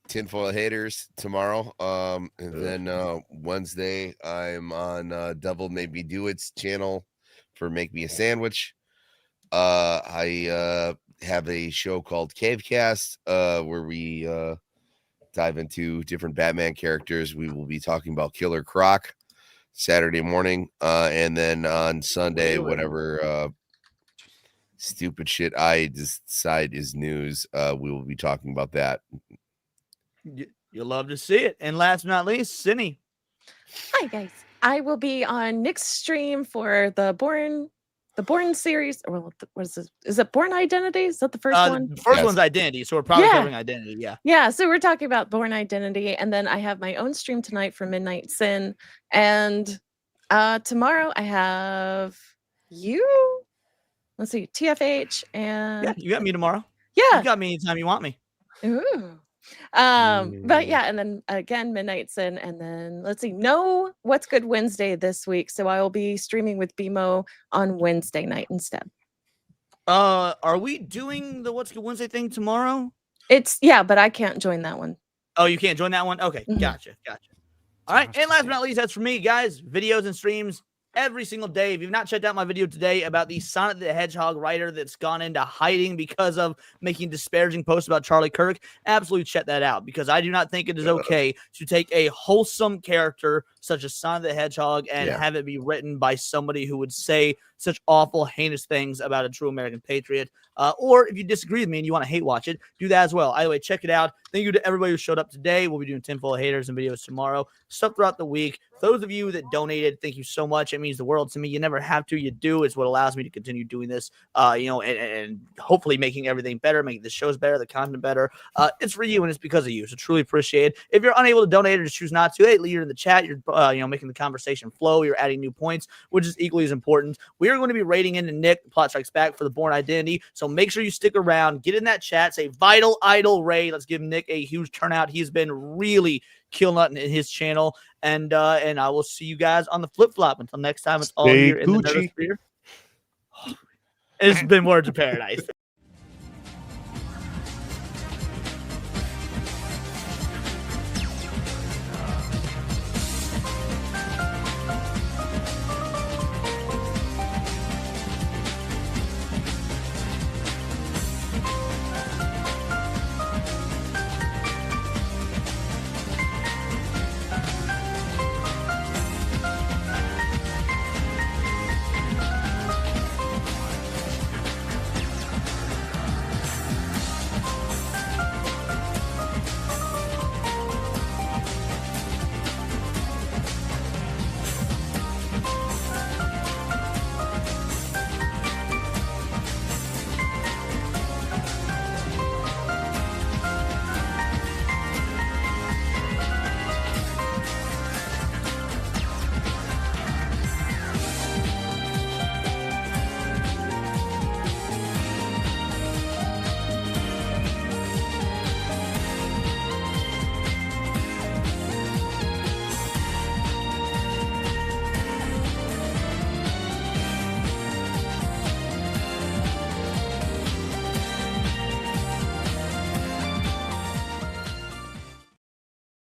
Tinfoil Haters tomorrow. And then Wednesday I'm on Devil Made Me Do It's channel for Make Me a Sandwich. I have a show called Cavecast where we dive into different Batman characters. We will be talking about Killer Croc Saturday morning, and then on Sunday, whatever stupid shit I decide is news, we will be talking about that. You'll love to see it. And last but not least, Cindy. Hi guys. I will be on Nick's stream for the Born series, or what is this? Is it Born Identity? Is that the first one? The first one's Identity, so we're probably covering Identity. Yeah. So we're talking about Born Identity, and then I have my own stream tonight for Midnight Sin, and tomorrow I have you. Let's see, TFH, and you got me tomorrow. Yeah, you got me anytime you want me. Ooh. But yeah, and then again Midnight Sin, and then let's see, no What's Good Wednesday this week, so I will be streaming with BMO on Wednesday night instead. Are we doing the What's Good Wednesday thing tomorrow? But I can't join that one. Oh, you can't join that one? Okay, gotcha. All right, and last but not least, that's for me, guys. Videos and streams every single day. If you've not checked out my video today about the Sonic the Hedgehog writer that's gone into hiding because of making disparaging posts about Charlie Kirk, absolutely check that out, because I do not think it is okay to take a wholesome character such as Sonic the Hedgehog and have it be written by somebody who would say such awful, heinous things about a true American patriot. Or if you disagree with me and you want to hate watch it, do that as well. Either way, check it out. Thank you to everybody who showed up today. We'll be doing 10 full of haters and videos tomorrow, stuff throughout the week. Those of you that donated, thank you so much. It means the world to me. You never have to, you do. It's what allows me to continue doing this, and hopefully making everything better, making the shows better, the content better. It's for you, and it's because of you. So truly appreciate it. If you're unable to donate or just choose not to, hey, leave it in the chat. You're making the conversation flow. You're adding new points, which is equally as important. We are going to be raiding into Nick Plot Strikes Back for the Born Identity. So make sure you stick around, get in that chat, say Vital Idol raid. Let's give Nick a huge turnout. He's been really killing it in his channel, and I will see you guys on the flip flop. Until next time, it's all here in the Nerdosphere. It's been Words of Paradise.